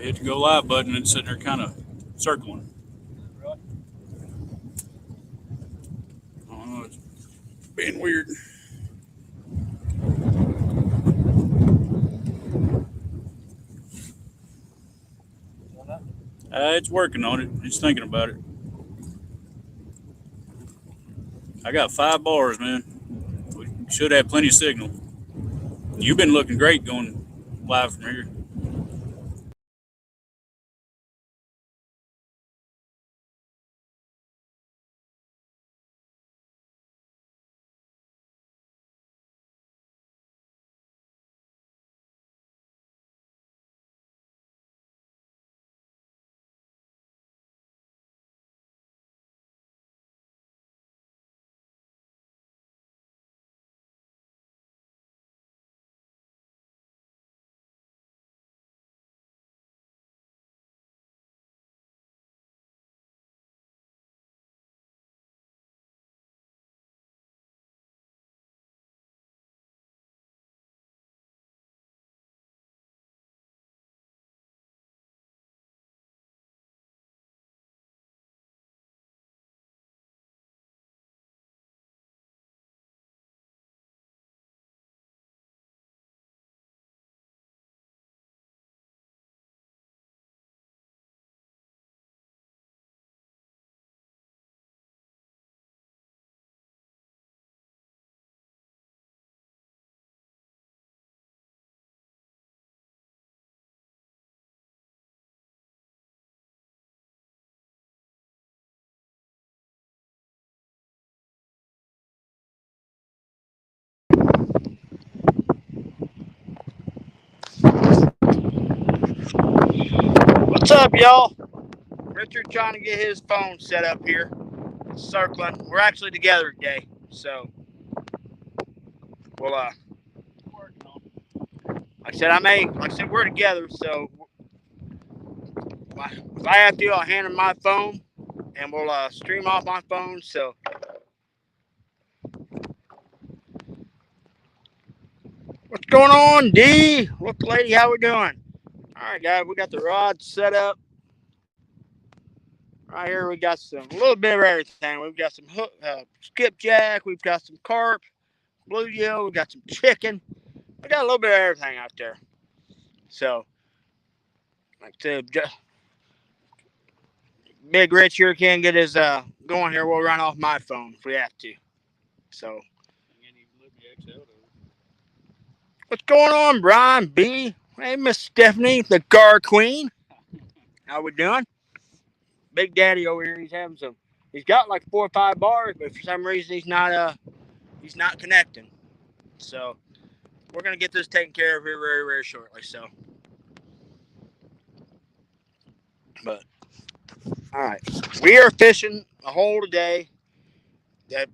hit the go live button and it's sitting there kind of circling. It's being weird. It's working on it. It's thinking about it. I got 5 bars, man. We should have plenty of signal. You've been looking great going live from here. What's up, y'all? Richard trying to get his phone set up here. It's circling. We're actually together today, so we'll like I said we're together, so if I have to, I'll hand him my phone and we'll stream off my phone. So what's going on, D? Look, lady, how we doing? All right, guys, we got the rod set up. Right here, we got a little bit of everything. We've got some skipjack, we've got some carp, bluegill, we've got some chicken. We got a little bit of everything out there. So, like I said, Big Rich here can't get his going here. We'll run off my phone if we have to. So, what's going on, Brian B? Hey, Miss Stephanie, the Gar Queen. How we doing? Big Daddy over here, he's having some. He's got like 4 or 5 bars, but for some reason he's not connecting. So we're gonna get this taken care of here very, very shortly. So, but all right, we are fishing a hole today. That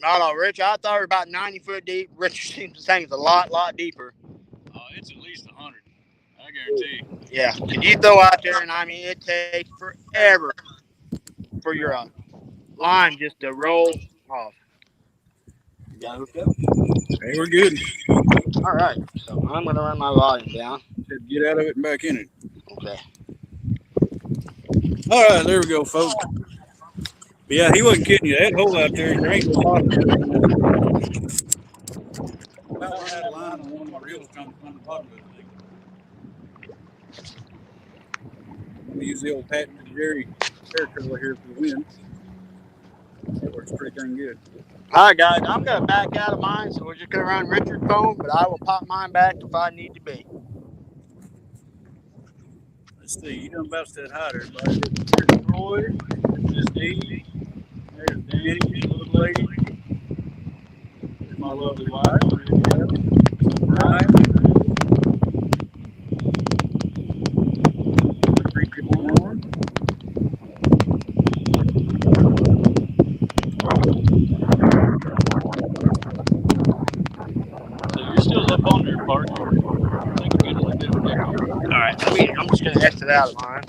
not all Rich. I thought it was about 90 foot deep. Rich seems to think it's a lot deeper. It's at least 100. I guarantee. Yeah, and you throw out there, and I mean it takes forever for your line just to roll off. You got hooked up? Hey, we're good. All right, so I'm gonna run my volume down. Get out of it and back in it. Okay. All right, there we go, folks. But yeah, he wasn't kidding you. That hole out there ain't no bottom. About run out of line on one of my reels trying to find the bottom of the thing. I'm going to use the old patented Jerry hair curler here for the wind. That works pretty dang good. All right, guys, I'm going to back out of mine, so we're just going to run Richard's phone, but I will pop mine back if I need to be. Let's see, you done bounced that high there, everybody. There's Roy, there's Steve, there's Danny, the little lady, there's my lovely wife, Brian, 3 people more. So you're still up on there, Park. All right, I'm just going to exit out of mine.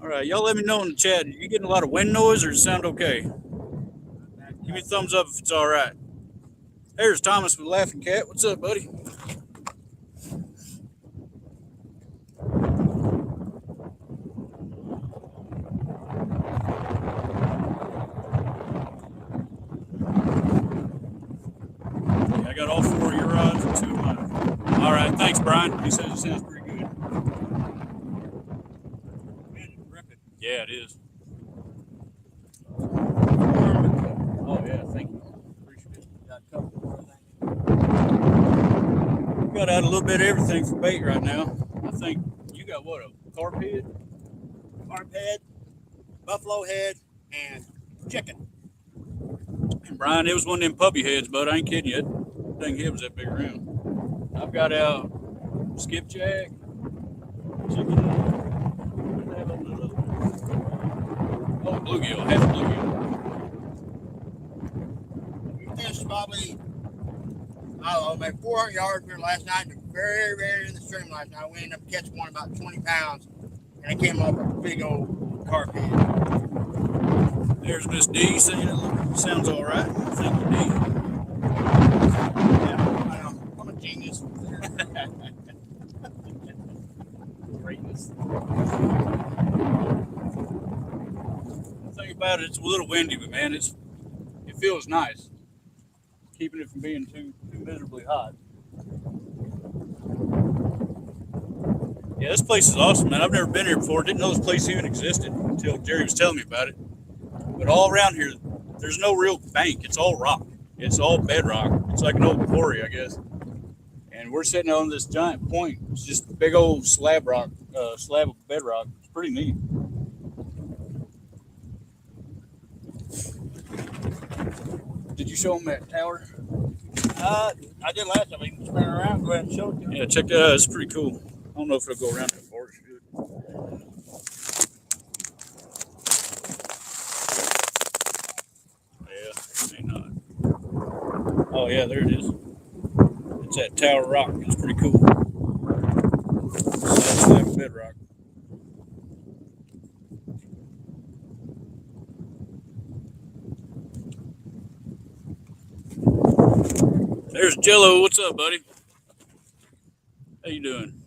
All right, y'all let me know in the chat. Are you getting a lot of wind noise or does it sound okay? Give me a thumbs up if it's all right. There's Thomas with Laughing Cat. What's up, buddy? Yeah, I got all 4 of your rods and 2 of mine. All right, thanks, Brian. He says it sounds pretty good. Yeah, it is. Oh yeah, thank you. Appreciate it. Got out a little bit of everything for bait right now. I think you got what, a carp head? Carp head, buffalo head, and chicken. And Brian, it was one of them puppy heads, bud. I ain't kidding you. That dang head was that big around. I've got out skipjack, chicken. What did I have on the other one? Oh, bluegill. I had a bluegill. We fished probably, I don't know, maybe 400 yards here last night. Very, very in the stream last night. We ended up catching one about 20 pounds, and it came off a big old carp head. There's Miss D saying it sounds all right. Thank you, D. Yeah, I know. I'm a genius. Greatness. The thing about it, it's a little windy, but man, it feels nice. Keeping it from being too miserably hot. Yeah, this place is awesome, man. I've never been here before. Didn't know this place even existed until Jerry was telling me about it. But all around here, there's no real bank. It's all rock. It's all bedrock. It's like an old quarry, I guess. And we're sitting on this giant point. It's just a big old slab of bedrock. It's pretty neat. Did you show them that tower? I did last time. We can spin around. Go ahead and show it to you. Yeah, check that out. It's pretty cool. I don't know if it'll go around that far. It should. Yeah, it may not. Oh yeah, there it is. It's that tower rock. It's pretty cool. Slab of bedrock. There's Jello. What's up, buddy? How you doing?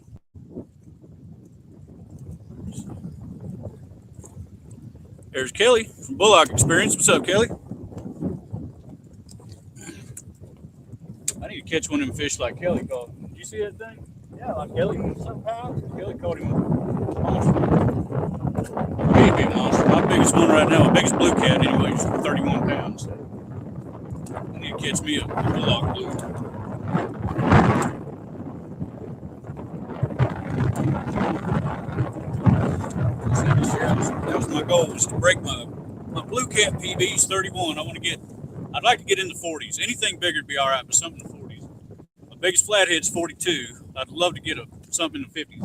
There's Kelly from Bullock Experience. What's up, Kelly? I need to catch one of them fish like Kelly caught. Did you see that thing? Yeah, like Kelly, some pounds. Kelly caught him with a monster. Maybe a monster. My biggest one right now, my biggest blue cat anyway, is 31 pounds. I need to catch me a Bullock blue. That was my goal, was to break my blue cat PB's 31. I'd like to get in the 40s. Anything bigger would be all right, but something in the 40s. My biggest flathead's 42. I'd love to get something in the 50s.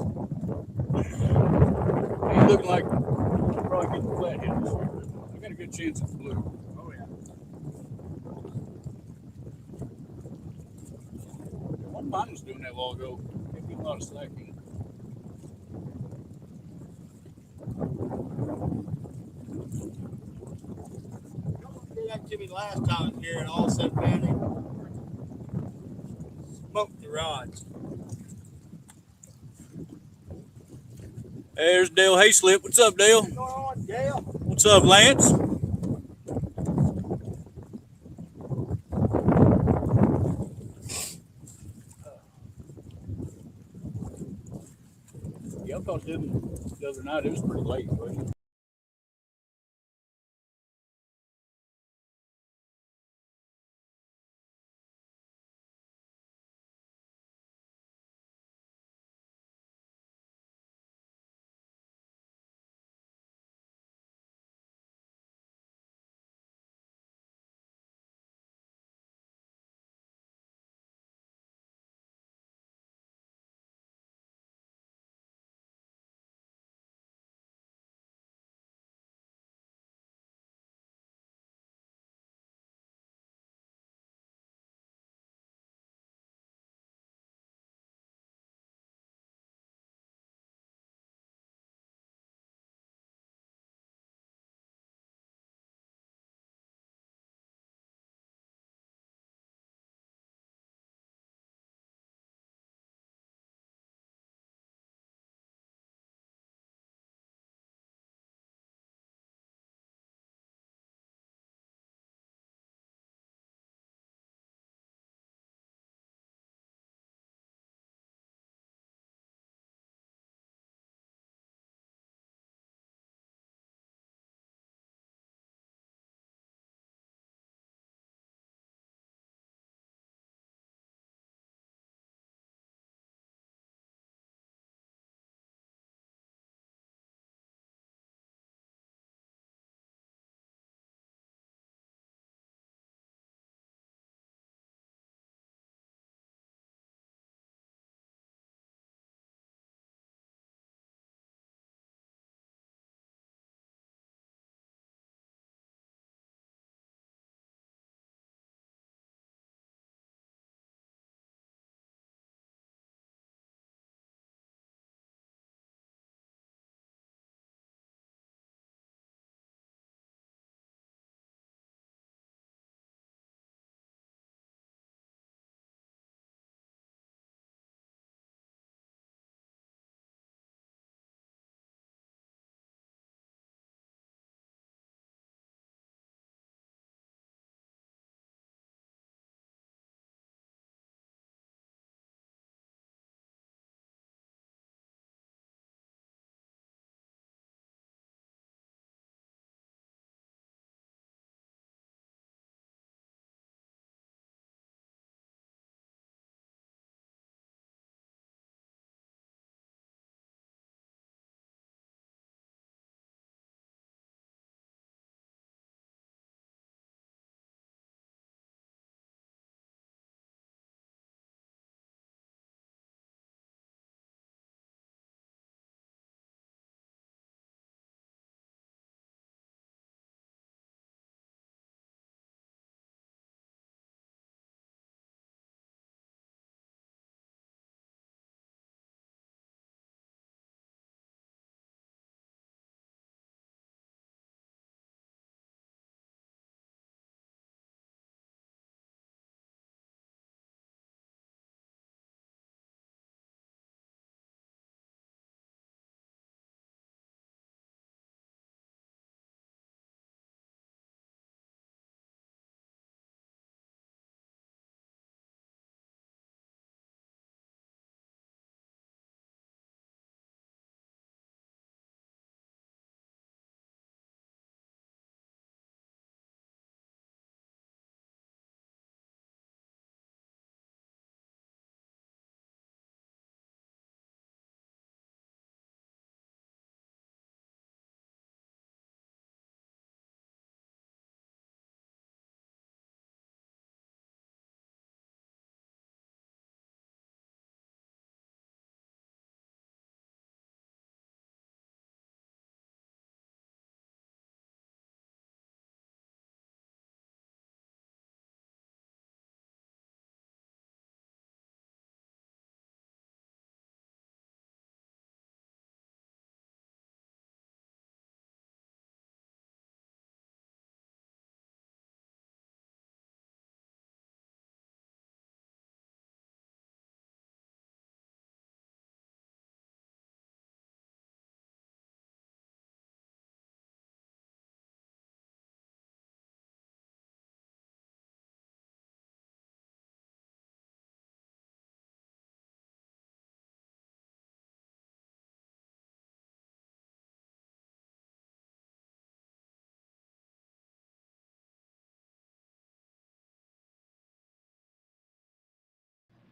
He's looking like I'll probably get the flathead this year. I got a good chance at the blue. Oh, yeah. One mine was doing that a while ago. It was a lot of slacking. Did activity last time here, and all of a sudden, man, they smoked the rods. There's Dale Hayslip. What's up, Dale? What's going on, Dale? What's up, Lance? Yeah, I caught them the other night. It was pretty late, but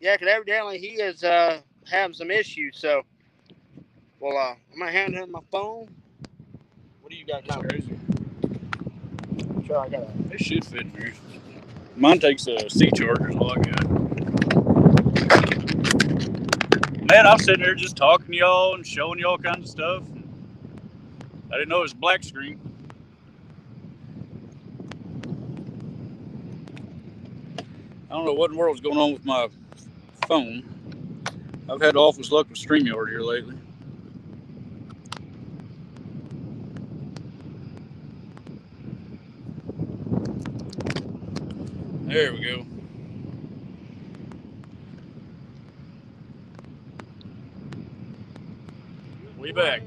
Yeah, because evidently he is having some issues. So, well, I'm gonna hand him my phone. What do you got That's coming? crazy. Sure, I got It should fit in there. Mine takes a C charger, is all I got. Man, I'm sitting there just talking to y'all and showing you all kinds of stuff. I didn't know it was black screen. I don't know what in the world's going on with my phone. I've had awful luck with StreamYard here lately. There we go. We back.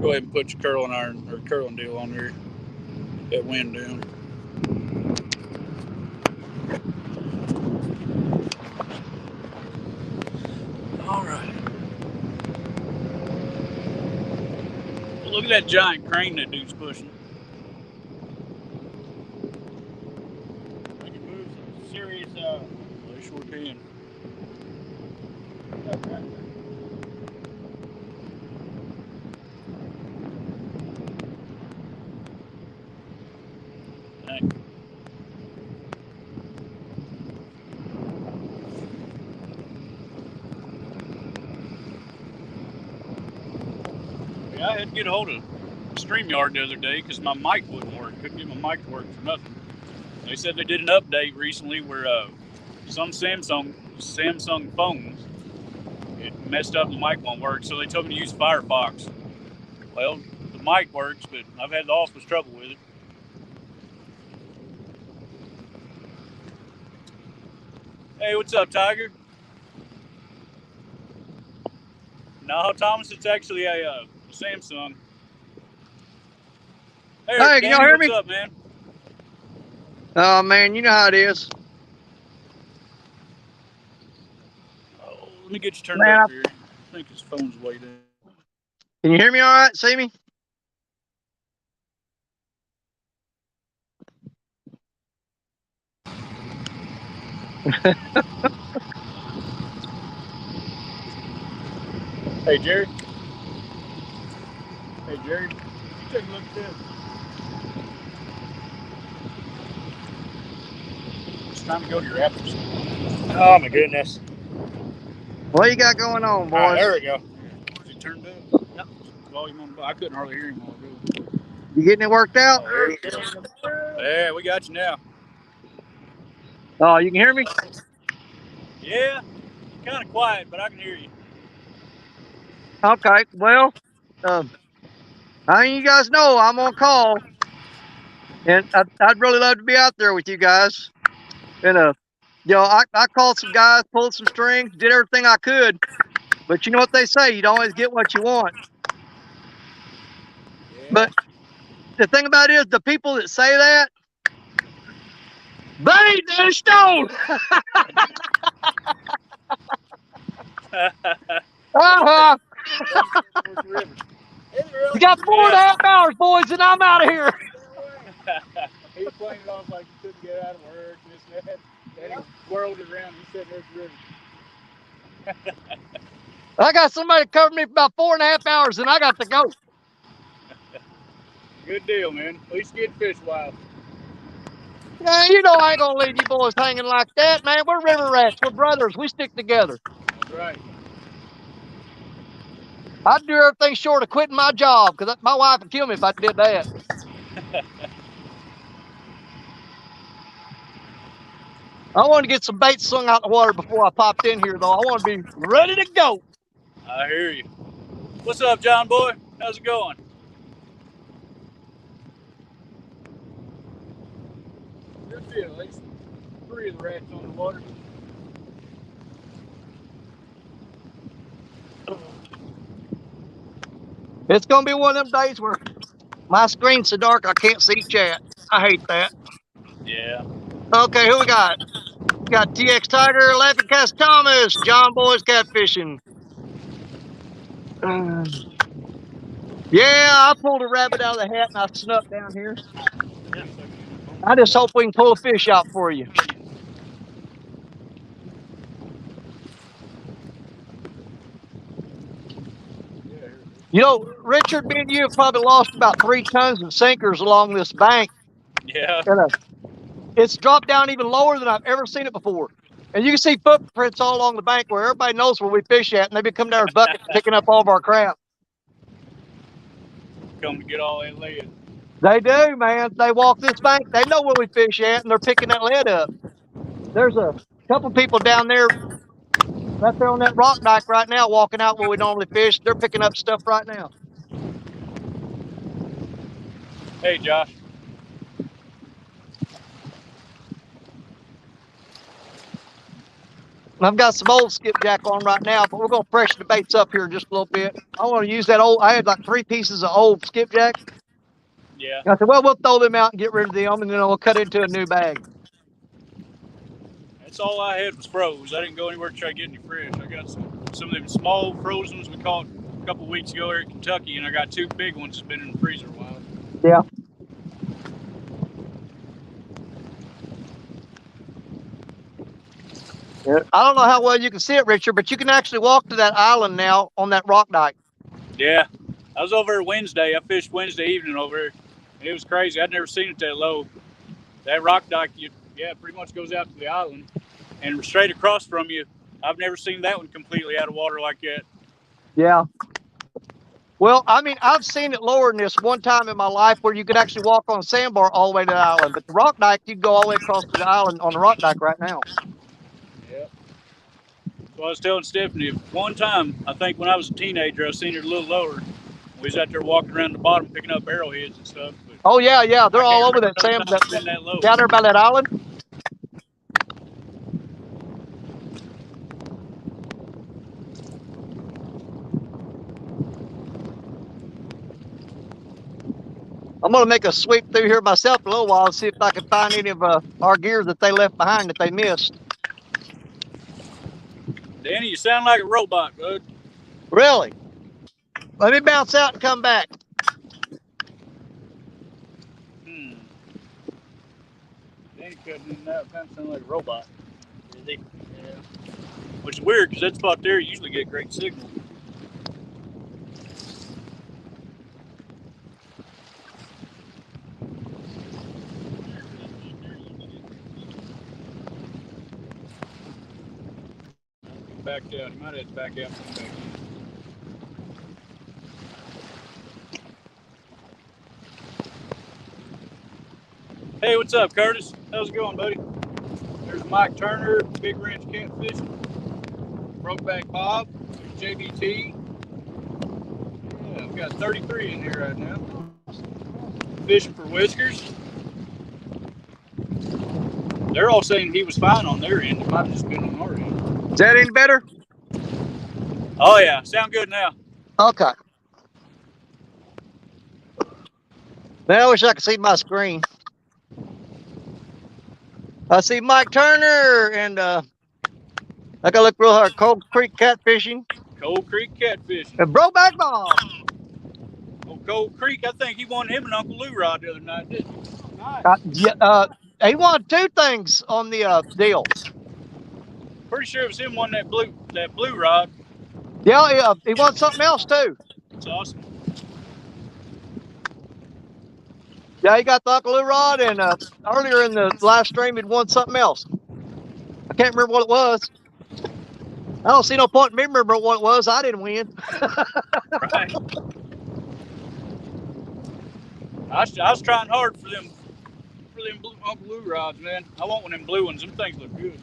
Go ahead and put your curling iron or curling deal on there. Get that wind down. All right. Well, look at that giant crane that dude's pushing. I can move some serious. They sure can. Yeah, I had to get a hold of StreamYard the other day because my mic wouldn't work. Couldn't get my mic to work for nothing. They said they did an update recently where some Samsung phones, it messed up and the mic won't work, so they told me to use Firefox. Well, the mic works, but I've had the awfulest trouble with it. Hey, what's up, Tiger? No, Thomas, it's actually a Samsung. Hey, can Danny, y'all hear what's me? up, man? Oh man, you know how it is. Oh, let me get you turned Man, up here. I think his phone's way down. can you hear me all right? See me? Hey, Jerry. Hey, Jerry. You take a look at this. It's time to go to your apples. Oh my goodness! What you got going on, All right, boys? there we go. Is it turned up? Yep. Volume on. I couldn't hardly hear him all ago. You getting it worked out? Oh, there you go. Yeah, we got you now. Oh, you can hear me? Yeah, kind of quiet, but I can hear you. Okay. Well, I mean, you guys know I'm on call, and I'd really love to be out there with you guys. And I called some guys, pulled some strings, did everything I could. But you know what they say? You don't always get what you want. Yeah. But the thing about it is, the people that say that, they ain't that stone. Uh-huh. You got 4.5 hours, boys, and I'm out of here. He playing it off like he couldn't get out of work and this and that. Then he whirled it around and he said there's the river. I got somebody covered me for about 4.5 hours, and I got to go. Good deal, man. At least get fish wild. Yeah, you know I ain't gonna leave you boys hanging like that, man. We're river rats. We're brothers. We stick together. That's right. I'd do everything short of quitting my job because my wife would kill me if I did that. I wanted to get some bait slung out in the water before I popped in here, though. I want to be ready to go. I hear you. What's up, John boy? How's it going? Good deal. At least 3 of the rats on the water. It's gonna be one of them days where my screen's so dark I can't see chat. I hate that. Yeah. Okay, who we got? We got TX Tiger, Laughing Cast Thomas, John Boy's Catfishing. Yeah, I pulled a rabbit out of the hat and I snuck down here. Yeah. I just hope we can pull a fish out for you. You know, Richard, me and you have probably lost about 3 tons of sinkers along this bank. Yeah. And it's dropped down even lower than I've ever seen it before. And you can see footprints all along the bank where everybody knows where we fish at, and they've been coming down our buckets picking up all of our crap. Come to get all that lead. They do, man. They walk this bank, they know where we fish at, and they're picking that lead up. There's a couple people down there, right there on that rock dike right now, walking out where we normally fish. They're picking up stuff right now. Hey, Josh. I've got some old skipjack on right now, but we're going to freshen the baits up here just a little bit. I want to use that old, I had like 3 pieces of old skipjack. Yeah. I said, well, we'll throw them out and get rid of them, and then we'll cut into a new bag. That's all I had was froze. I didn't go anywhere to try to get any fresh. I got some of them small frozen ones we caught a couple weeks ago here in Kentucky, and I got 2 big ones that's been in the freezer a while. Yeah. I don't know how well you can see it, Richard, but you can actually walk to that island now on that rock dike. Yeah. I was over there Wednesday. I fished Wednesday evening over here, and it was crazy. I'd never seen it that low. That rock dike, pretty much goes out to the island. And straight across from you, I've never seen that one completely out of water like that. Yeah. Well, I mean, I've seen it lower than this one time in my life where you could actually walk on a sandbar all the way to the island. But the rock dike, you can go all the way across to the island on the rock dike right now. Yeah. So I was telling Stephanie, one time, I think when I was a teenager, I seen it a little lower. We was out there walking around the bottom picking up arrowheads and stuff. But oh, yeah, yeah. They're all over that sand. that low. Down there by that island? I'm going to make a sweep through here myself in a little while and see if I can find any of our gear that they left behind that they missed. Danny, you sound like a robot, bud. Really? Let me bounce out and come back. Danny cutting in and out, kind of sound like a robot. Is he? Yeah. Which is weird, because that spot there usually get great signal. Backed out. He might have to back out and come back in. Hey, what's up, Curtis? How's it going, buddy? There's Mike Turner, Big Ranch Catfishing, Brokeback Bob, JBT. Yeah, we've got 33 in here right now. Fishing for Whiskers. They're all saying he was fine on their end. It might have just been on our end. Is that any better? Oh, yeah. Sound good now. Okay. Man, I wish I could see my screen. I see Mike Turner, and I gotta look real hard. Cold Creek Catfishing. Cold Creek Catfishing. And Brokeback Bob. Oh, Cold Creek. I think he won him an Uncle Lou rod the other night, didn't he? Nice. He won 2 things on the deal. Pretty sure it was him won that blue rod. Yeah, he won something else too. That's awesome. Yeah, he got the Uncle Lou rod, and earlier in the live stream, he'd won something else. I can't remember what it was. I don't see no point in me remembering what it was. I didn't win. Right. I was trying hard for them blue Uncle Lou rods, man. I want one of them blue ones. Them things look good.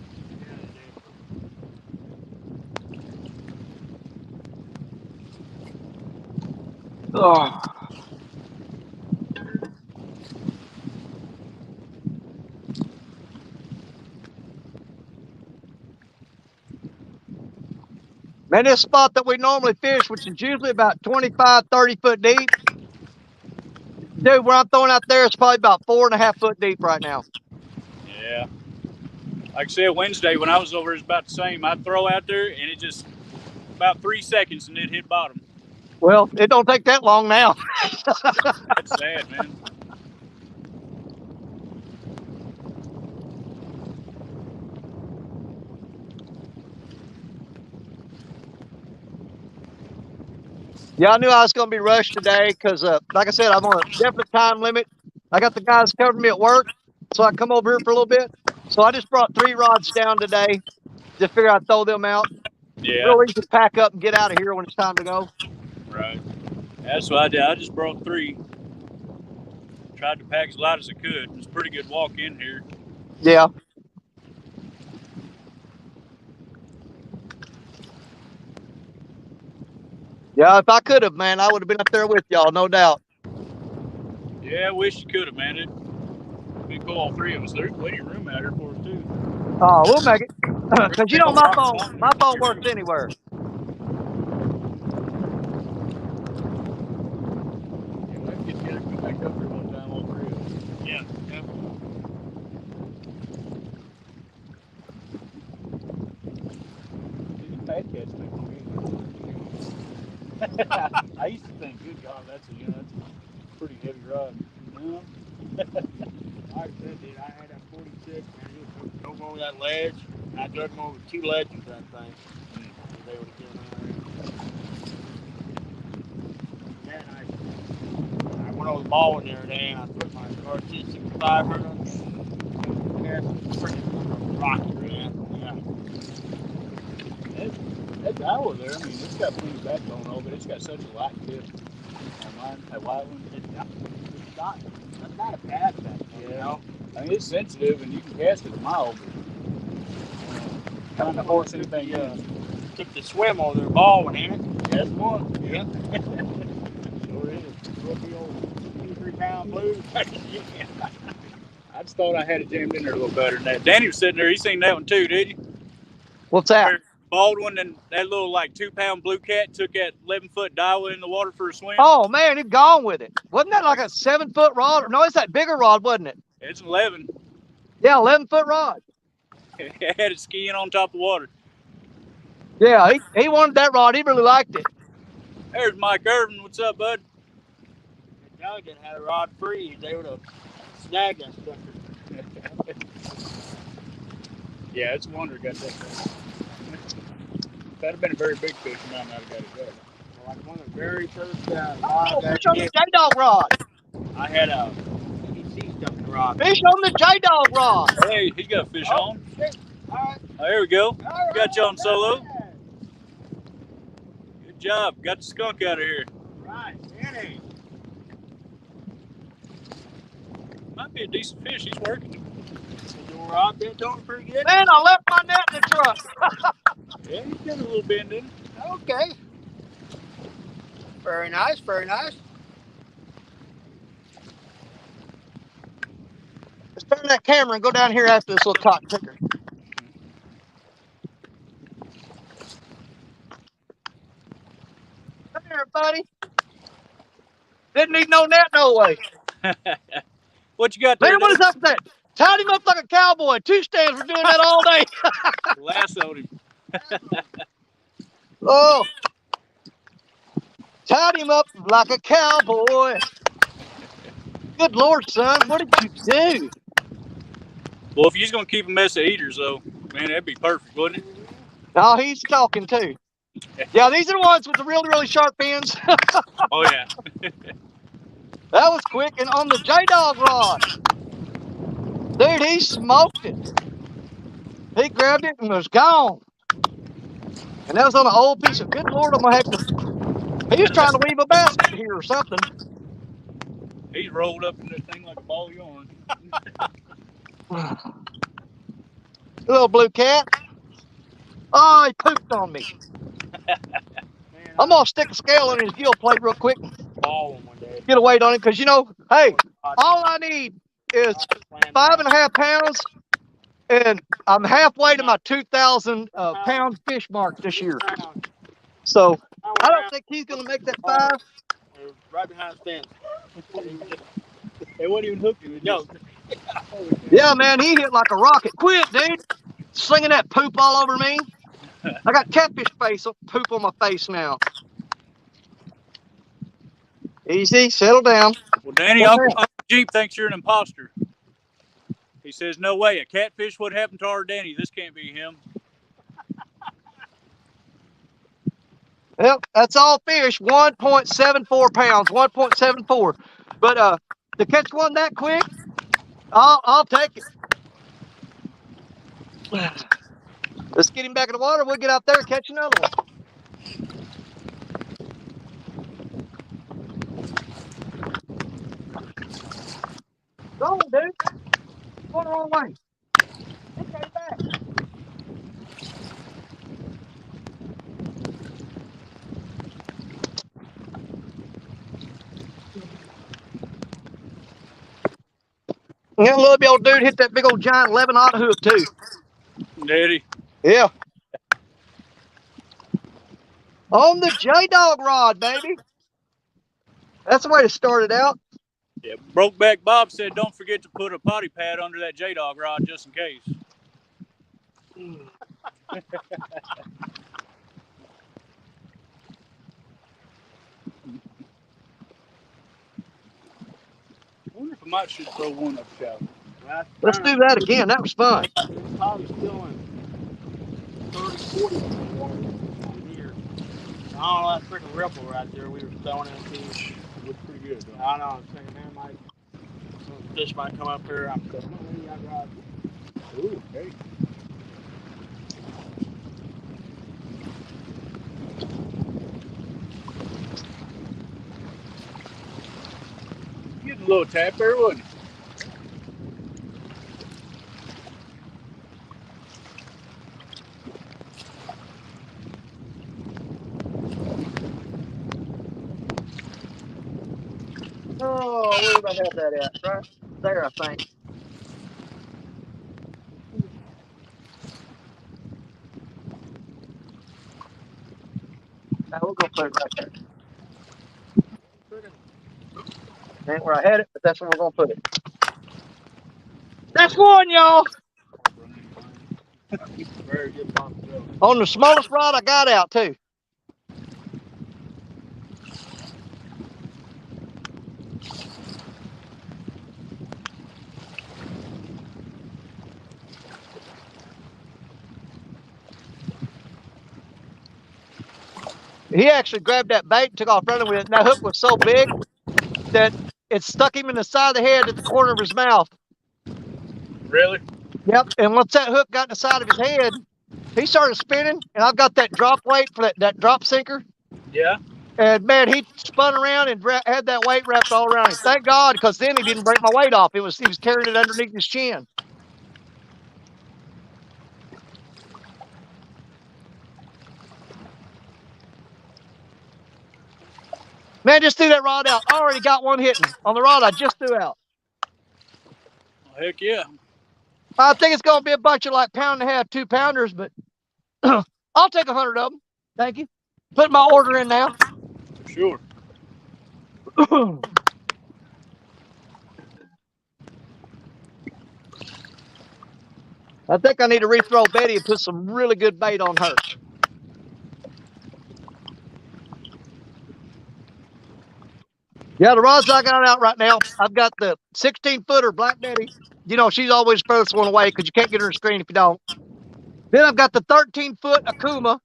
Oh. Man, this spot that we normally fish, which is usually about 25, 30 foot deep, dude, where I'm throwing out there, it's probably about 4.5 foot deep right now. Yeah. Like I said, Wednesday when I was over, it's about the same. I'd throw out there, and it just about 3 seconds, and it hit bottom. Well, it don't take that long now. That's sad, man. Yeah, I knew I was going to be rushed today because, like I said, I'm on a definite time limit. I got the guys covering me at work, so I come over here for a little bit. So I just brought 3 rods down today. Just figure I'd throw them out. Yeah, Real easy to pack up and get out of here when it's time to go. right. That's what I did. I just brought 3. Tried to pack as light as I could. It's a pretty good walk in here. Yeah. Yeah, if I could have, man, I would have been up there with y'all, no doubt. Yeah, I wish you could have, man. It'd be cool, all 3 of us. There's plenty of room out here for us too. Oh, we'll make it. Because you know No my rocks on phone there. works anywhere. Yeah, we'll have to get together and come back up here one time, all 3 of us. Yeah. These fat cats make me I used to think, good God, that's a pretty heavy rod. No. Like I said, dude, I had that 46, man. He drove over that ledge. And I drug him over 2 ledges, that thing. They would have given Then I went over the ball in there today and I put my RT 65 on them. Yeah, freaking rocky, man. Yeah. That guy over there, I mean, it's got plenty of backbone on, but it's got such a light tip on mine, that white one. It's not a bad thing, you know? I mean, it's sensitive and you can cast it a mile, but trying to horse anything else. Took the swim over their ball in it. That's one. Yeah. Sure is. Little the old 2-3 pound blue. I just thought I had it jammed in there a little better than that. Danny was sitting there, he seen that one too, did you? What's that? Baldwin and that little like 2-pound blue cat took that 11-foot Daiwa in the water for a swim. Oh, man, he's gone with it. Wasn't that like a 7-foot rod? No, it's that bigger rod, wasn't it? It's 11. Yeah, 11-foot rod. It had it skiing on top of the water. Yeah, he wanted that rod. He really liked it. There's Mike Irvin. What's up, bud? If Doug had had a rod free, they would have snagged that sucker. Yeah, it's a wonder it got that thing. That'd have been a very big fish, and I might have got it good. Like one of the very first Fish on the J-Dog rod. I had a PVC stuff in the rod. Fish on the J-Dog rod. Hey, he got a fish on. Shit. All right. Oh, there we go. All right. Got you on solo. Good job. Got the skunk out of here. Right, Danny. Might be a decent fish. He's working. Your rod bent over pretty good? Man, I left my net in the truck. Yeah, he's got a little bend in it. Okay. Very nice, very nice. Let's turn that camera and go down here after this little cotton picker. Come here, buddy. Didn't need no net, no way. What you got there? Man, what is up with that? Tied him up like a cowboy. 2 stands were doing that all day. Lassoed him. Oh. Tied him up like a cowboy. Good Lord, son. What did you do? Well, if you're just going to keep a mess of eaters, though, man, that'd be perfect, wouldn't it? Oh, he's talking too. Yeah, these are the ones with the really, really sharp ends. Oh, yeah. That was quick. And on the J-Dog rod. Dude, he smoked it. He grabbed it and was gone. And that was on an old piece of, good Lord, I'm going to have to. He was trying to weave a basket here or something. He's rolled up in that thing like a ball of yarn. Little blue cat. Oh, he pooped on me. Man, I'm going to stick a scale on his gill plate real quick and ball one day. get a weight on it. Because, you know, hey, all I need is 5.5 pounds. And I'm halfway to my 2,000 pound fish mark this year. So I don't think he's going to make that 5. Right behind the fence. It wasn't even hooked. No. Yeah, man, he hit like a rocket. Quit, dude. Slinging that poop all over me. I got catfish poop on my face now. Easy, settle down. Well, Danny, Uncle Jeep thinks you're an imposter. He says, no way, a catfish, what happened to our Danny? This can't be him. Yep, that's all fish. 1.74 pounds. 1.74. But to catch one that quick, I'll take it. Let's get him back in the water. We'll get out there and catch another one. Go on, dude. Going the wrong way. Okay, back. And that little old dude hit that big old giant 11-aught hook too. Daddy. Yeah. On the J-Dog rod, baby. That's the way to start it out. Yeah, Brokeback Bob said don't forget to put a potty pad under that J-Dog rod just in case. I wonder if I might should throw one up shallow. Let's do that again. That was fun. It's probably still in 30, 40 water here. I don't know, that freaking ripple right there we were throwing into. Looks pretty good, though. I know, I'm thinking, man, some fish might come up here. I'm thinking, oh, I got it. Ooh, hey. Getting a little tap there, wasn't it? Oh, where did I have that at? Right there, I think. Now we'll go put it right there. Ain't where I had it, but that's where we're gonna put it. That's one, y'all. Very good bump. On the smallest rod I got out too. He actually grabbed that bait and took off running with it. And that hook was so big that it stuck him in the side of the head at the corner of his mouth. Really? Yep. And once that hook got in the side of his head, he started spinning. And I've got that drop weight for that drop sinker. Yeah. And man, he spun around and had that weight wrapped all around him. Thank God, because then he didn't break my weight off. He was carrying it underneath his chin. Man, just threw that rod out. I already got one hitting on the rod I just threw out. Well, heck yeah. I think it's going to be a bunch of like 1.5 pound, 2 pounders, but I'll take 100 of them. Thank you. Put my order in now. For sure. I think I need to rethrow Betty and put some really good bait on her. Yeah, the rods I got out right now, I've got the 16-footer Black Betty. You know, she's always the first one away because you can't get her in the screen if you don't. Then I've got the 13-foot Akuma,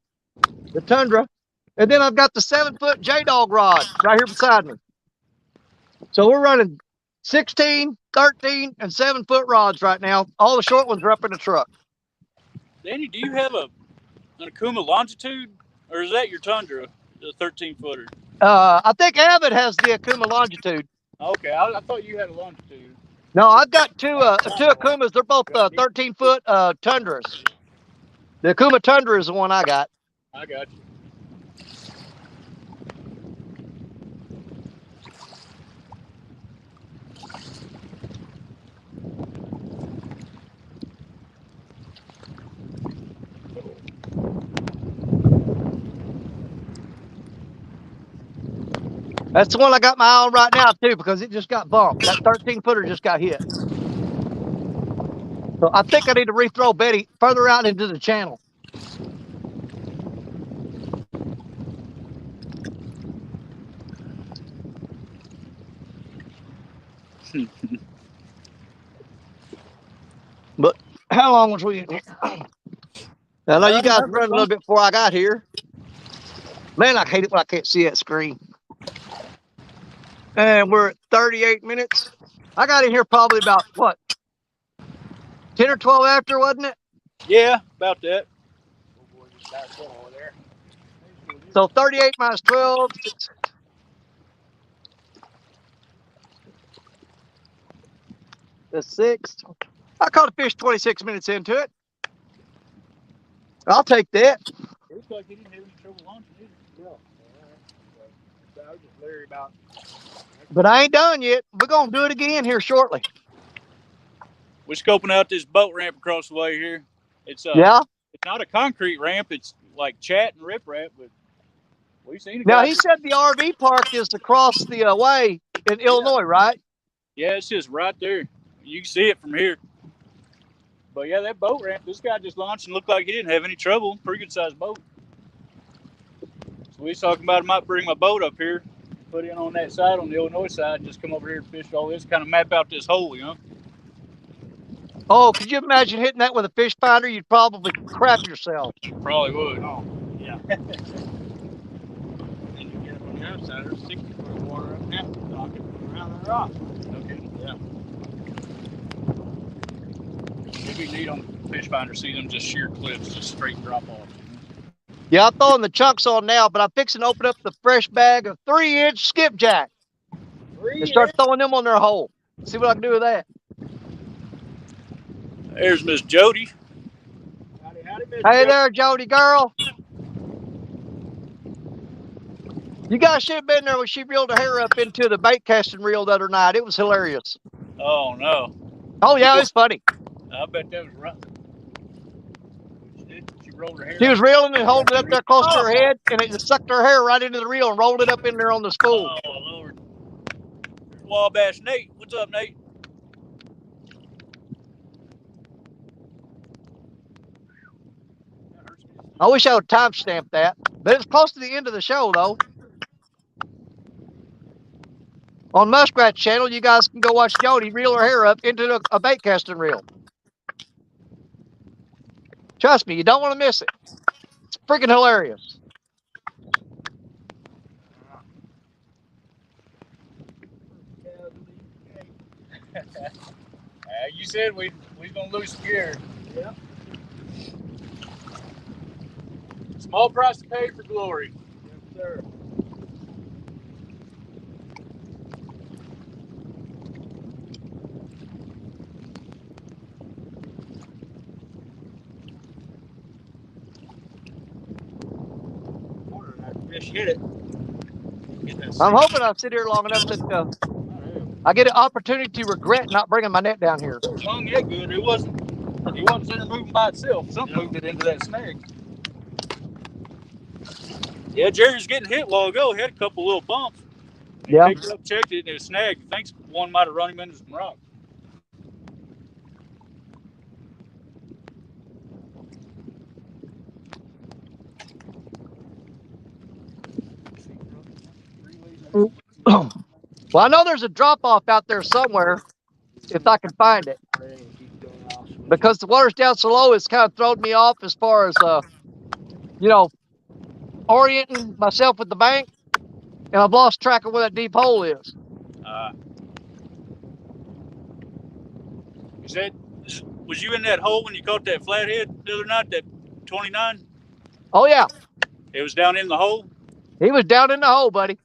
the Tundra. And then I've got the 7-foot J-Dog rod right here beside me. So we're running 16, 13, and 7-foot rods right now. All the short ones are up in the truck. Danny, do you have an Akuma longitude? Or is that your Tundra, the 13-footer? I think Avid has the Akuma longitude. Okay, I thought you had a longitude. No, I've got two Akumas. They're both 13-foot Tundras. The Akuma Tundra is the one I got. I got you. That's the one I got my eye on right now, too, because it just got bumped. That 13-footer just got hit. So I think I need to rethrow Betty further out into the channel. But how long was we in here? I know you guys were running a little bit before I got here. Man, I hate it when I can't see that screen. And we're at 38 minutes. I got in here probably about, what, 10 or 12 after, wasn't it? Yeah, about that. So 38 minus 12. The sixth. I caught a fish 26 minutes into it. I'll take that. It looks like he didn't have any trouble launching either. Yeah. I was just leery about. But I ain't done yet. We're going to do it again here shortly. We're scoping out this boat ramp across the way here. It's Yeah. It's not a concrete ramp. It's like chat and riprap, but we've seen it. Now, he said the RV park is across the way in Illinois, right? Yeah, it's just right there. You can see it from here. But yeah, that boat ramp, this guy just launched and looked like he didn't have any trouble. Pretty good sized boat. So we was talking about I might bring my boat up here, put in on that side, on the Illinois side, just come over here and fish all this, kind of map out this hole, you know? Oh, could you imagine hitting that with a fish finder? You'd probably crap yourself. Probably would. Oh, yeah. And you get up on the other side, there's 60 foot of water up now, knocking around the rock. Okay. Yeah. It'd be neat on the fish finder, see them just sheer cliffs, just straight drop off. Yeah, I'm throwing the chunks on now, but I'm fixing to open up the fresh bag of 3-inch skipjack and start throwing them on their hole. See what I can do with that. There's Miss Jody. Howdy, Miss Hey Jody. there, Jody girl. You guys should have been there when she reeled her hair up into the bait casting reel the other night. It was hilarious. Oh no. Oh, yeah, it's funny. I bet that was right. She rolled her hair. She was reeling and holding it up there close to her head, and it just sucked her hair right into the reel and rolled it up in there on the spool. Oh Lord. Wabash Nate. What's up, Nate? I wish I would timestamp that, but it's close to the end of the show, though. On Muskrat's channel, you guys can go watch Jody reel her hair up into a bait casting reel. Trust me, you don't want to miss it. It's freaking hilarious. You said we gonna lose some gear. Yeah. Small price to pay for glory. Yes, sir. Fish hit it. I'm hoping I sit here long enough that I get an opportunity to regret not bringing my net down here. Hung that good. He wasn't sitting there moving by itself. Something moved it into that snag. Yeah, Jerry's getting hit a while ago. He had a couple little bumps. He picked it up, checked it, and it was snagged. He thinks one might have run him into some rock. Well, I know there's a drop-off out there somewhere, if I can find it. Because the water's down so low, it's kind of thrown me off as far as, you know, orienting myself with the bank, and I've lost track of where that deep hole is. Was you in that hole when you caught that flathead the other night, that 29? Oh, yeah. It was down in the hole? He was down in the hole, buddy.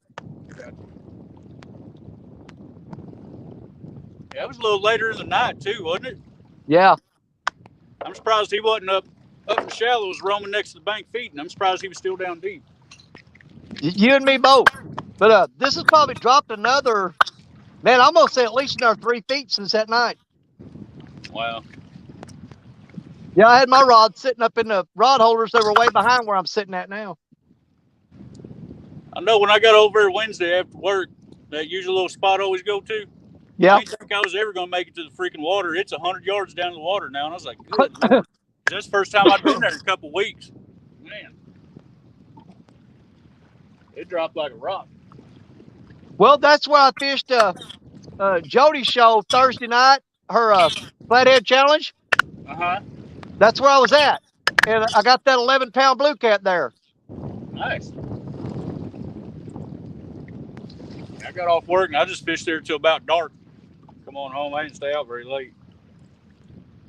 Yeah, it was a little later in the night, too, wasn't it? Yeah. I'm surprised he wasn't up in the shallows roaming next to the bank feeding. I'm surprised he was still down deep. You and me both. But this has probably dropped another, man, I'm going to say at least another 3 feet since that night. Wow. Yeah, I had my rod sitting up in the rod holders that were way behind where I'm sitting at now. I know when I got over there Wednesday after work, that usual little spot I always go to, Yeah. I didn't think I was ever going to make it to the freaking water. It's 100 yards down the water now, and I was like, good Lord. That's the first time I've been there in a couple weeks. Man. It dropped like a rock. Well, that's where I fished Jody's show Thursday night, her flathead challenge. Uh-huh. That's where I was at. And I got that 11-pound blue cat there. Nice. I got off work and I just fished there till about dark. Come on home. I didn't stay out very late.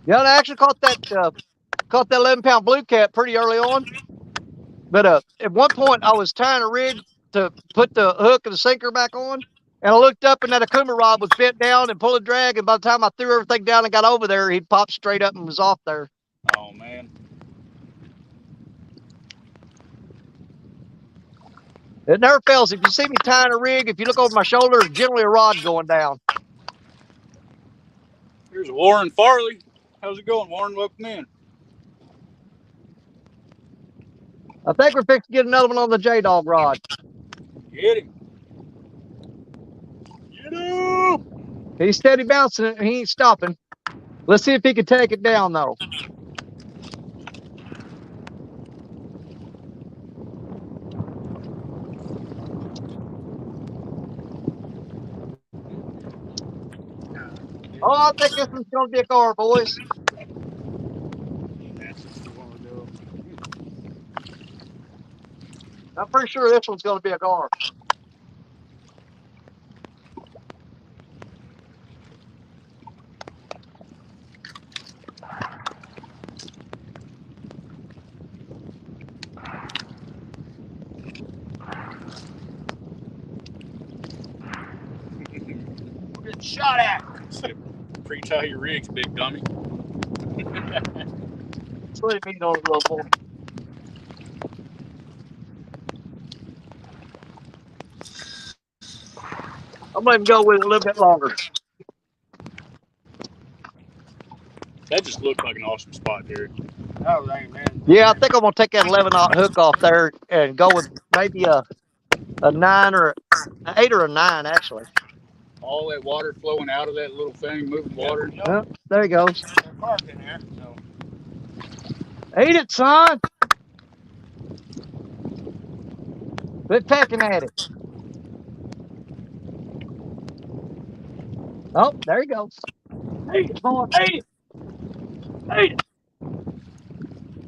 Yeah, I actually caught that 11-pound blue cat pretty early on. But at one point, I was tying a rig to put the hook and the sinker back on, and I looked up and that Akuma rod was bent down and pulling drag. And by the time I threw everything down and got over there, he popped straight up and was off there. Oh man. It never fails. If you see me tying a rig, if you look over my shoulder, there's generally a rod going down. Here's Warren Farley. How's it going, Warren? Welcome in. I think we're fixing to get another one on the J-Dog rod. Get him. Get him. He's steady bouncing it, and he ain't stopping. Let's see if he can take it down, though. Oh, I think this one's going to be a gar, boys. I'm pretty sure this one's going to be a gar. Getting shot at. Pre-tie your rigs, big dummy. Sweet meat on a little more. I'm going to go with it a little bit longer. That just looked like an awesome spot, Derek. Oh, man. Yeah, I think I'm going to take that 11-aught hook off there and go with maybe a 9 or an 8 or a 9, actually. All that water flowing out of that little thing, moving water. Well, there he goes. They're parked in there, so. Eat it, son. Quit pecking at it. Oh, there he goes. Eat it, boy. Eat it. Eat it.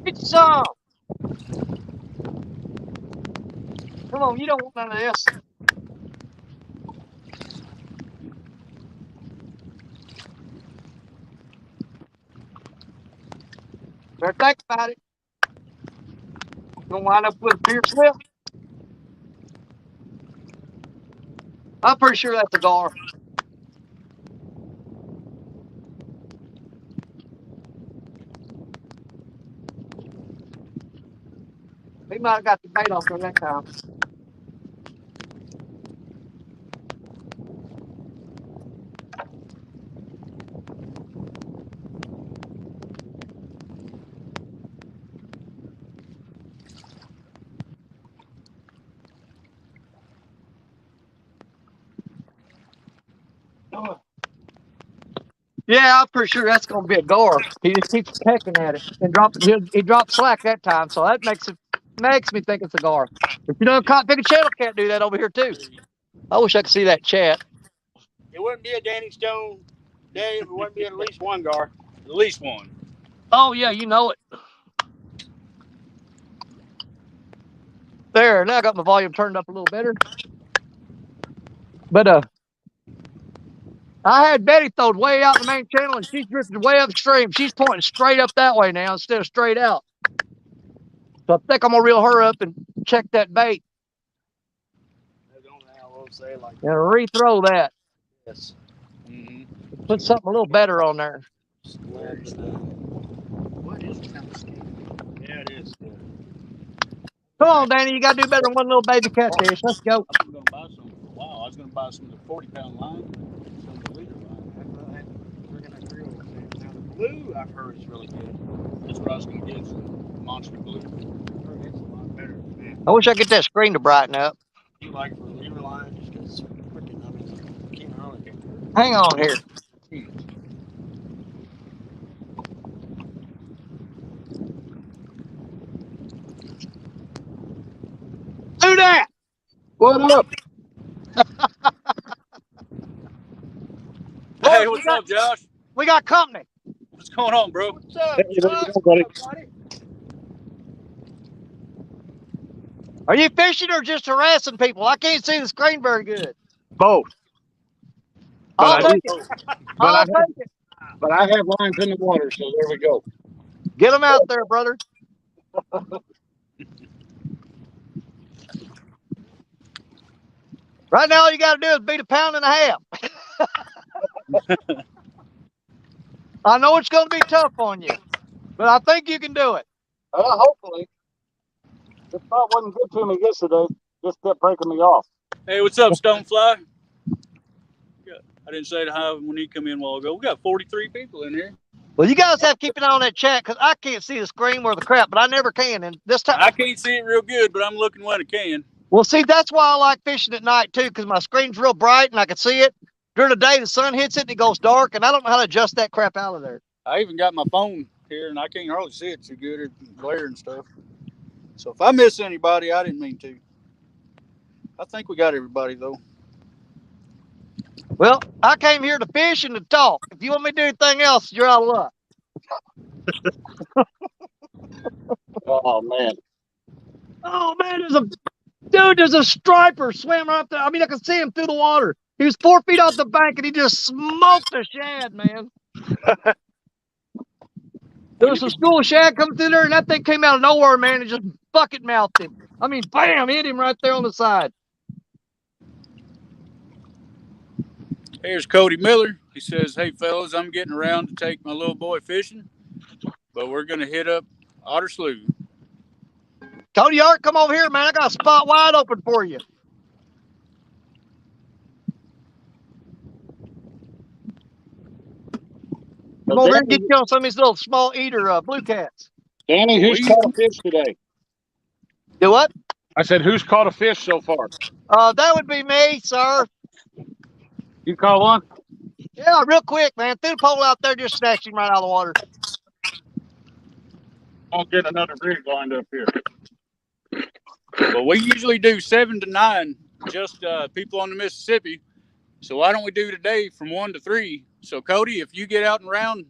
Eat some. Come on, you don't want none of this. Better think about it. You're going to wind up with a pierced lip. I'm pretty sure that's a gar. He might have got the bait off there that time. Yeah, I'm pretty sure that's going to be a gar. He just keeps pecking at it and he dropped slack that time, so that makes me think it's a gar. But you know, caught picking channel can't do that over here too. I wish I could see that chat. It wouldn't be a Danny Stone day if it wouldn't be at least one gar. At least one. Oh yeah, you know it. There, now I got my volume turned up a little better. But I had Betty throwed way out in the main channel, and she's drifted way upstream. She's pointing straight up that way now instead of straight out. So I think I'm gonna reel her up and check that bait and rethrow that. Yes. Mm-hmm. Put something a little better on there. What is the kind of skin? Yeah, it is. Yeah. Come on, Danny, you gotta do better than one little baby catfish. Let's go. I was going to buy some for a while. I was going to buy some of the 40-pound line, some of the leader line. We're going to Creole. Now, the blue, I've heard, is really good. That's what I was going to get, some monster blue. I've heard it's a lot better. Man, I wish I could get that screen to brighten up. you like it for the leader line just because freaking, I mean, King Harley can't do it. Hang on here. Do that. What up? Hey, what's up, Josh? We got company. What's going on, bro? What's up, Hey, Josh? buddy. What's up, buddy? Are you fishing or just harassing people? I can't see the screen very good. Both. I'll But take it. I'll take it. But I have lines in the water, so there we go. Get them out there, brother. Right now, all you got to do is beat 1.5 pounds. I know it's going to be tough on you, but I think you can do it. Hopefully. The spot wasn't good to me yesterday. Just kept breaking me off. Hey, what's up, Stonefly? I didn't say hi when he come in a while ago. We got 43 people in here. Well, you guys have to keep an eye on that chat because I can't see the screen or the crap, but I never can. And this time, I can't see it real good, but I'm looking when I can. well, see, that's why I like fishing at night too, because my screen's real bright and I can see it. During the day, the sun hits it and it goes dark, and I don't know how to adjust that crap out of there. I even got my phone here, and I can't hardly see it too good. It's glare and stuff. So if I miss anybody, I didn't mean to. I think we got everybody, though. Well, I came here to fish and to talk. If you want me to do anything else, you're out of luck. Oh, man. Oh, man, there's a striper swam right up there. I mean, I could see him through the water. He was 4 feet off the bank, and he just smoked a shad, man. There was a school of shad coming through there, and that thing came out of nowhere, man, and just bucket mouthed him. I mean, bam, hit him right there on the side. Here's Cody Miller. He says, "Hey, fellas, I'm getting around to take my little boy fishing, but we're going to hit up Otter Slough." Cody Art, come over here, man. I got a spot wide open for you. Come over here and get you on some of these little small eater blue cats. Danny, who's caught a fish today? Do what? I said, who's caught a fish so far? That would be me, sir. You caught one? Yeah, real quick, man. Threw the pole out there, just snatched him right out of the water. I'll get another rig lined up here. Well, we usually do 7 to 9, just people on the Mississippi. So why don't we do today from 1 to 3? So, Cody, if you get out and around,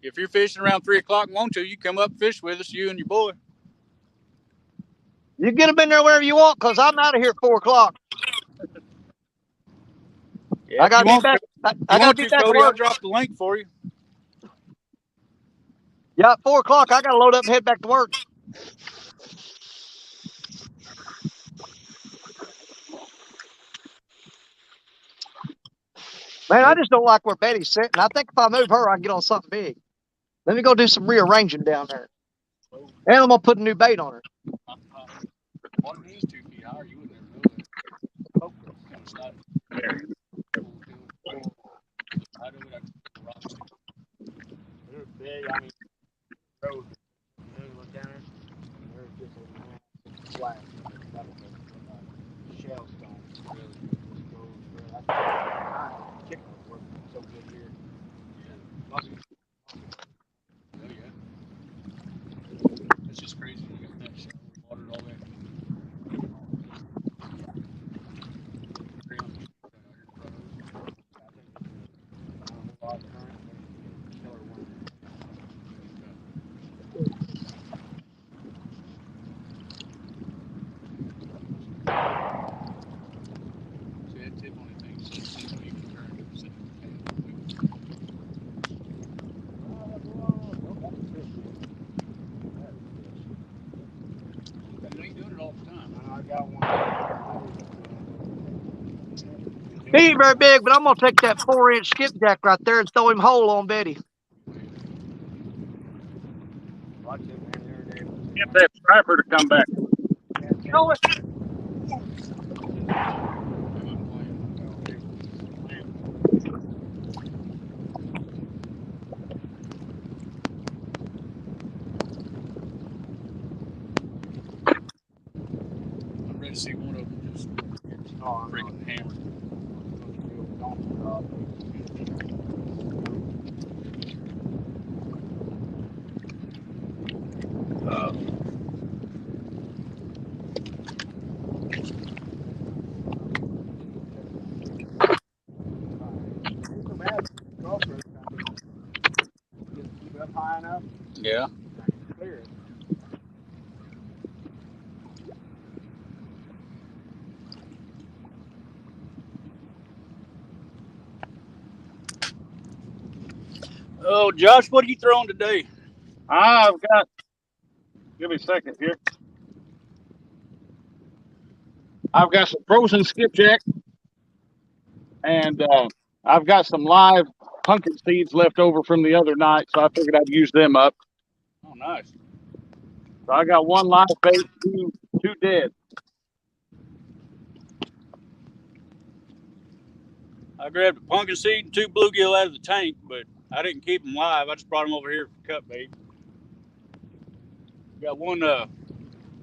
if you're fishing around 3 o'clock and want to, you come up and fish with us, you and your boy. You get them in there wherever you want, because I'm out of here at 4 o'clock. Yeah, I got to be back. I got to be back Cody, to I'll work. drop the link for you. Yeah, at 4 o'clock, I got to load up and head back to work. Man, I just don't like where Betty's sitting. I think if I move her, I can get on something big. Let me go do some rearranging down there. And I'm going to put a new bait on her. Water is 2 feet higher. You would never know that. Oh, kind of slide. I know that rocks. They're big. I mean, road. You look down there. There's just a massive flat. Shell stone. Really. Just goes real. That's chicken work so good here. Yeah. Oh, yeah. It's just crazy. We got that shell, water, all that. He ain't very big, but I'm going to take that 4-inch skipjack right there and throw him whole on Betty. Get that striper to come back. You know what? I'm ready to see one of them just freaking hammered. Yeah. Oh, Josh, what are you throwing today? I've got. Give me a second here. I've got some frozen skipjack, and I've got some live pumpkin seeds left over from the other night, so I figured I'd use them up. Oh, nice. So I got one live bait, two dead. I grabbed a pumpkin seed and 2 bluegill out of the tank, but I didn't keep them live. I just brought them over here for cut bait. Got one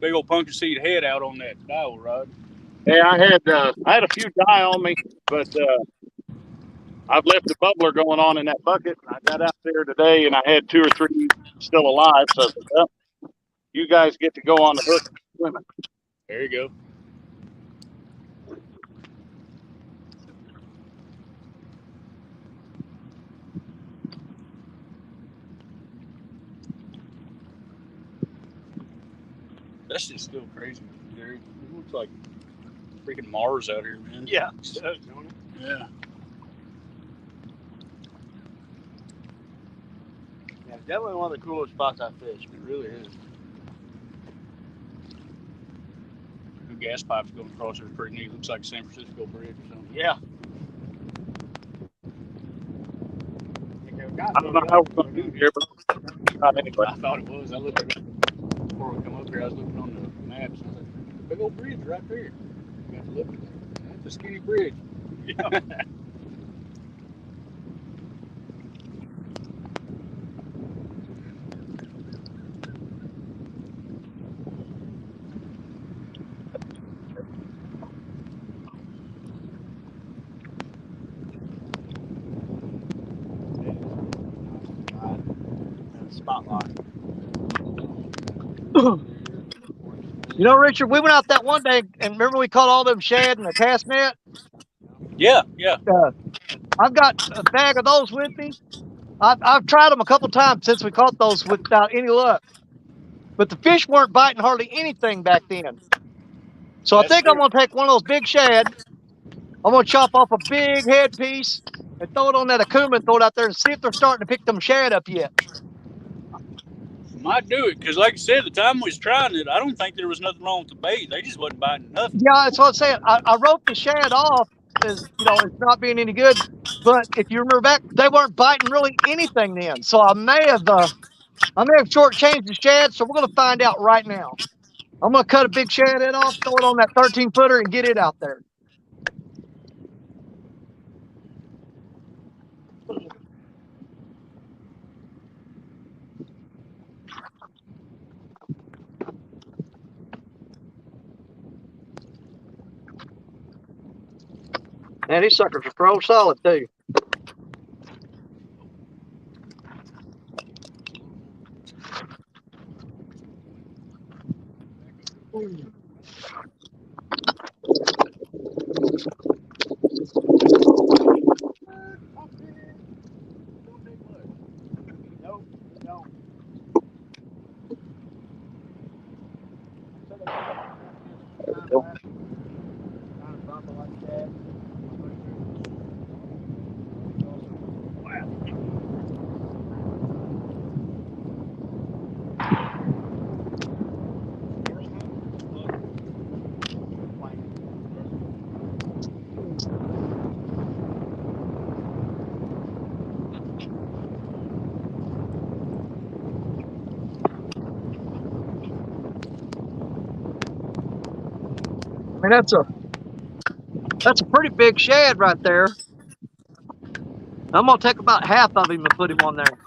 big old pumpkin seed head out on that dowel rod. Yeah, I had a few die on me, but I've left the bubbler going on in that bucket. I got out there today, and I had 2 or 3 still alive. So I said, well, you guys get to go on the hook swimming. There you go. That's just still crazy, Jerry. It looks like freaking Mars out here, man. Yeah, it does, don't it? Yeah. Yeah, it's definitely one of the coolest spots I fished. It really is. The gas pipes going across there is pretty neat. Looks like San Francisco Bridge or something. Yeah. I don't know how we're going to do here, but anyway. I thought it was. I looked at it before we come up here. I was looking on the maps. And I was like, big old bridge right there. You have to look at that. That's a skinny bridge. Yeah. Spotlight. You know, Richard, we went out that one day, and remember we caught all them shad in a cast net? Yeah, yeah. I've got a bag of those with me. I've tried them a couple times since we caught those without any luck. But the fish weren't biting hardly anything back then. So I think I'm going to take one of those big shad. I'm going to chop off a big head piece and throw it on that Akuma and throw it out there and see if they're starting to pick them shad up yet. Might do it, because like I said, the time we was trying it, I don't think there was nothing wrong with the bait. They just wasn't biting nothing. Yeah, that's what I'm saying. I wrote the shad off as, you know, it's not being any good. But if you remember back, they weren't biting really anything then. So I may have shortchanged the shad. So we're going to find out right now. I'm going to cut a big shad head off, throw it on that 13-footer and get it out there. Man, these suckers are pro solid too. I mean, that's a pretty big shad right there. I'm gonna take about half of him and put him on there.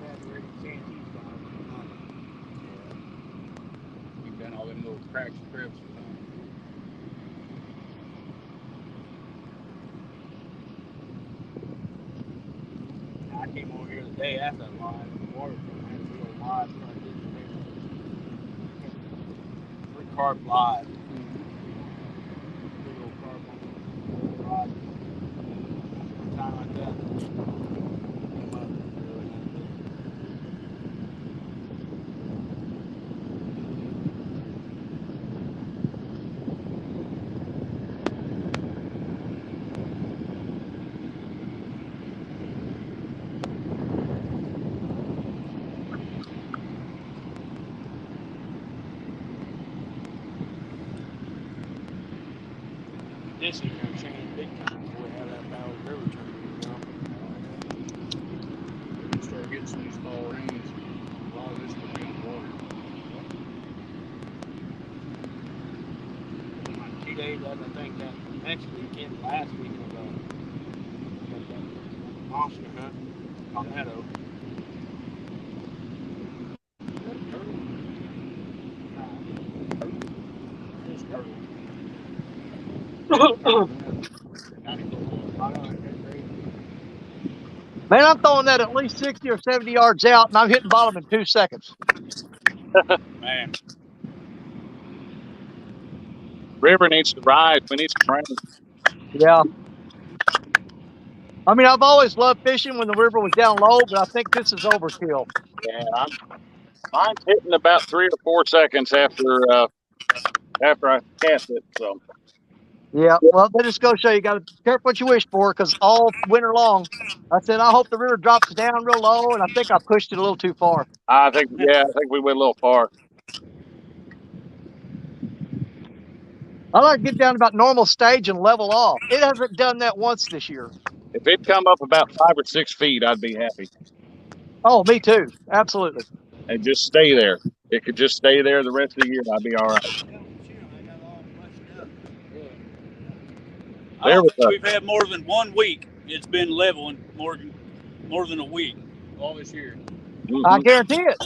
have had already sand You've done all them little cracks and crevices. I came over here the day after that live water. I had to go live. Three carp live. Big old carp on the rod. Time like that. Come up. This is going to change big time before we have that Valley River tournament. You start getting some of these fall rains. A lot of this will be on water. In 2 days, I think that next weekend, last weekend of monster hunt, Palmetto. Man, I'm throwing that at least 60 or 70 yards out, and I'm hitting bottom in 2 seconds. Man, River needs to rise. We need some rain. Yeah. I mean, I've always loved fishing when the river was down low, but I think this is overkill. Yeah, mine's hitting about 3 or 4 seconds after I cast it. So Yeah, well, that just goes to show you got to be careful what you wish for, because all winter long, I said, I hope the river drops down real low, and I think I pushed it a little too far. I think we went a little far. I like to get down to about normal stage and level off. It hasn't done that once this year. If it come up about 5 or 6 feet, I'd be happy. Oh, me too. Absolutely. And just stay there. It could just stay there the rest of the year, and I'd be all right. I don't think we've had more than 1 week. It's been leveling more than a week all this year. Mm-hmm. I guarantee it.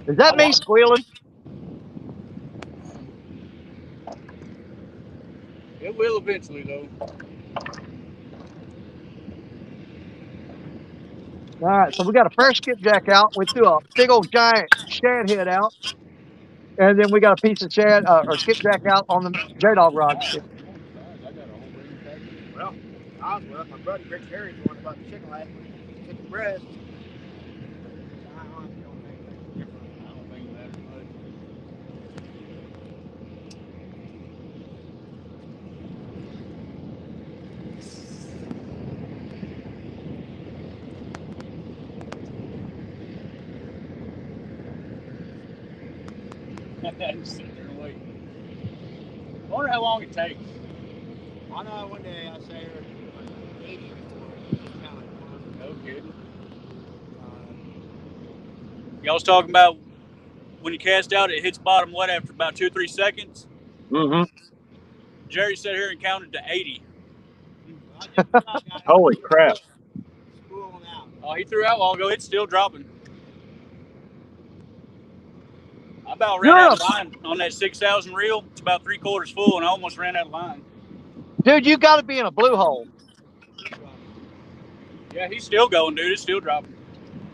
Is that me squealing? It will eventually, though. All right, so we got a fresh skipjack out. We threw a big old giant shad head out, and then we got a piece of shad or skipjack out on the J-Dog rod. Well, I was with my buddy Rick Harry's one about the chicken last week. Chicken breast. I honestly don't think that's different. I don't think that is much. Just sit there and wait. I wonder how long it takes. I know one day I say it was like 80 before it counted one. No kidding. Y'all was talking about when you cast out, it hits bottom what after about 2 or 3 seconds? Mm-hmm. Jerry sat here and counted to 80. Holy crap. Oh, he threw out a while ago. It's still dropping. I about ran out of line on that 6,000 reel. It's about 3/4 full, and I almost ran out of line. Dude, you got to be in a blue hole. Yeah, he's still going, dude. It's still dropping.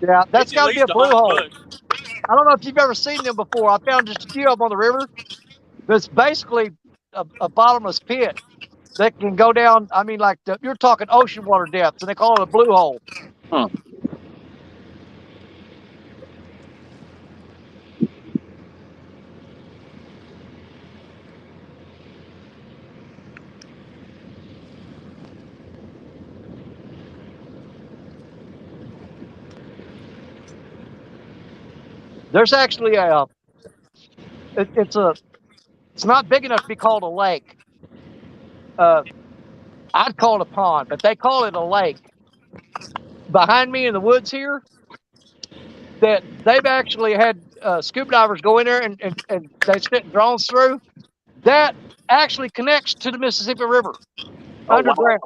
Yeah, that's got to be a blue hole. Foot. I don't know if you've ever seen them before. I found just a few of them on the river. It's basically a bottomless pit that can go down. I mean, like you're talking ocean water depths, and they call it a blue hole. Huh. There's actually it's not big enough to be called a lake. I'd call it a pond, but they call it a lake. Behind me in the woods here, that they've actually had scuba divers go in there and they sent drones through. That actually connects to the Mississippi River underground.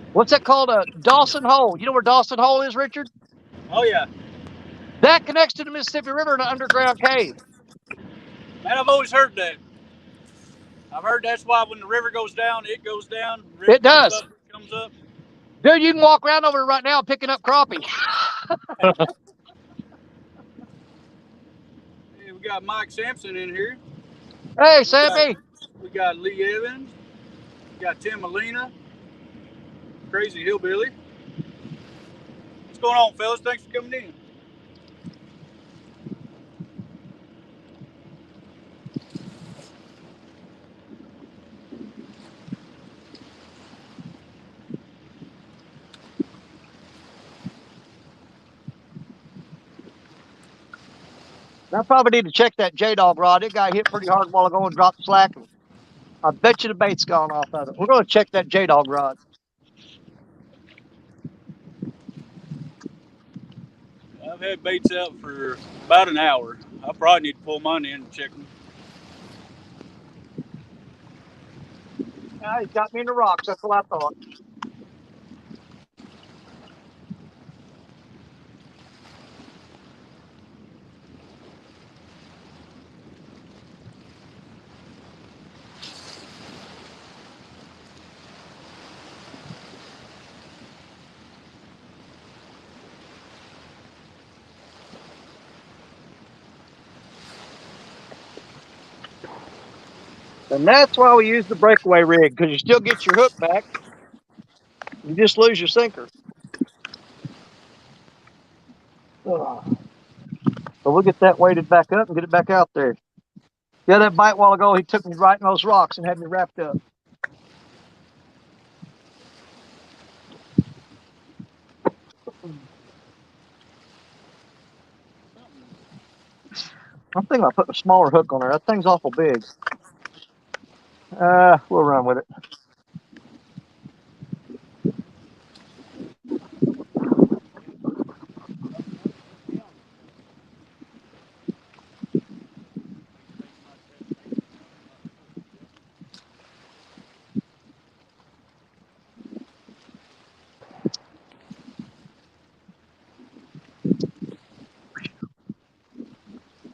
Wow. What's that called? A Dawson Hole. You know where Dawson Hole is, Richard? Oh yeah, That connects to the Mississippi River in an underground cave. man, I've always heard that. I've heard that's why when the river goes down, it goes down. The river It does. up, it comes up. Dude, you can walk around over right now picking up crappie. Hey, we got Mike Sampson in here. Hey, Sappy. We got Lee Evans. We got Tim Molina. Crazy Hillbilly. What's going on, fellas? Thanks for coming in. I probably need to check that J-Dog rod. It got hit pretty hard a while ago and dropped slack. I bet you the bait's gone off of it. We're going to check that J-Dog rod. I've had baits out for about an hour. I probably need to pull mine in and check them. He's got me in the rocks. That's what I thought. And that's why we use the breakaway rig, because you still get your hook back. You just lose your sinker. So we'll get that weighted back up and get it back out there. Yeah, that bite a while ago, he took me right in those rocks and had me wrapped up. I'm thinking about putting a smaller hook on there. That thing's awful big. We'll run with it.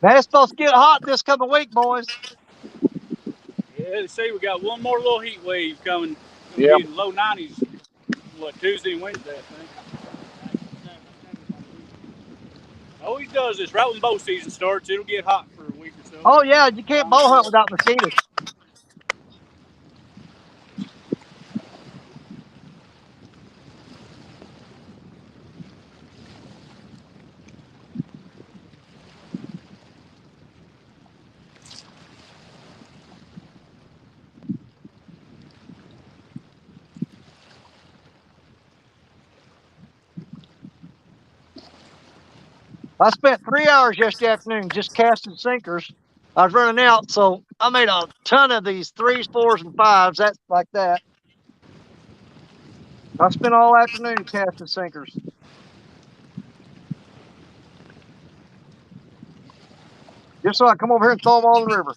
Man, it's supposed to get hot this coming week, boys. Yeah, they say we got one more little heat wave coming. It'll Yeah. be in the low 90s. What, Tuesday and Wednesday, I think. Always does this. Right when bow season starts, it'll get hot for a week or so. Oh, yeah, you can't bow hunt without mosquitoes. I spent 3 hours yesterday afternoon just casting sinkers. I was running out, so I made a ton of these 3s, 4s, and 5s. That's like that. I spent all afternoon casting sinkers. Just so I come over here and throw them all in the river.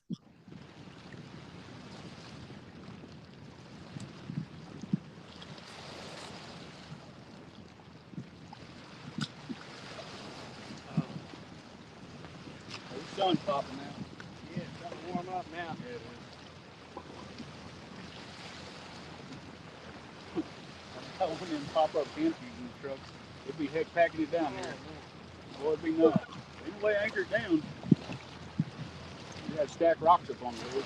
The sun's popping now. Yeah, it's starting to warm up now. Yeah, it is. I wouldn't even pop up empties in the truck. It'd be heck packing it down here. Boy, it'd be nuts. Any way I anchor it down, you got to stack rocks up on the road.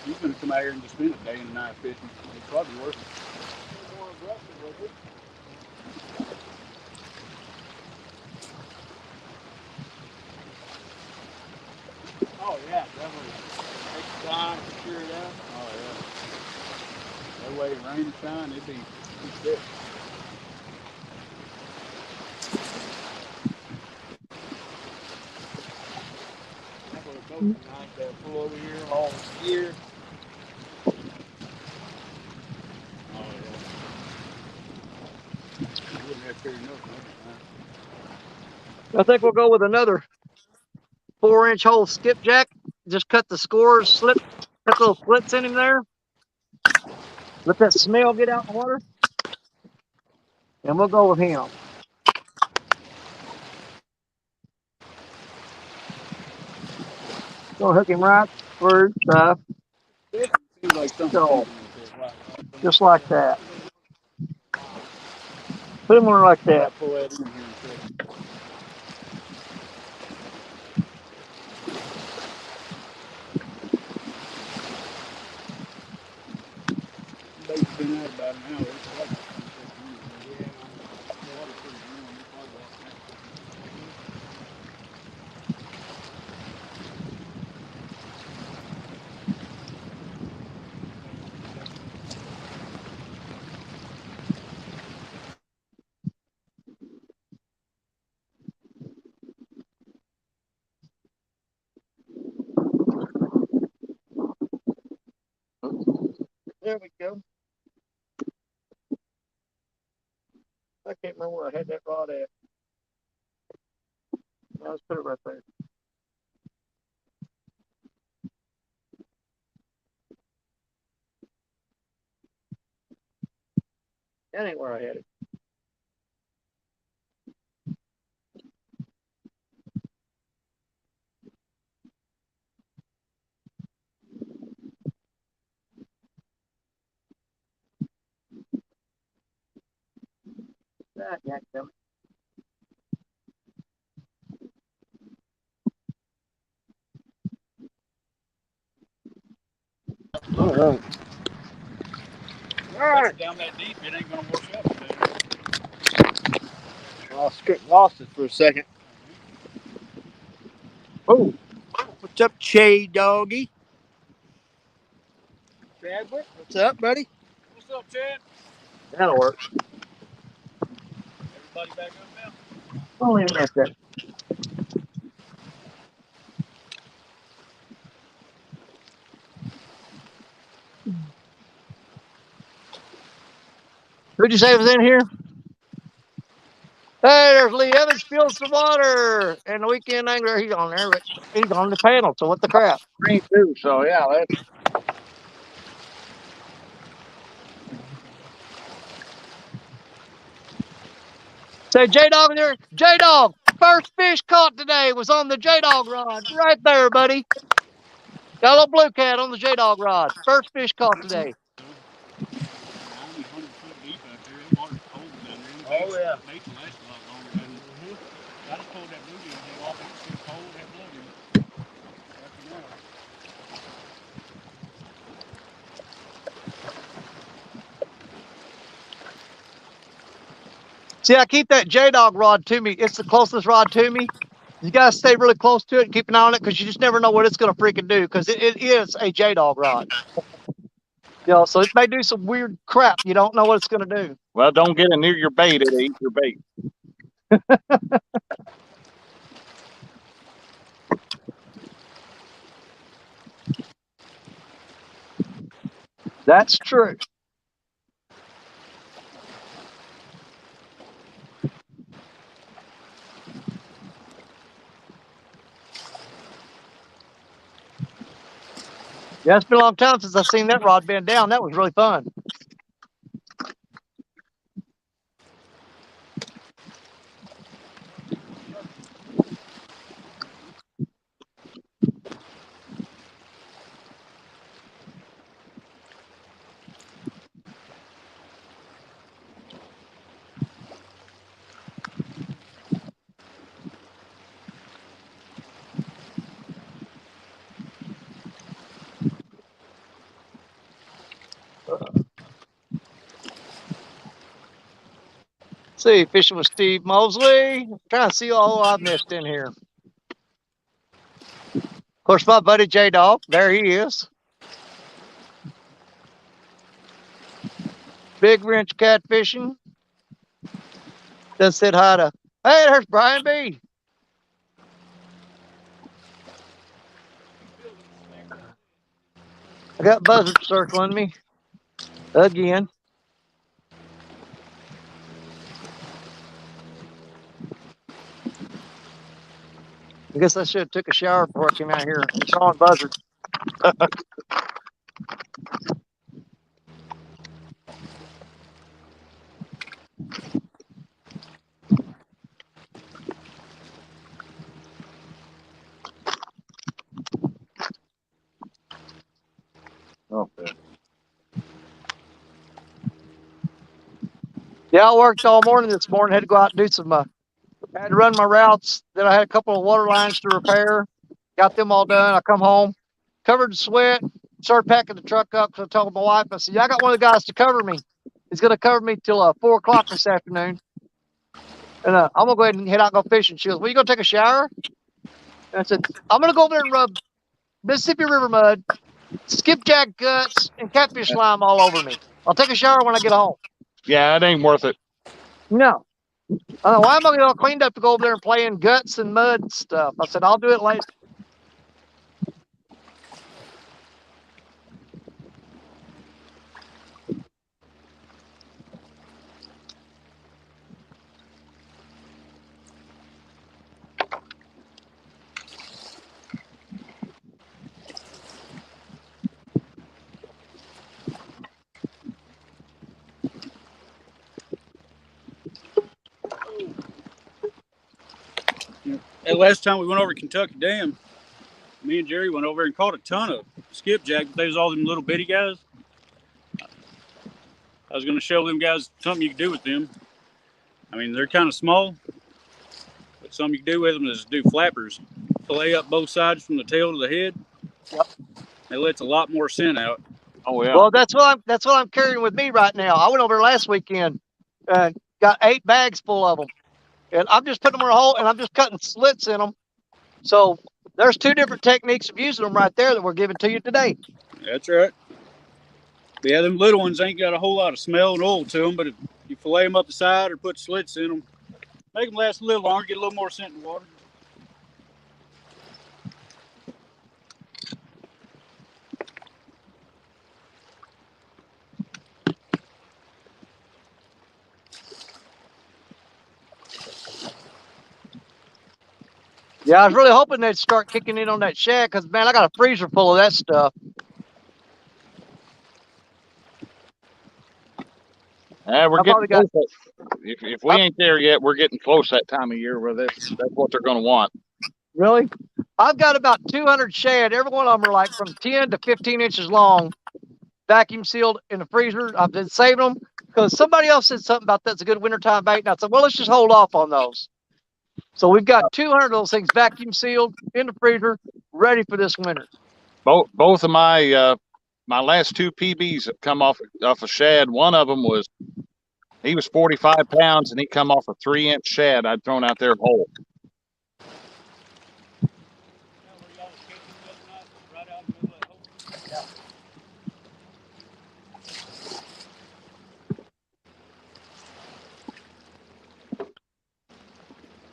He's going to come out here and just spend a day and a night fishing. It's probably worth it. Oh yeah, definitely. Takes time to cure it out. Oh, yeah. That way, rain or shine, it'd be thick. That's what a boat tonight. That pull over here, all gear. Oh, yeah. You wouldn't have to carry enough, I think we'll go with another 4-inch hole skipjack. Just cut the scores, slip cut little slits in him there. Let that smell get out in the water. And we'll go with him. Go hook him right through stuff. It seems like something So, right. just like that. Put him on like that. Pull that in here and say, bait's been out about an hour. It's like 15 minutes. The water's pretty warm. It's hard to walk back. There we go. I can't remember where I had that rod at. Let's put it right there. That ain't where I had it. That yank them. All right. All right. Down that deep, it ain't gonna wash up. Lost it for a second. Oh, What's up, Che Doggy? Chadwick, what's up, buddy? What's up, Chad? that'll work. Everybody back up now? Only a minute there. Who'd you say was in here? Hey, there's Lee Evans, spilled some water. And the weekend angler, he's on there, but he's on the panel. So what the crap? Me too. So yeah, that's Say, J-Dog in there. J-Dog, first fish caught today was on the J-Dog rod. Right there, buddy. Got a little blue cat on the J-Dog rod. First fish caught today. Only 100 foot deep out there. That water's cold down there. Oh, yeah. That bait will last a lot longer, doesn't it? I just pulled that blue gill off. It was so cold, that blood in it. After an hour. See, I keep that J-Dog rod to me. It's the closest rod to me. You got to stay really close to it and keep an eye on it because you just never know what it's going to freaking do because it is a J-Dog rod. You know, so it may do some weird crap. You don't know what it's going to do. well. Don't get it near your bait; it'll eat your bait. That's true. Yeah, it's been a long time since I've seen that rod bend down. That was really fun. See, fishing with Steve Mosley. Trying to see all I've missed in here. Of course, my buddy J-Dog. There he is. Big Wrench Catfishing. Just said hi to, hey, there's Brian B. I got buzzards circling me again. I guess I should have took a shower before I came out here. I'm showing buzzards. Yeah, I worked all morning this morning. Had to go out and do some. Had to run my routes. Then I had a couple of water lines to repair. Got them all done. I come home, covered in sweat. Started packing the truck up. So I told my wife, I said, "Yeah, I got one of the guys to cover me. He's going to cover me till 4 o'clock this afternoon. And I'm gonna go ahead and head out and go fishing." She goes, "Well, you gonna take a shower?" And I said, "I'm gonna go over there and rub Mississippi River mud, skipjack guts, and catfish slime all over me. I'll take a shower when I get home." Yeah, it ain't worth it. No. Why am I getting all cleaned up to go over there and play in guts and mud and stuff? I said, "I'll do it later." That last time we went over to Kentucky Dam, me and Jerry went over and caught a ton of skipjack, but they was all them little bitty guys. I was going to show them guys something you can do with them. I mean, they're kind of small, but something you can do with them is do flappers. Fillet up both sides from the tail to the head. Yep. It lets a lot more scent out. Oh yeah. Well, that's what I'm carrying with me right now. I went over last weekend and got 8 bags full of them, and I'm just putting them in a hole and I'm just cutting slits in them. So there's 2 different techniques of using them right there that we're giving to you today. That's right. But yeah, them little ones ain't got a whole lot of smell and oil to them, but if you fillet them up the side or put slits in them, make them last a little longer, get a little more scent in the water. Yeah, I was really hoping they'd start kicking in on that shad because, man, I got a freezer full of that stuff. We're I getting probably got. close. If we ain't there yet, we're getting close that time of year where that's what they're going to want. Really? I've got about 200 shad. Every one of them are like from 10 to 15 inches long, vacuum sealed in the freezer. I've been saving them because somebody else said something about that's a good wintertime bait. And I said, well, let's just hold off on those. So we've got 200 of those things vacuum sealed in the freezer, ready for this winter. Both of my my last 2 PBs have come off of shad. One of them he was 45 pounds and he come off a 3-inch shad I'd thrown out there whole.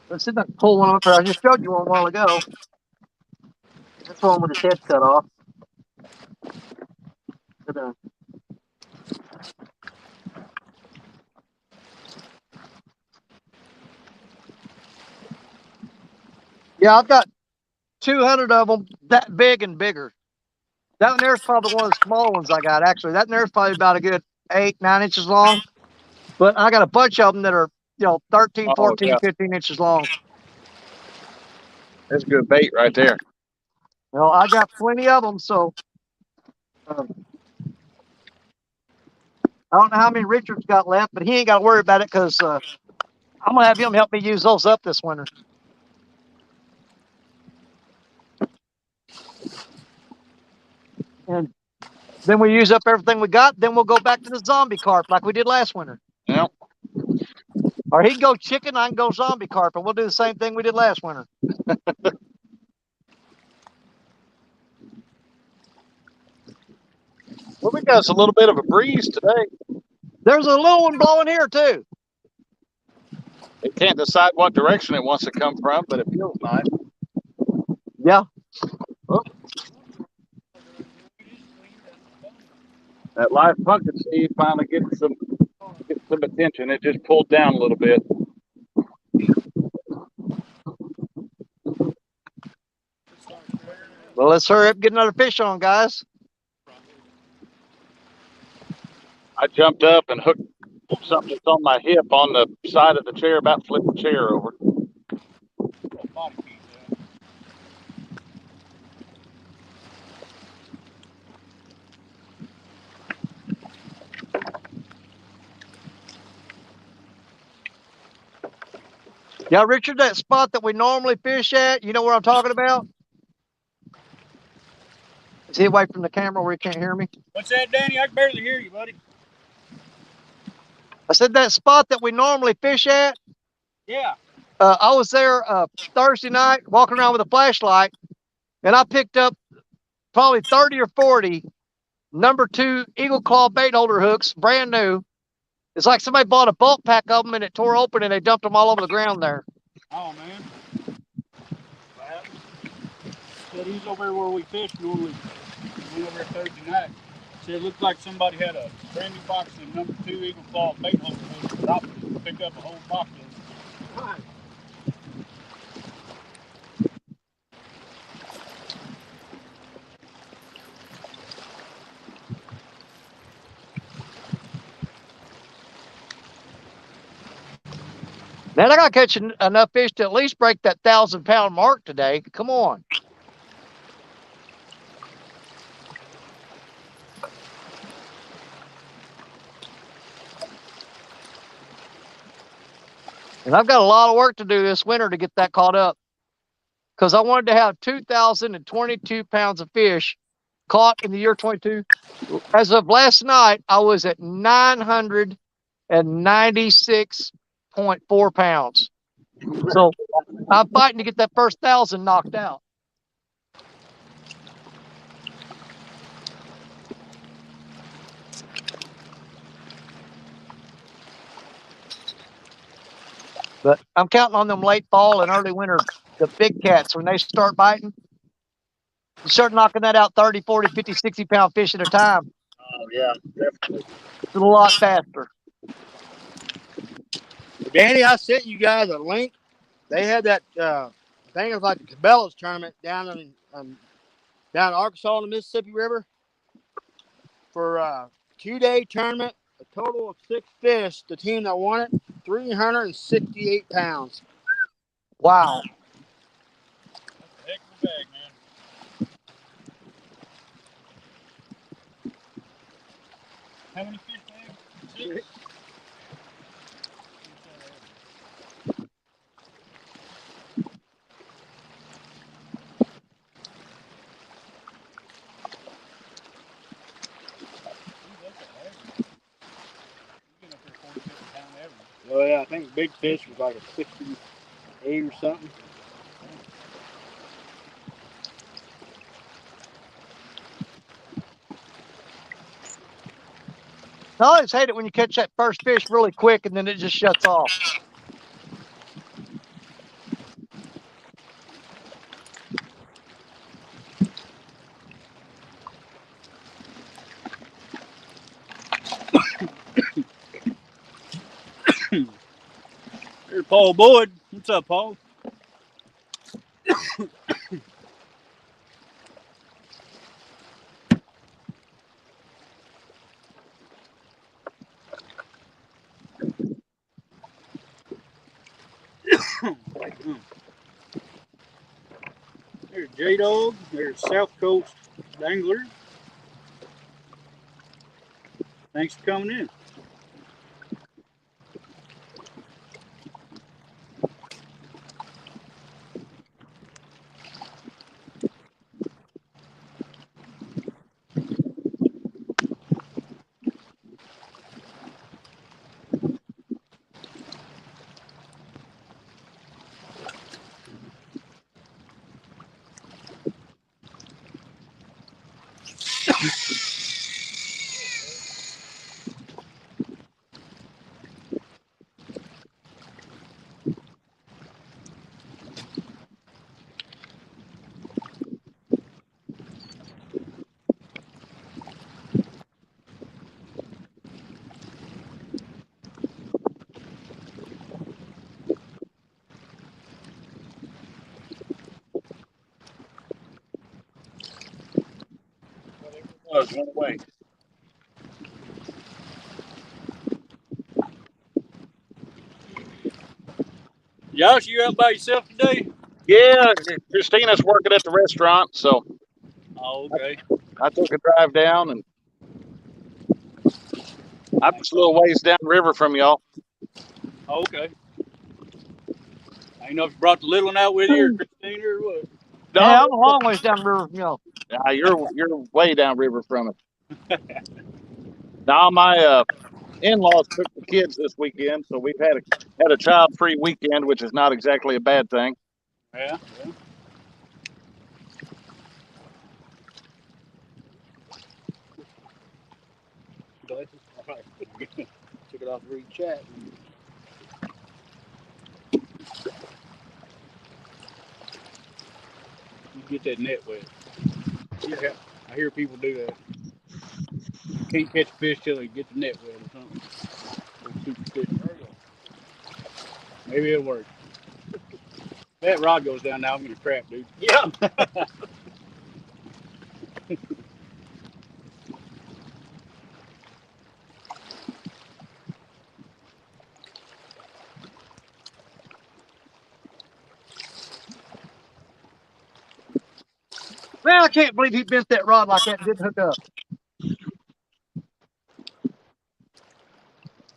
Let's see if I can pull one off there. I just showed you one a while ago. This one with his head cut off. But, yeah, I've got 200 of them that big and bigger. That one there's probably one of the small ones I got, actually. That one there's probably about a good 8, 9 inches long. But I got a bunch of them that are, 13, 14, yeah. 15 inches long. That's good bait right there. Well, I got plenty of them, so I don't know how many Richard's got left, but he ain't got to worry about it because I'm going to have him help me use those up this winter. And then we use up everything we got. Then we'll go back to the zombie carp like we did last winter. Yep. Or he can go chicken, I can go zombie carp, and we'll do the same thing we did last winter. Well, we got us a little bit of a breeze today. There's a little one blowing here too. It can't decide what direction it wants to come from, but it feels nice. Yeah. Oh. That live pumpkin seed finally getting some attention. It just pulled down a little bit. Well, let's hurry up and get another fish on, guys. I jumped up and hooked something that's on my hip on the side of the chair, about to flip the chair over. Yeah, Richard, that spot that we normally fish at, you know where I'm talking about? Is he away from the camera where he can't hear me? What's that, Danny? I can barely hear you, buddy. I said that spot that we normally fish at. Yeah. I was there Thursday night walking around with a flashlight, and I picked up probably 30 or 40 number 2 eagle claw bait holder hooks, brand new. It's like somebody bought a bulk pack of them and it tore open and they dumped them all over the ground there. Oh, man. Well, said he's over where we fish normally. We went over there Thursday night. Said it looked like somebody had a brand new box of number 2 eagle claw bait holder hooks, dropped it, and picked up a whole box of them. Right. Man, I got to catch enough fish to at least break that 1,000-pound mark today. Come on. And I've got a lot of work to do this winter to get that caught up, because I wanted to have 2,022 pounds of fish caught in the year 22. As of last night, I was at 996.4 pounds. So I'm fighting to get that first 1,000 knocked out. But I'm counting on them late fall and early winter, the big cats, when they start biting. You start knocking that out 30, 40, 50, 60-pound fish at a time. Oh, yeah, definitely. It's a lot faster. Danny, I sent you guys a link. They had that, I think it was like the Cabela's tournament down in Arkansas and the Mississippi River for a 2-day tournament. A total of 6 fish. The team that won it, 368 pounds. Wow. That's a heck of a bag, man. How many fish, man? 6? Oh yeah, I think big fish was like a 68 or something. I always hate it when you catch that first fish really quick and then it just shuts off. There's Paul Boyd. What's up, Paul? There's J-Dog. There's South Coast Dangler. Thanks for coming in. Went away. Josh, you out by yourself today? Yeah, Christina's working at the restaurant, so Oh, okay. I took a drive down, and I'm just a little ways down the river from y'all. Oh, okay. I ain't know if you brought the little one out with you or Christine or what. No, Hey, I'm a long ways down the river, nah, you're way downriver from it. Now my in-laws took the kids this weekend, so we've had a child-free weekend, which is not exactly a bad thing. Yeah. Glasses? All right. Took it off the read chat. You get that net wet. Yeah. I hear people do that. You can't catch fish till they get the net wet or something. Superstition. Maybe it'll work. That rod goes down now. I'm gonna crap, dude. Yeah. Man, I can't believe he bent that rod like that and didn't hook up.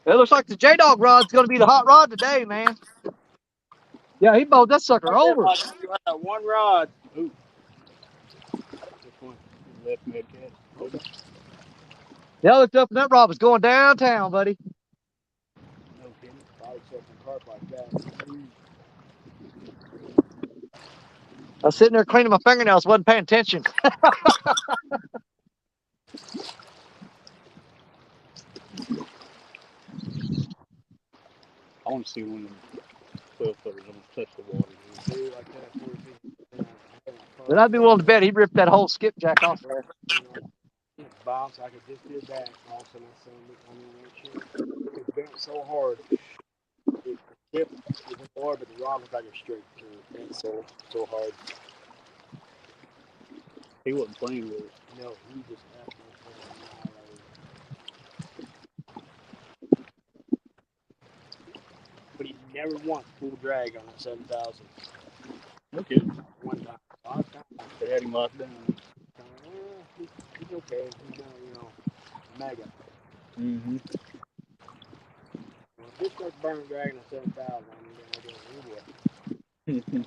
It looks like the J-Dog rod's going to be the hot rod today, man. Yeah, he bowled that sucker over. You got one rod. Ooh. Which one? Left med cat. Okay. Yeah, I looked up and that rod was going downtown, buddy. No kidding. Probably something carp like that. I was sitting there cleaning my fingernails, wasn't paying attention. I want to see one of them 12-footers almost touch the water. Dude, like that 40 feet. Then I'd be willing to bet he ripped that whole skipjack off there. Bounce like it just did that. All of a sudden, I saw it. It bent so hard. It tipped the water, but the rod was like a straight through. It bent so hard. He wasn't playing with it. No, he just absolutely annihilated. But he never once full drag on that 7,000. Okay. One time. Last time. They had him locked down. He's okay. He's gonna, mega. Mm-hmm. Well, if this starts burning dragon at 7,000, I'm gonna get a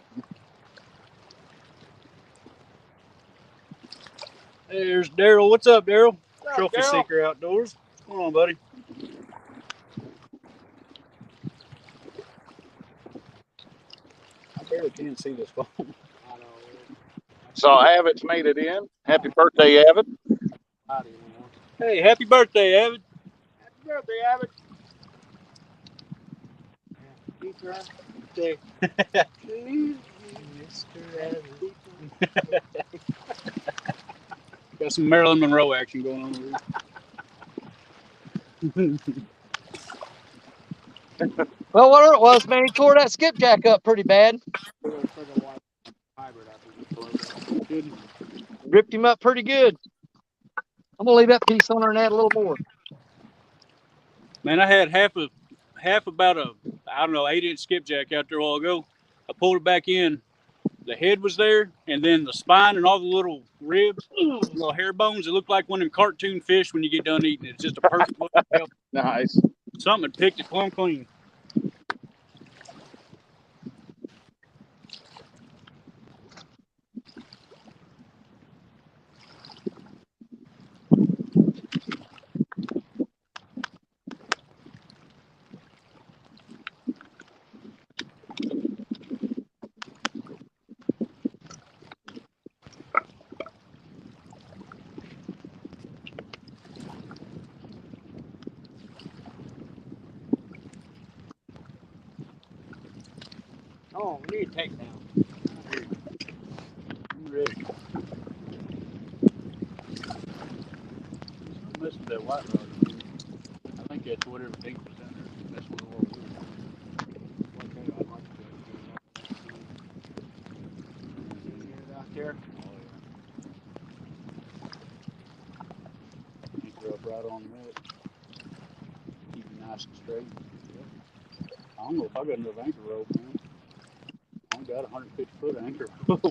There's Daryl. What's up, Daryl? Trophy Daryl? Seeker Outdoors. Come on, buddy. I barely can see this phone. I know. So Avid's made it in. Happy birthday, Avid. Hey, happy birthday, Avid. Happy birthday, Avid. Happy birthday. Mr. Avid. Got some Marilyn Monroe action going on over here. Well, whatever it was, man, he tore that skipjack up pretty bad. Ripped him up pretty good. I'm gonna leave that piece on there and add a little more. Man, I had half about a, I don't know, 8-inch skipjack out there a while ago. I pulled it back in. The head was there, and then the spine and all the little ribs, little hair bones. It looked like one of them cartoon fish when you get done eating it. It's just a perfect look. Nice. Something had picked it plumb clean. Oh, we need a takedown. You ready? Don't mess with that white rod. I think that's whatever dink was in there. Mess with the water. Okay, I like that. Get it out there. Anchor up right on that. Keep it nice and straight. I don't know if I got enough anchor rope, man. I only got 150-foot anchor rope.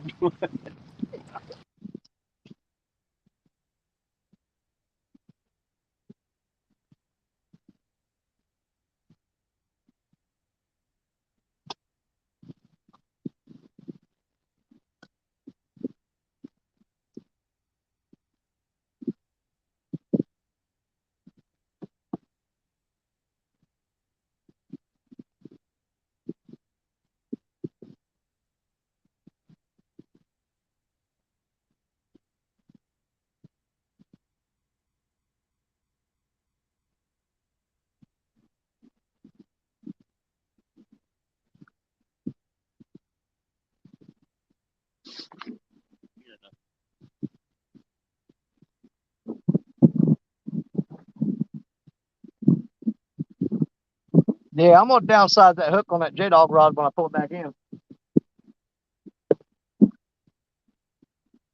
Yeah, I'm gonna downsize that hook on that J-Dog rod when I pull it back in.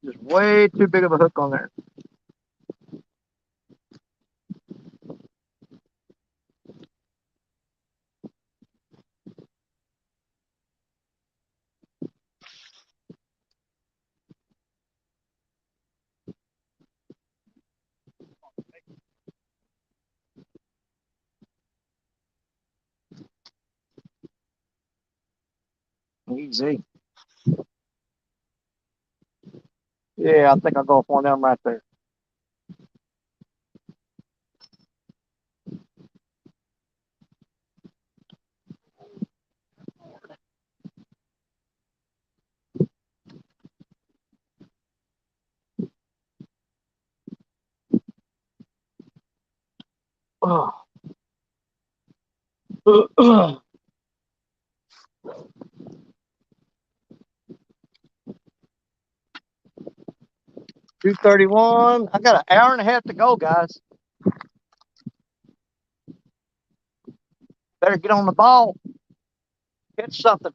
Just way too big of a hook on there. Easy. Yeah, I think I'll go for them right there. Oh. 2:31. I got an hour and a half to go, guys. Better get on the ball. Catch something.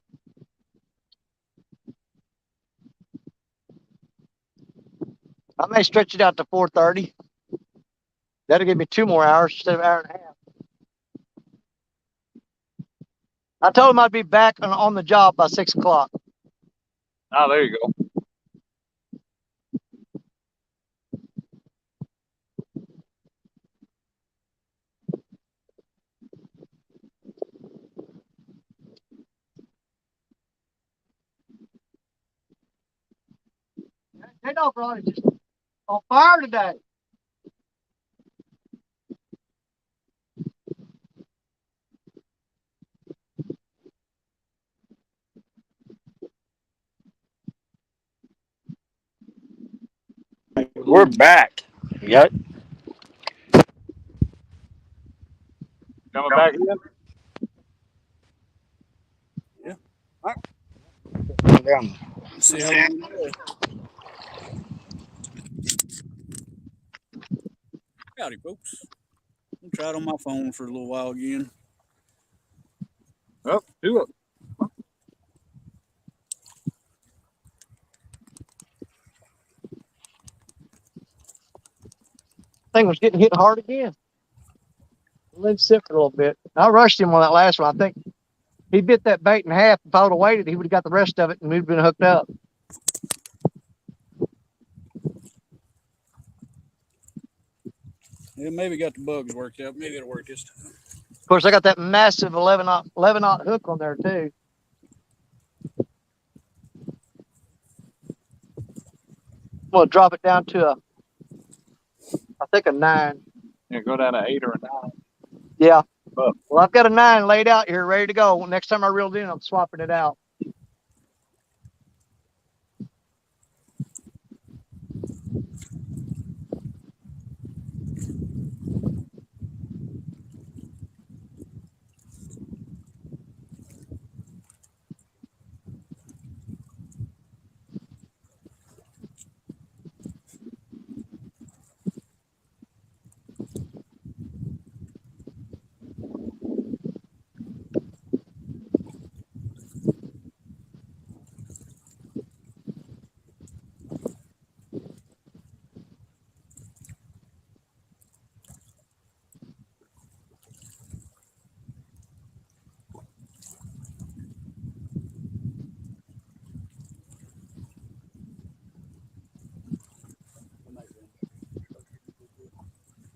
I may stretch it out to 4:30. That'll give me 2 more hours instead of an hour and a half. I told him I'd be back on the job by 6 o'clock. Oh, there you go. J-Dog rod is just on fire today. We're back. Yep. Coming back in? Down. Let's see how long we go. Howdy, folks. I'll try it on my phone for a little while again. Oh, do it. Thing was getting hit hard again. Let him sit for a little bit. I rushed him on that last one. I think he bit that bait in half. If I would have waited, he would have got the rest of it and we'd been hooked up. Yeah, maybe got the bugs worked out. Maybe it'll work this time. Of course, I got that massive 11-aught hook on there too. I'm gonna drop it down to I think a 9. Yeah, go down to 8 or a 9. Yeah. But Well, I've got a 9 laid out here, ready to go. Next time I reel it in, I'm swapping it out.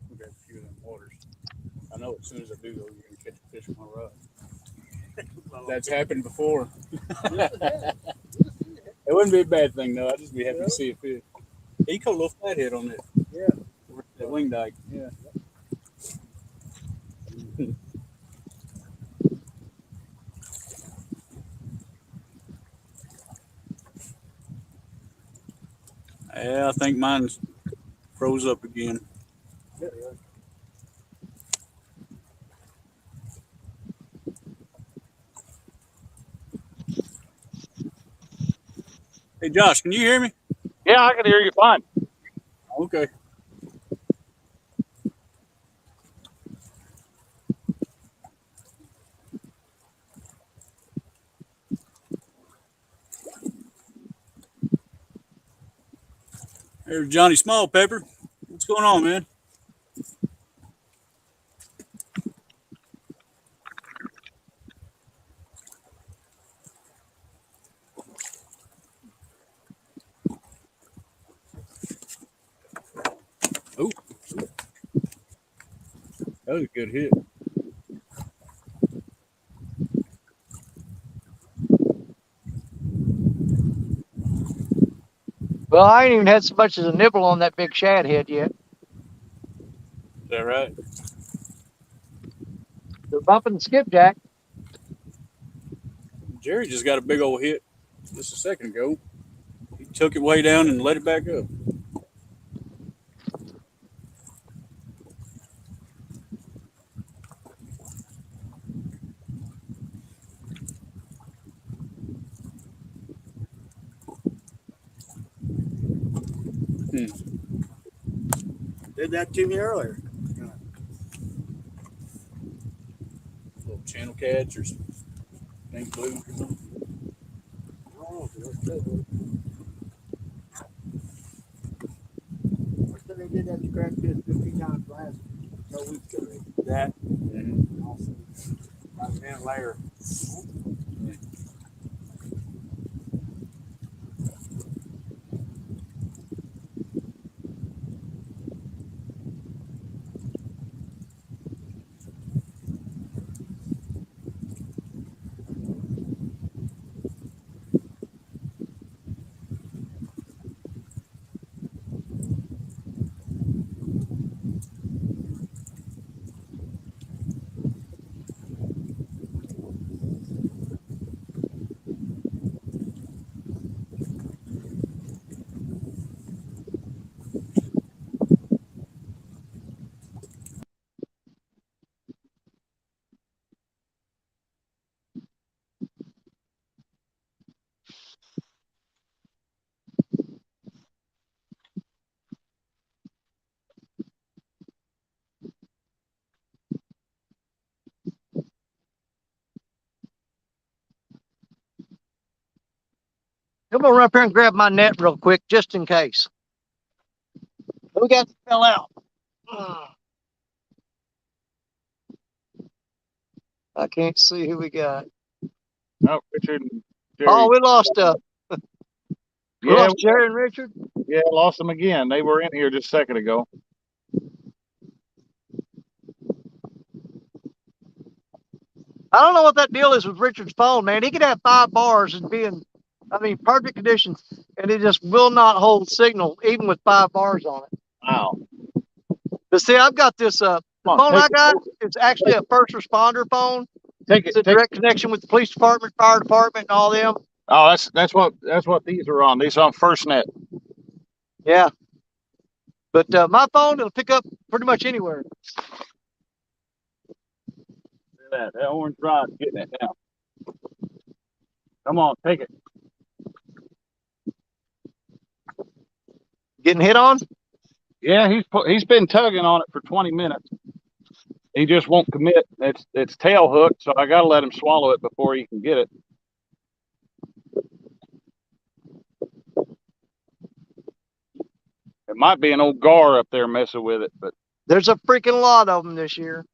We'll grab a few of them waters. I know as soon as I do, though, you're going to catch a fish on my rod. That's happened before. It wouldn't be a bad thing, though. I'd just be happy to see a fish. He caught a little flathead on that. Yeah. That wing dike. Yeah. Yeah, I think mine's froze up again. Hey, Josh, can you hear me? yeah, I can hear you fine. Okay. There's Johnny Small Pepper. What's going on, man? Oh, that was a good hit. Well, I ain't even had so much as a nibble on that big shad head yet. Is that right? They're bumping the skipjack. Jerry just got a big old hit just a second ago. He took it way down and let it back up. Did that to me earlier. Little channel catch or pink blue or something. They did that to crack fish 15 times last week. That. Also, about a minute later. I'm gonna run up here and grab my net real quick, just in case. We got fell out. I can't see who we got. Oh, Richard and Jerry. Oh, we lost Yeah, Jerry and Richard. yeah, lost them again. They were in here just a second ago. I don't know what that deal is with Richard's phone, man. He could have 5 bars and be in, perfect conditions, and it just will not hold signal, even with 5 bars on it. Wow. But see, I've got this, the Come on, phone I take got, it's actually a first responder phone. Take It's it. a direct connection with the police department, fire department, and all them. Oh, that's what these are on. These are on FirstNet. Yeah. But my phone, it'll pick up pretty much anywhere. Look at that. That orange rod's getting it now. Come on, take it. Getting hit on? Yeah, he's been tugging on it for 20 minutes. He just won't commit. It's tail hooked, so I got to let him swallow it before he can get it. It might be an old gar up there messing with it, but There's a freaking lot of them this year.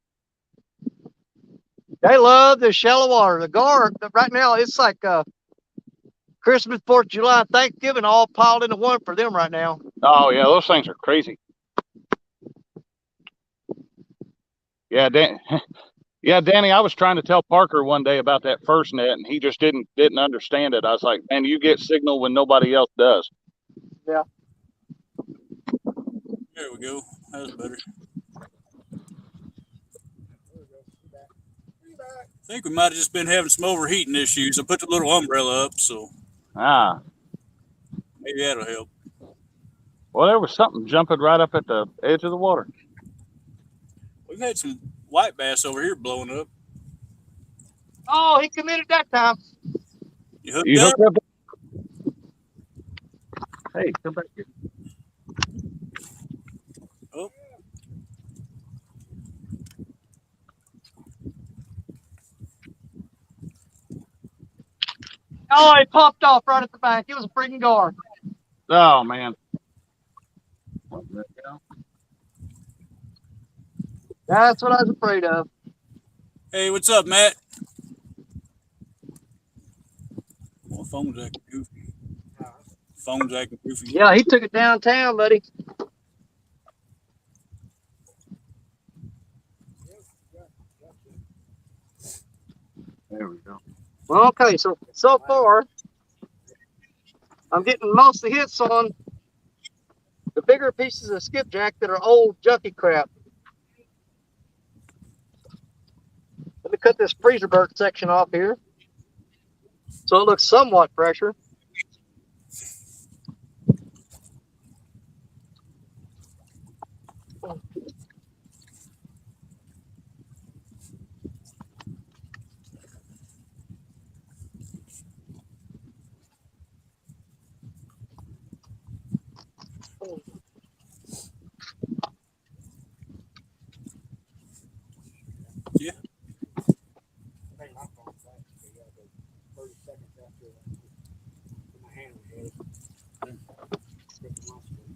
They love the shallow water. The gar, right now, it's like Christmas, 4th of July, and Thanksgiving all piled into one for them right now. oh yeah, those things are crazy. Yeah, yeah, Danny, I was trying to tell Parker one day about that FirstNet, and he just didn't understand it. I was like, man, you get signal when nobody else does. Yeah. There we go. That was better. I think we might have just been having some overheating issues. I put the little umbrella up, so maybe that'll help. Well, there was something jumping right up at the edge of the water. We've had some white bass over here blowing up. Oh, he committed that time. You hooked up? Hey, come back here. Oh. Oh, he popped off right at the back. It was a freaking gar. Oh man. That's what I was afraid of. Hey, what's up, Matt? Well, phone's acting goofy. Phone's acting goofy. Yeah, he took it downtown, buddy. There we go. Well, okay, so far, I'm getting most of the hits on the bigger pieces of skipjack that are old junky crap. Let me cut this freezer bird section off here so it looks somewhat fresher. Yeah.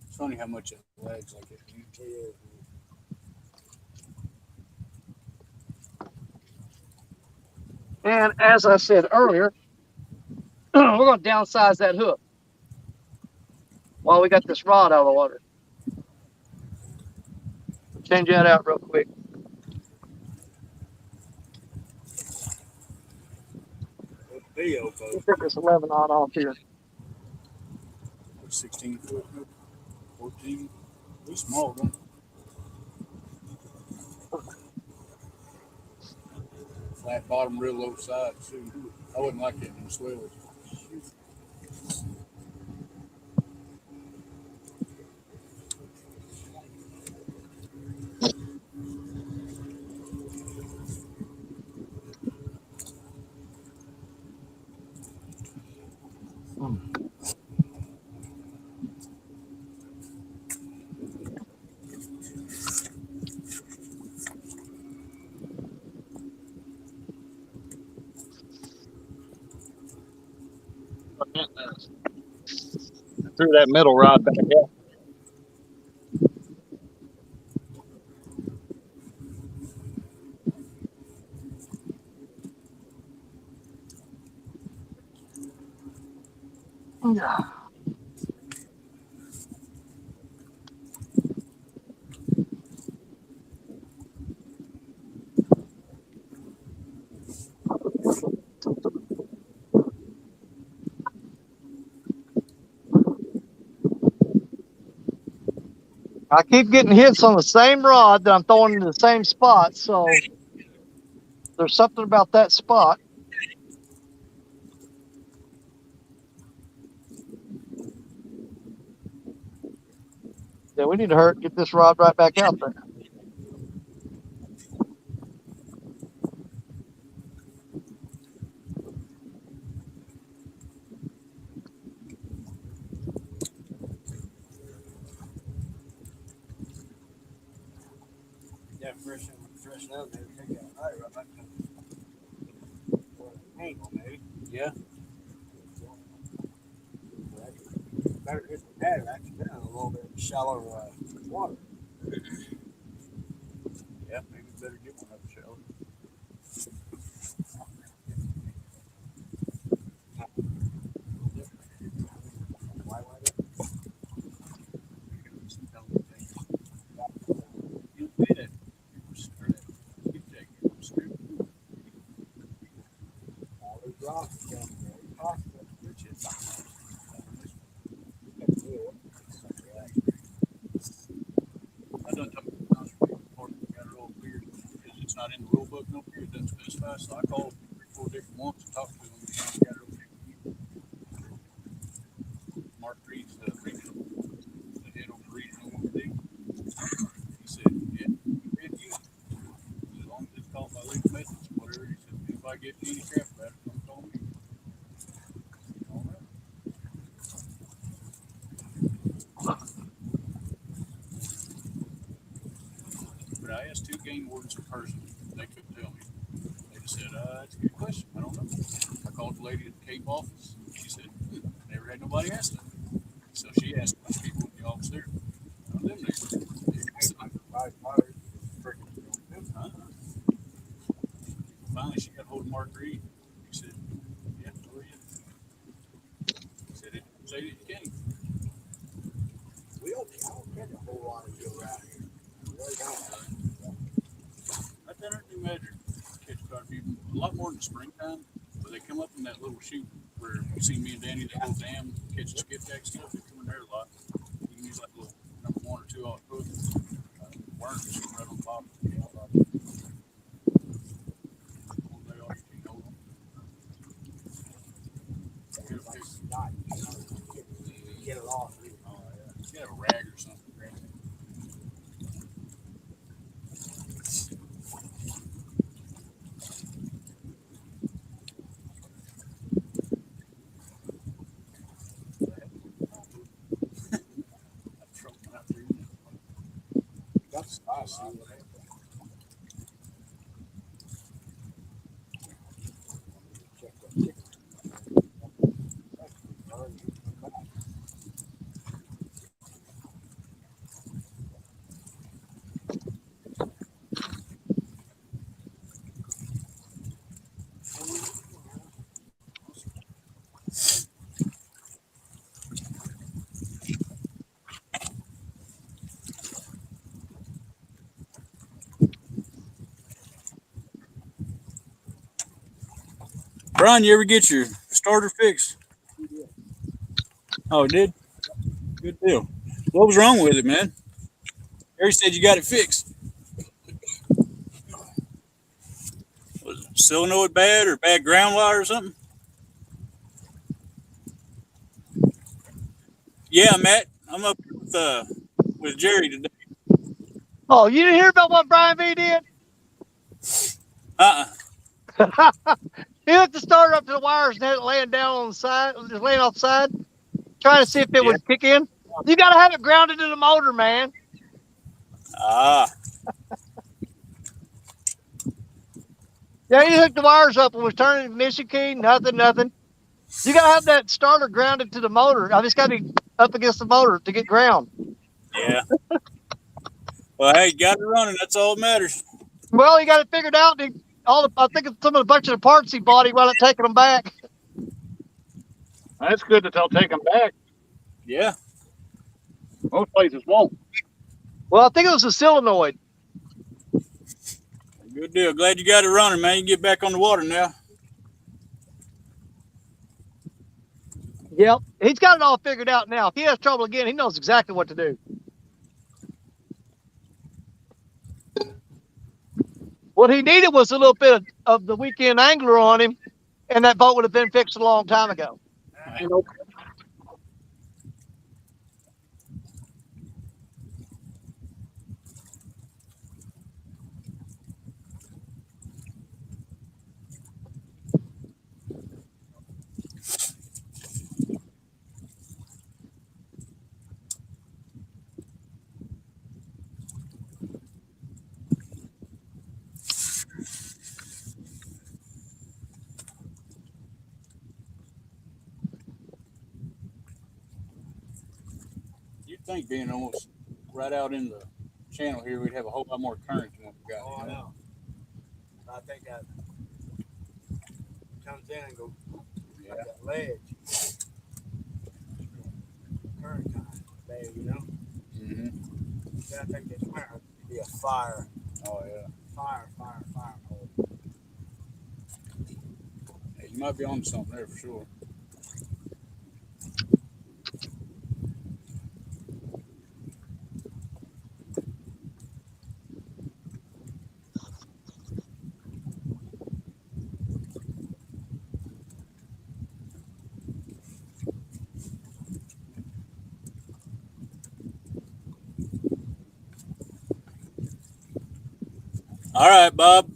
It's funny how much it lags like it. And as I said earlier, we're going to downsize that hook while we got this rod out of the water. Change that out real quick. Video, Let's folks. take this 11 odd off here. 16 foot, 14. Pretty small, don't it? Flat bottom, real low side, too. I wouldn't like it in the swells. Threw that middle rod back out. I keep getting hits on the same rod that I'm throwing in the same spot, so there's something about that spot. Yeah, we need to get this rod right back out there. Yeah, fresh out there. Take out right back to angle, maybe. Yeah. Better hit the pad actually down a little bit shallower water. Yeah, maybe better get one up shallow. Why that? You pay that. All those rocks are down there. Possible. Which is I done told the conservation department got it all cleared because it's not in the rule book no more. It doesn't specify. So I called 3 or 4 different ones and talked to them. And got it okay. Mark Reed's the regional, the head of the regional one thing. He said, "Yeah, if you, as long as it's called by legal methods, whatever." He said, "If I get any crap about it, come call me." All right. But I asked 2 game wardens in person. They couldn't tell me. They just said, "That's a good question. I don't know." I called the lady at the Cape office. She said, "Never had nobody ask them." So she asked the people in the office there. Them they finally she got hold of Mark Reed. He said, "Yeah, where are you?" He said, "Say that you can't." I don't catch a whole lot of deal around here. Really don't. I've done it in New Measure. Catch quite a few, a lot more in the springtime. But they come up in that little chute where you see me and Danny, that little dam, catch the skipjack stuff. They come in there a lot. You can use like a little number 1 or 2 aught hook. Worms just right on top. All day, all you can hold them. Get it off. Oh, yeah. You gotta have a rag or something. That's nice. Brian, you ever get your starter fixed? Oh, it did? Good deal. What was wrong with it, man? Harry said you got it fixed. Was it solenoid bad or bad ground wire or something? Yeah, Matt. I'm up with Jerry today. Oh, you didn't hear about what Brian V did? Uh-uh. He hooked the starter up to the wires and had it laying down on the side, just laying off the side, trying to see if it would kick in. You got to have it grounded to the motor, man. Ah. Yeah, he hooked the wires up and was turning the mission key, nothing. You got to have that starter grounded to the motor. I just got to be up against the motor to get ground. Yeah. Well, hey, you got it running. That's all that matters. Well, he got it figured out. I think some of the bunch of the parts he bought, he wound up taking them back. That's good that they'll take them back. Yeah. Most places won't. Well, I think it was a solenoid. Good deal. Glad you got it running, man. You can get back on the water now. Yep. He's got it all figured out now. If he has trouble again, he knows exactly what to do. What he needed was a little bit of the weekend angler on him, and that boat would have been fixed a long time ago. You'd think being almost right out in the channel here, we'd have a whole lot more current than what we got. Oh, I know. I think that comes in and goes like that ledge. Current kind of bad, you know? Mm-hmm. Then I think this winter would be a fire. Oh, yeah. Fire hole. Hey, you might be on to something there for sure. All right, Bob.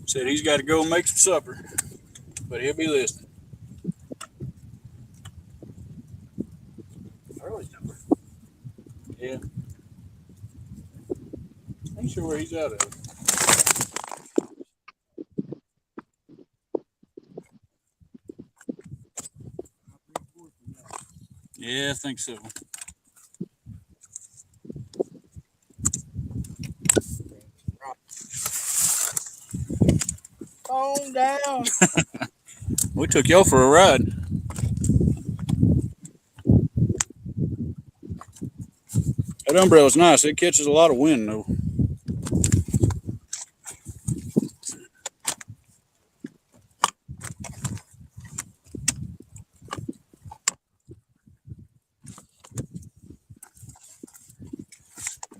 Said he's got to go make some supper, but he'll be listening. Early number. Yeah. I'm sure where he's out of. Yeah, I think so. on down. We took y'all for a ride. That umbrella's nice. It catches a lot of wind, though.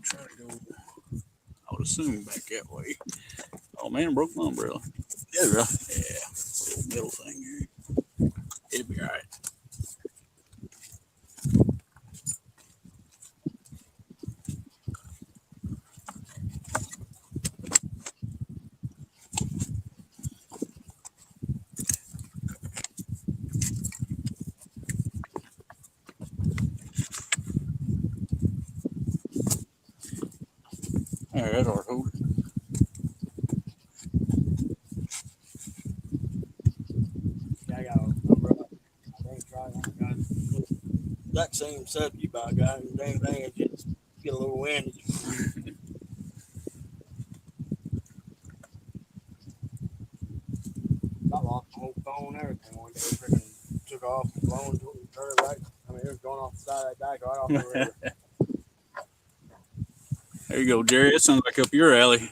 Try to go. I would assume back that way. Oh man, broke my umbrella. Yeah, bro. Yeah, little middle thing here. It'll be all right. All right, that's our hope. I got an umbrella. I ain't tried it. I got that same setup you buy, guy. And dang thing, it just get a little wind. I lost my whole phone and everything one day. Freaking took off, blown, turned right. I mean, it was going off the side of that dike right off the river. There you go, Jerry. That sounds like up your alley.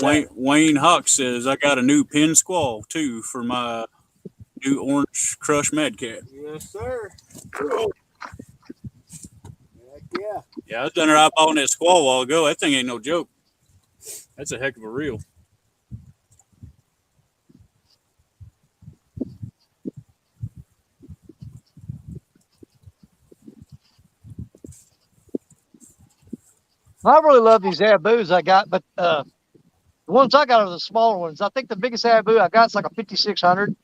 Wayne Hawk says, I got a new pin squall, too, for my new Orange Crush Mad Cat. Yes, sir. Heck yeah. Yeah, I was done her eyeballing that squall a while ago. That thing ain't no joke. That's a heck of a reel. I really love these abus I got, but the ones I got are the smaller ones. I think the biggest abu I got is like a 5600.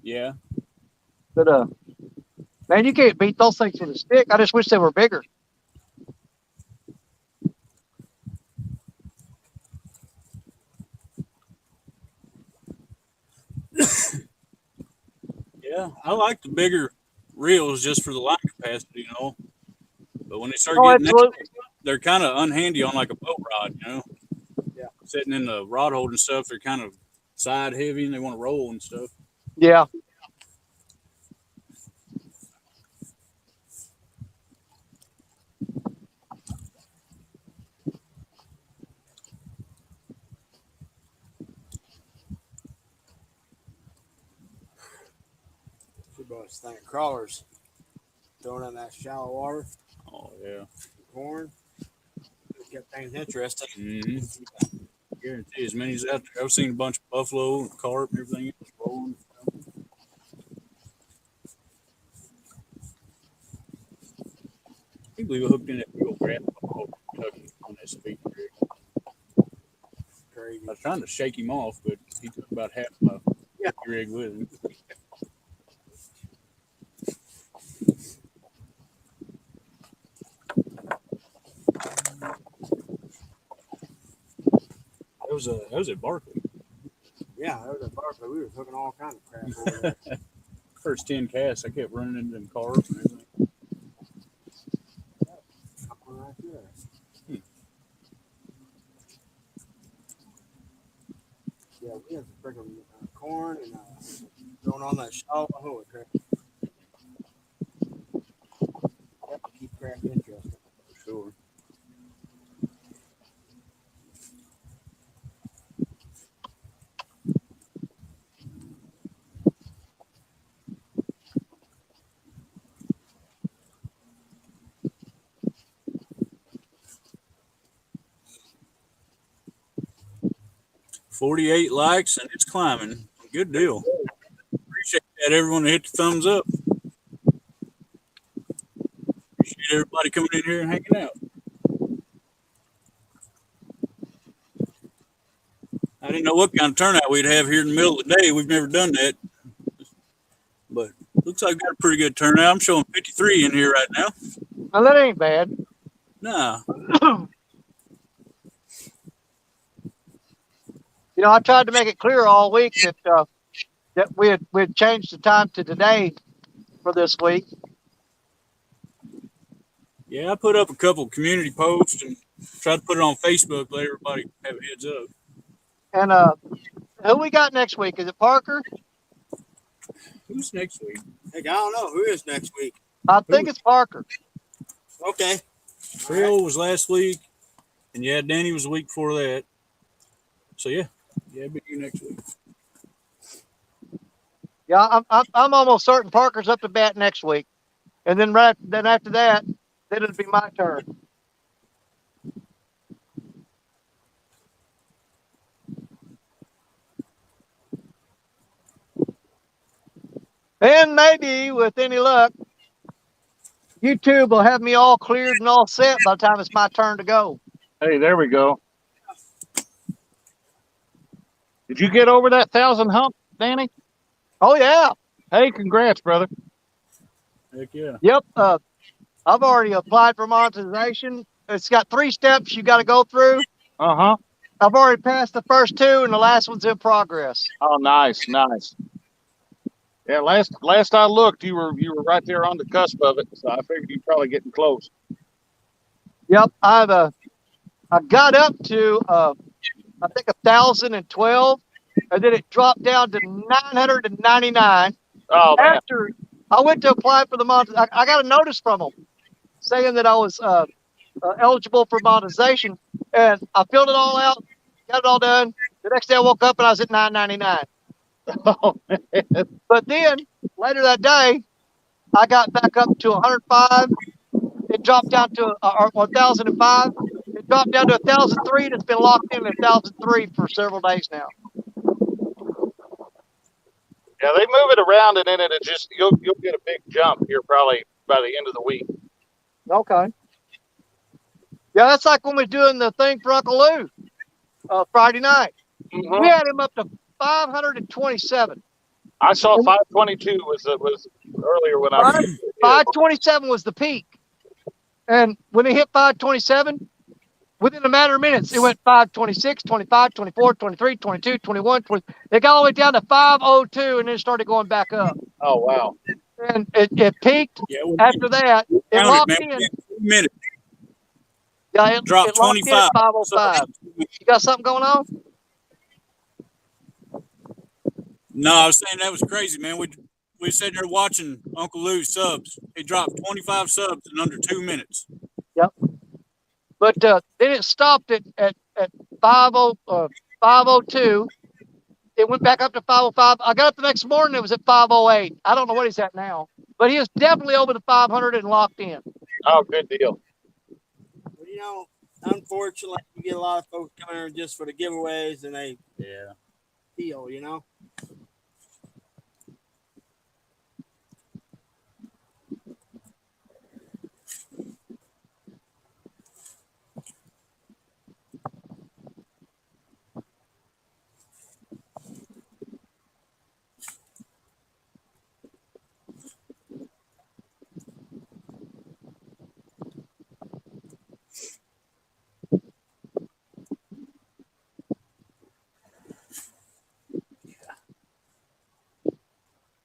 Yeah. But man, you can't beat those things with a stick. I just wish they were bigger. Yeah, I like the bigger reels just for the line capacity, you know. But when they start Oh, getting absolutely. they're kind of unhandy on like a boat rod, you know. Yeah. Sitting in the rod hold and stuff, they're kind of side heavy and they want to roll and stuff. Yeah. She bought us thing crawlers. Throwing in that shallow water. Oh yeah. Corn. It kept things interesting. Mm-hmm. Guarantee as many as out there. I've seen a bunch of buffalo and carp and everything else rolling. I can't believe I hooked in that big old crab on that speed rig. Crazy. I was trying to shake him off, but he took about half my rig with him. That was at Barkley. Yeah, that was a Barkley. We were hooking all kinds of crap over there. First 10 casts, I kept running into them carp and everything. Right there. Yeah, we had some freaking corn and going on that shallow. Holy crap. Have to keep crap interesting. For sure. $48 likes and it's climbing. Good deal. Appreciate that, everyone that hit the thumbs up. Appreciate everybody coming in here and hanging out. I didn't know what kind of turnout we'd have here in the middle of the day. We've never done that. But looks like we got a pretty good turnout. I'm showing 53 in here right now. Well, that ain't bad. Nah. You know, I tried to make it clear all week that we'd changed the time to today for this week. Yeah, I put up a couple community posts and tried to put it on Facebook, let everybody have a heads up. And Who we got next week? Is it Parker? Who's next week? Heck, I don't know who is next week. I think it's Parker. Okay. Creole was last week, and yeah, Danny was the week before that. So yeah, it'll be you next week. Yeah, I'm almost certain Parker's up to bat next week, and then after that, then it'll be my turn. And maybe with any luck, YouTube will have me all cleared and all set by the time it's my turn to go. Hey, there we go. Did you get over that 1,000 hump, Danny? Oh yeah. Hey, congrats, brother. Heck yeah. Yep. I've already applied for monetization. It's got 3 steps you got to go through. Uh-huh. I've already passed the first 2, and the last one's in progress. Oh, nice. Yeah, last I looked, you were right there on the cusp of it, so I figured you're probably getting close. Yep. I got up to I think 1,012, and then it dropped down to 999. Oh man. After I went to apply for the monetization, I got a notice from them saying that I was eligible for monetization, and I filled it all out, got it all done. The next day I woke up and I was at 999. Oh man. But then later that day, I got back up to 105. It dropped down to 1,005. It dropped down to 1,003, and it's been locked in at 1,003 for several days now. Yeah, they move it around, and then it'll just you'll get a big jump here probably by the end of the week. Okay. Yeah, that's like when we're doing the thing for Uncle Lou Friday night. Mm-hmm. We had him up to 527. I saw 522 was earlier when I was 527 was the peak. And when it hit 527, within a matter of minutes, it went 526, 25, 24, 23, 22, 21, 20. It got all the way down to 502 and then started going back up. Oh, wow. And it peaked. After that, it locked in. 2 minutes. Yeah, it Dropped locked in at 25. 505. You got something going on? No, I was saying that was crazy, man. We sitting there watching Uncle Lou's subs. He dropped 25 subs in under 2 minutes. Yep. But then it stopped at 502. It went back up to 505. I got up the next morning, it was at 508. I don't know what he's at now. But he is definitely over the 500 and locked in. Oh, good deal. Well, you know, unfortunately, you get a lot of folks coming here just for the giveaways, and they deal, you know.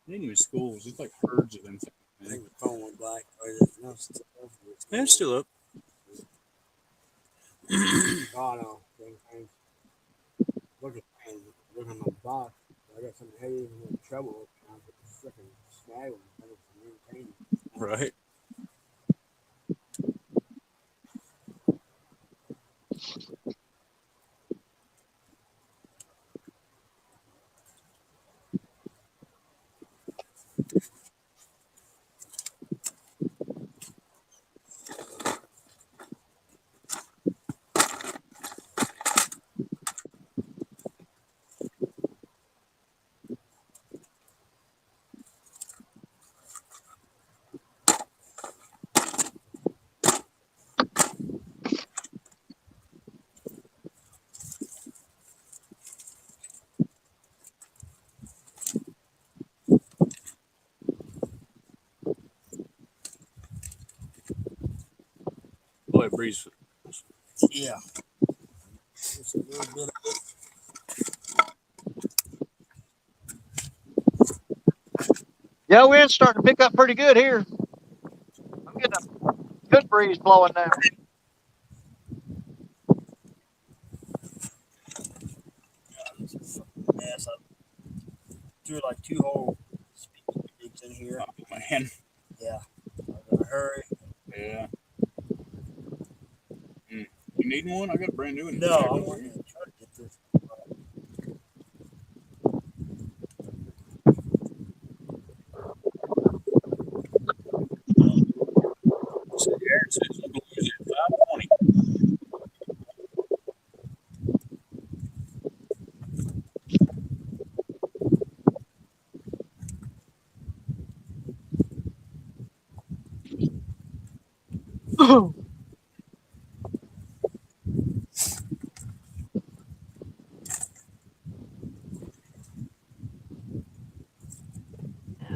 They didn't even schools. It's like herds of them. I think the phone went black. No, it's still up. Oh no. Look at my box. I got something heavy and I'm in trouble. I'm freaking snag them. Right. Boy, breeze. Yeah. Just a little bit of it. Yeah, wind's starting to pick up pretty good here. I'm getting a good breeze blowing now. mess. I threw like 2 whole speaking gigs in here. Oh, man. Yeah, I was in a hurry. Yeah. You need one? I got a brand new one. No, I'm going to try to get this. So Aaron says I'm going to use it at 520.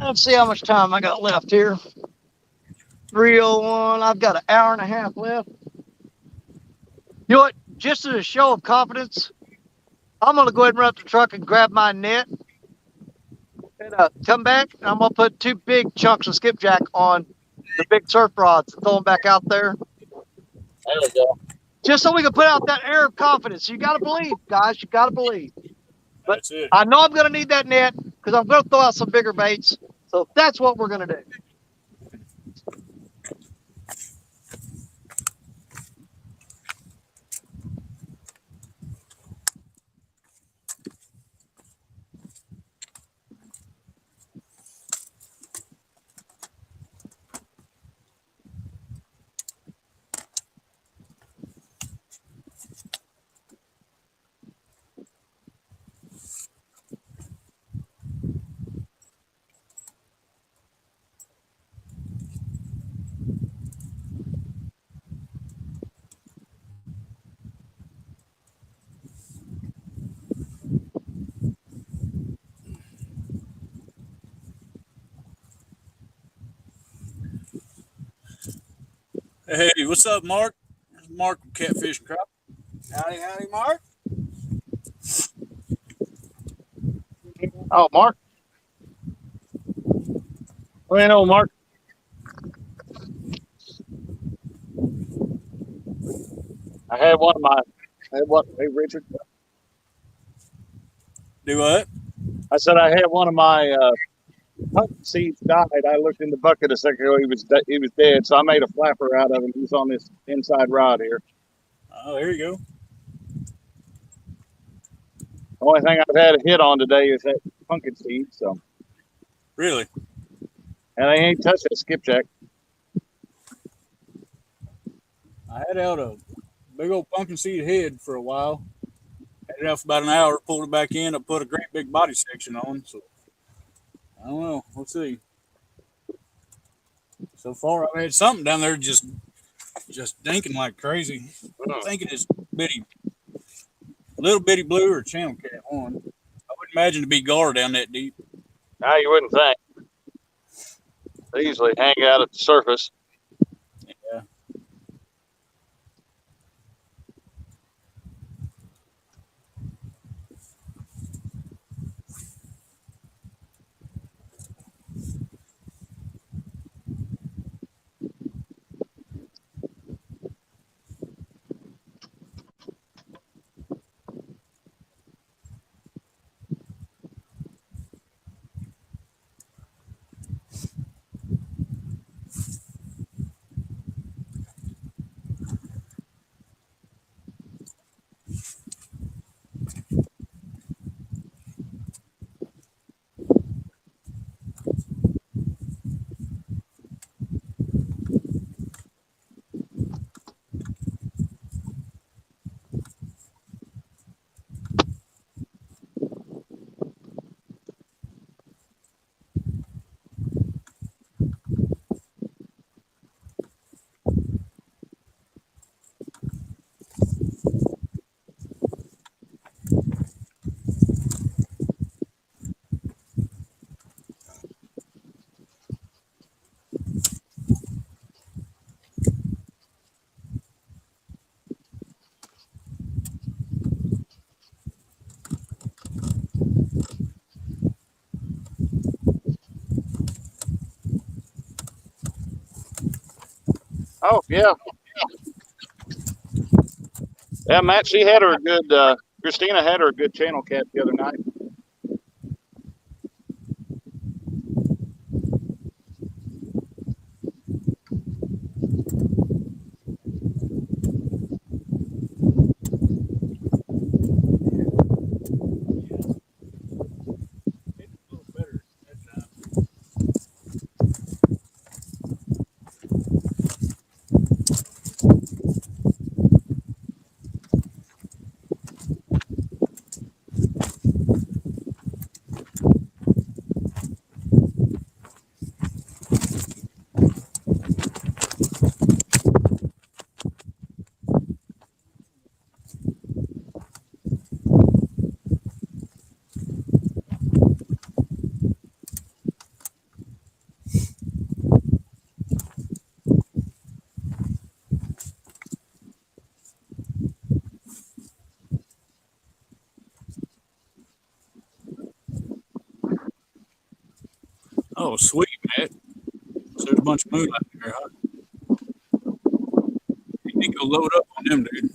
Let's see how much time I got left here. 3:01. I've got an hour and a half left. You know what? Just as a show of confidence, I'm going to go ahead and run up the truck and grab my net and come back. And I'm going to put 2 big chunks of skipjack on the big surf rods and throw them back out there. There we go. Just so we can put out that air of confidence. You got to believe, guys. You got to believe. But That's it. I know I'm going to need that net because I'm going to throw out some bigger baits. So that's what we're going to do. Hey, what's up, Mark? Mark from Catfishing Crop. Howdy, Mark. Oh, Mark. Well, you know, Mark. I had one of my. Hey, Richard. Do what? I said I had one of my pumpkin seeds died. I looked in the bucket a second ago. He was dead. So I made a flapper out of him. He's on this inside rod here. Oh, there you go. The only thing I've had a hit on today is that pumpkin seed. So, Really? and I ain't touched that skipjack. I had out a big old pumpkin seed head for a while. Had it out for about an hour, pulled it back in. I put a great big body section on. So I don't know. We'll see. So far, I've had something down there just dinking like crazy. I'm thinking it's little bitty blue or channel cat one. I wouldn't imagine to be gar down that deep. Now you wouldn't think. They usually hang out at the surface. Yeah. Oh yeah, yeah. Matt, she had her a good. Christina had her a good channel cat the other night. Oh, sweet, Matt. So there's a bunch of moonlight there, huh? You need to go load up on them, dude.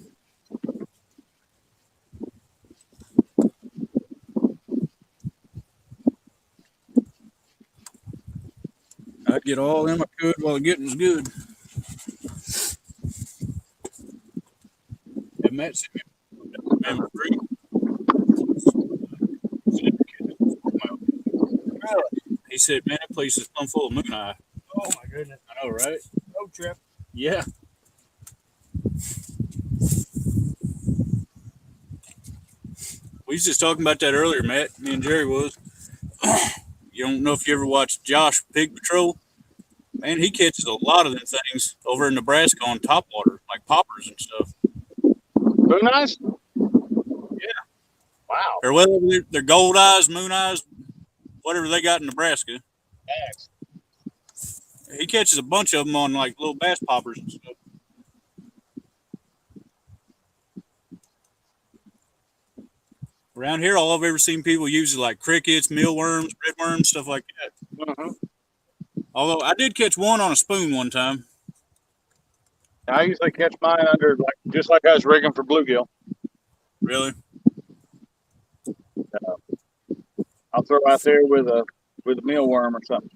I'd get all them I could while the getting was good. And Matt sent me number 3. He said, man, that place is plumb full of moon eye. Oh my goodness. I know, right? Road trip. Yeah. We was just talking about that earlier, Matt. Me and Jerry was. You don't know if you ever watched Josh Pig Patrol. Man, he catches a lot of them things over in Nebraska on topwater, like poppers and stuff. Moon eyes? Yeah. Wow. Or whether they're gold eyes, moon eyes, whatever they got in Nebraska. Thanks. He catches a bunch of them on like little bass poppers and stuff. Around here, all I've ever seen people use is like crickets, mealworms, redworms, stuff like that. Uh-huh. Although I did catch one on a spoon one time. I usually catch mine under just like I was rigging for bluegill. Really? I'll throw out there with a mealworm or something.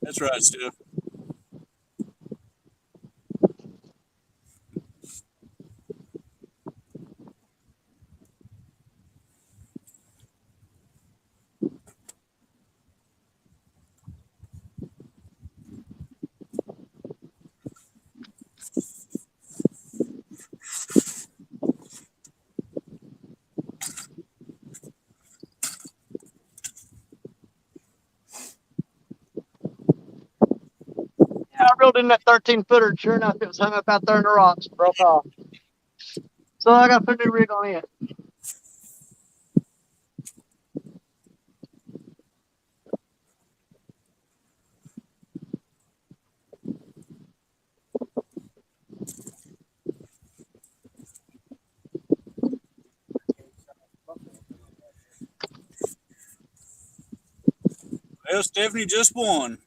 That's right, Steph. Yeah, I reeled in that 13-footer, and sure enough, it was hung up out there in the rocks, broke off. So I got to put a new rig on it. Well, Stephanie just won.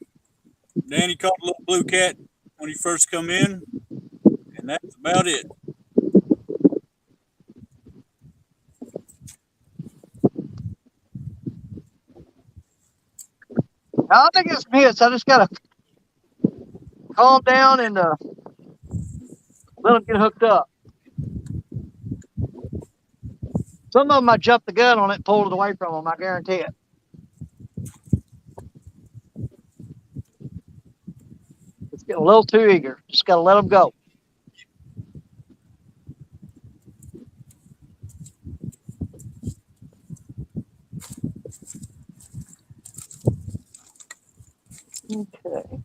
Danny caught a little blue cat when he first come in, and that's about it. I think it's hits. I just got to calm down and let them get hooked up. Some of them I jumped the gun on it and pulled it away from them. I guarantee it. It's getting a little too eager. Just got to let them go. Okay.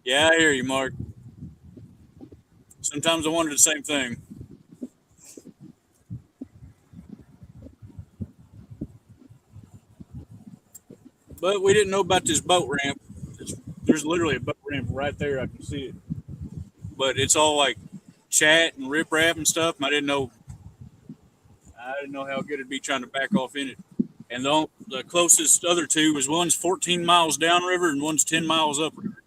Yeah, I hear you, Mark. Sometimes I wonder the same thing. But we didn't know about this boat ramp. There's literally a boat ramp right there. I can see it. But it's all like chat and riprap and stuff. I didn't know how good it'd be trying to back off in it. And the closest other two was one's 14 miles downriver and one's 10 miles upriver.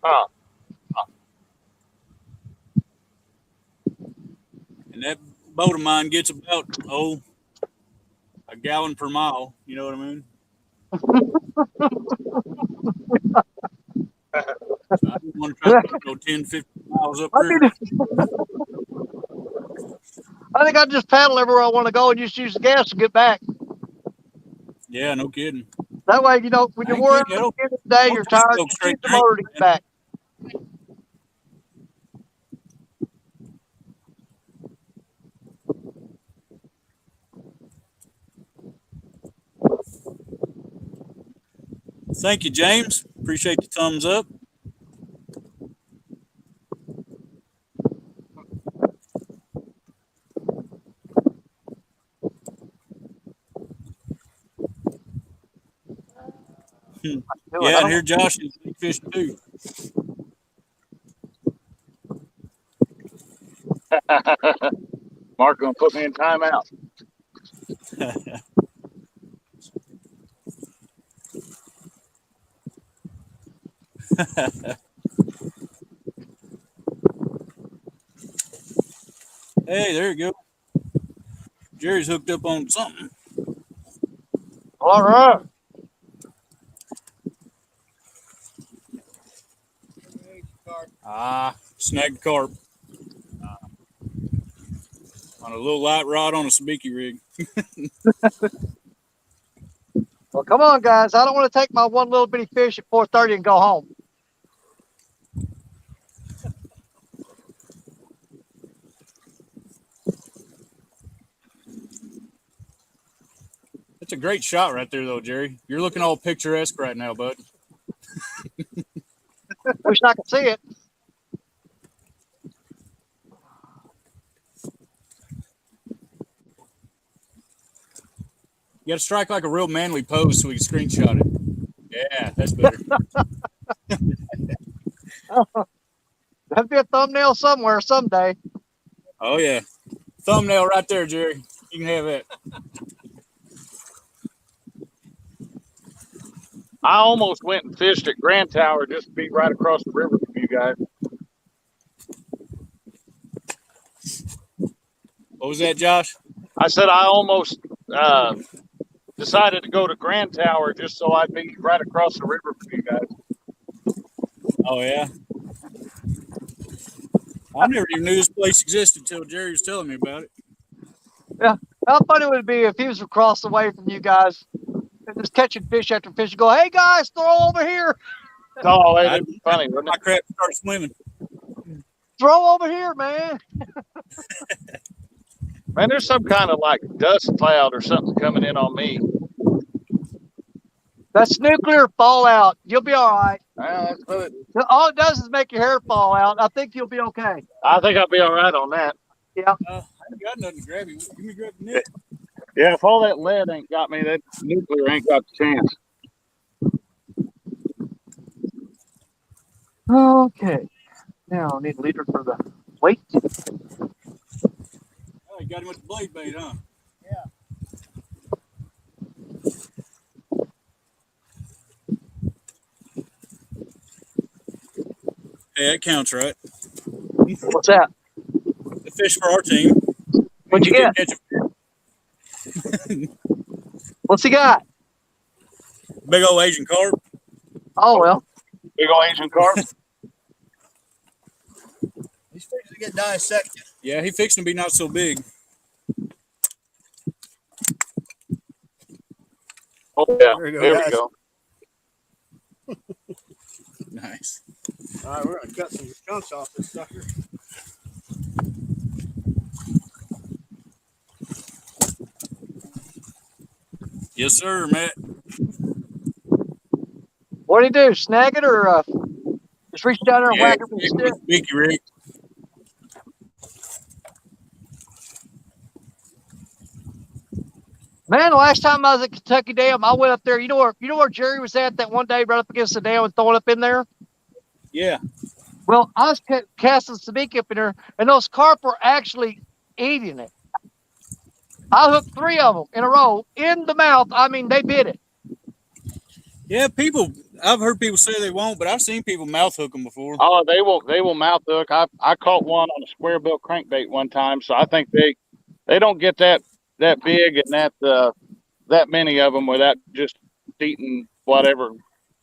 Huh. And that boat of mine gets about, a gallon per mile. You know what I mean? So I didn't want to try to go 10, 15 miles upriver. I think I just paddle everywhere I want to go and just use the gas to get back. Yeah, no kidding. That way, you know, when I you're ain't worried kidding. at the end of the day, Most you're of these tired, folks just use straight the drink, motor to get man. back. Thank you, James. Appreciate the thumbs up. Yeah, and here Josh is fishing too. Mark gonna put me in timeout. Hey, there you go. Jerry's hooked up on something. All right. Snagged carp on a little light rod on a sabiki rig. Well, come on, guys. I don't want to take my one little bitty fish at 4:30 and go home. That's a great shot right there, though, Jerry. You're looking all picturesque right now, bud. Wish I could see it. You got to strike like a real manly pose so we can screenshot it. Yeah, that's better. That'd be a thumbnail somewhere someday. Oh, yeah. Thumbnail right there, Jerry. You can have it. I almost went and fished at Grand Tower just to be right across the river from you guys. What was that, Josh? I said I almost decided to go to Grand Tower just so I'd be right across the river from you guys. Oh, yeah. I never even knew this place existed until Jerry was telling me about it. Yeah. How funny would it be if he was across the way from you guys and just catching fish after fish and go, hey, guys, throw over here. Oh, it'd be funny, wouldn't My it? crap started swimming. Throw over here, man. Man, there's some kind of like dust cloud or something coming in on me. That's nuclear fallout. You'll be all right. That's good. All it does is make your hair fall out. I think you'll be okay. I think I'll be all right on that. Yeah. I ain't got nothing to grab you. Give me grab the net. Yeah, if all that lead ain't got me, that nuclear ain't got the chance. Okay. Now I need a leader for the weight. Oh, you got him with the blade bait, huh? Hey, that counts, right? What's that? The fish for our team. What'd you get? Catch What's he got? a big old Asian carp. Oh, well. Big old Asian carp. He's fixing to get dissected. Yeah, he fixing to be not so big. Oh, yeah. There we go, There we guys. go. Nice. All right, we're gonna cut some chunks off this sucker. Yes, sir, Matt. What do you do? Snag it or just reach down there and whack it with a stick? Mickey rig. Man, the last time I was at Kentucky Dam, I went up there. You know where Jerry was at that one day, right up against the dam and throwing up in there? Yeah. Well, I was casting sabiki up in there, and those carp were actually eating it. I hooked 3 of them in a row in the mouth. I mean, they bit it. Yeah, I've heard people say they won't, but I've seen people mouth hook them before. Oh, they will mouth hook. I caught one on a square bill crankbait one time, so I think they don't get that big and that many of them without just eating whatever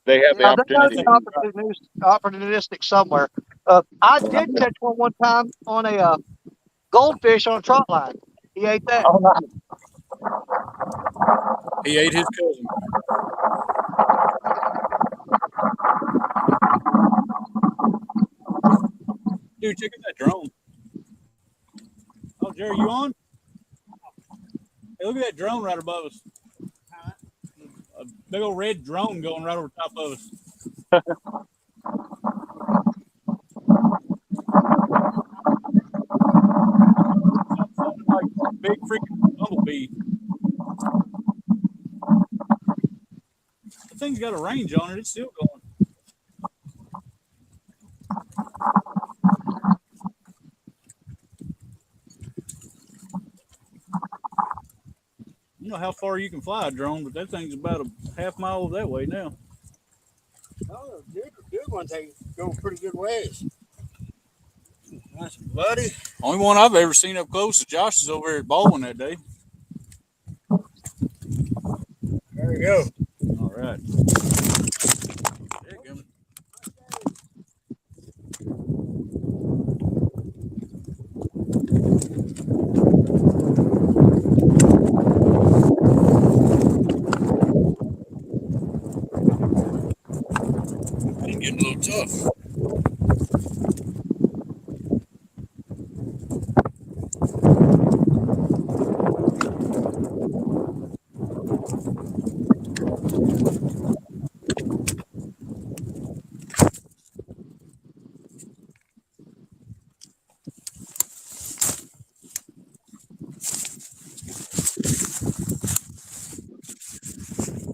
they have the Now, they gotta opportunity. be opportunistic somewhere. I did catch one time on a goldfish on a trot line. He ate that. Oh, nice. He ate his cousin. Dude, check out that drone. Oh, Jerry, you on? Hey, look at that drone right above us. A big old red drone going right over top of us. Something like a big freaking bumblebee. The thing's got a range on it. It's still going. I don't know how far you can fly a drone, but that thing's about a half mile that way now. Oh, good one go pretty good ways. Nice, buddy. Only one I've ever seen up close is Josh's over here at Baldwin that day. There we go. All right. There you go. It's getting a little tough.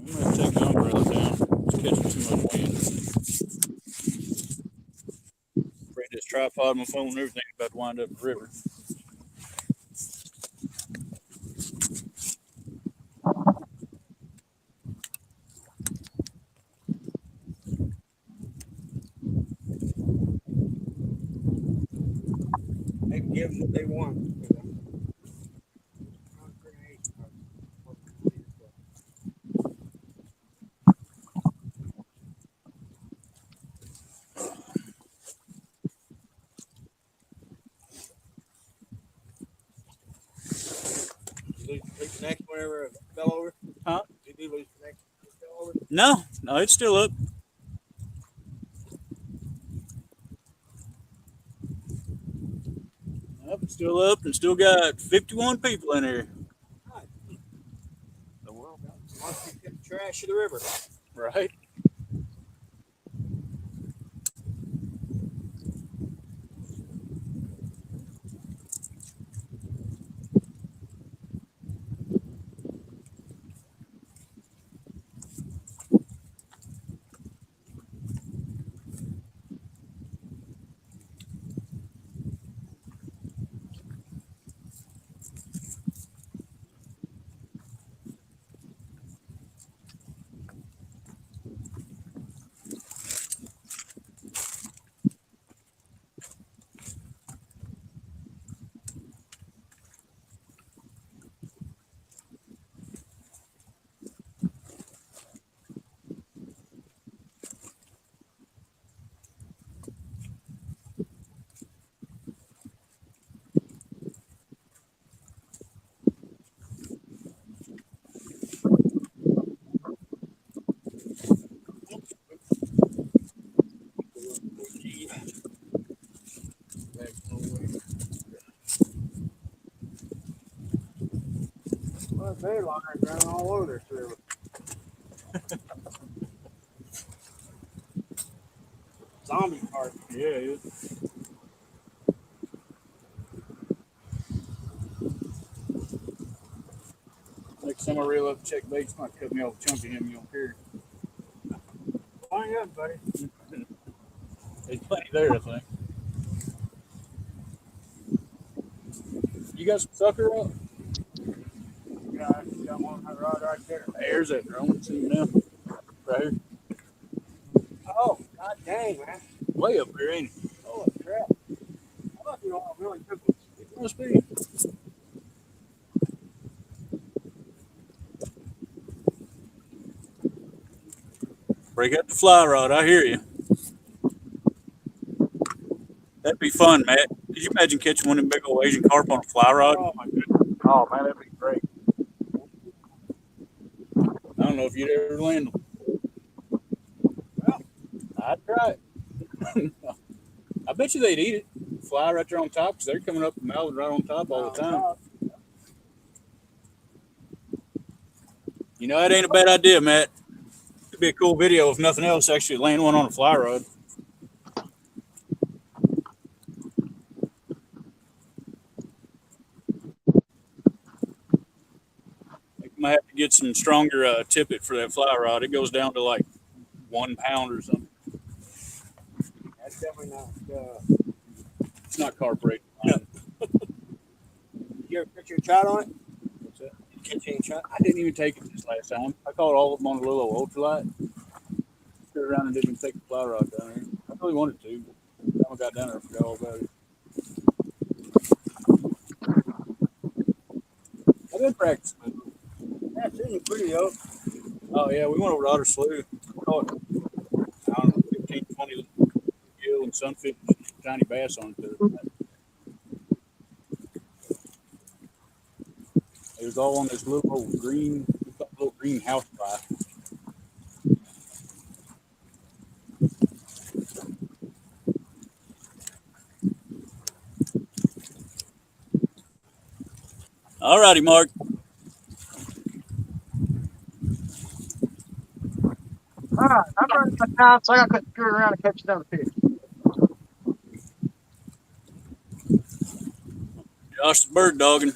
I'm going to take the umbrella down. It's catching too much wind. Afraid this tripod, my phone, and everything is about to wind up in the river. They give them what they want. Lose the next whenever it fell over? Huh? Did you lose the next one fell over? No, it's still up. Yep, it's still up and still got 51 people in here. The world wants to get the trash of the river. Right? Well, they lines running all over this river. Zombie park. Yeah, it is. Next time I reel up check baits, might cut me off a chunk of him you don't care. Line up, buddy. There's plenty there, I think. You got some sucker up? Got one on the rod right there. There's that drone. See you now. Right here. Oh, god dang, man. Way up here, ain't it? Holy crap. I must be on a really good one. It must be. Break out the fly rod. I hear you. That'd be fun, Matt. Could you imagine catching one of them big old Asian carp on a fly rod? Oh my goodness. Oh man, that'd be great. I don't know if you'd ever land them. Well, I'd try it. I bet you they'd eat it. Fly right there on top because they're coming up the mountain right on top all the time. You know, that ain't a bad idea, Matt. It'd be a cool video if nothing else, actually land one on a fly rod. I might have to get some stronger tippet for that fly rod. It goes down to like 1 pound or something. That's definitely not. It's not carp rate. Did you ever put your trout on it? What's that? Catch any trout? I didn't even take it this last time. I caught all of them on a little old ultralight. Stood around and didn't even take the fly rod down there. I really wanted to. By the time I got down there, I forgot all about it. I've been practicing with it. That's really pretty though. Oh, yeah, we went over to Otter Slough. Caught, I don't know, 15, 20 gill and sunfish, tiny bass on it. It was all on this little old green, little green house fly. All righty, Mark. All right, I'm running out of time, so I got to quit screwing around and catch another fish. Josh the bird dogging.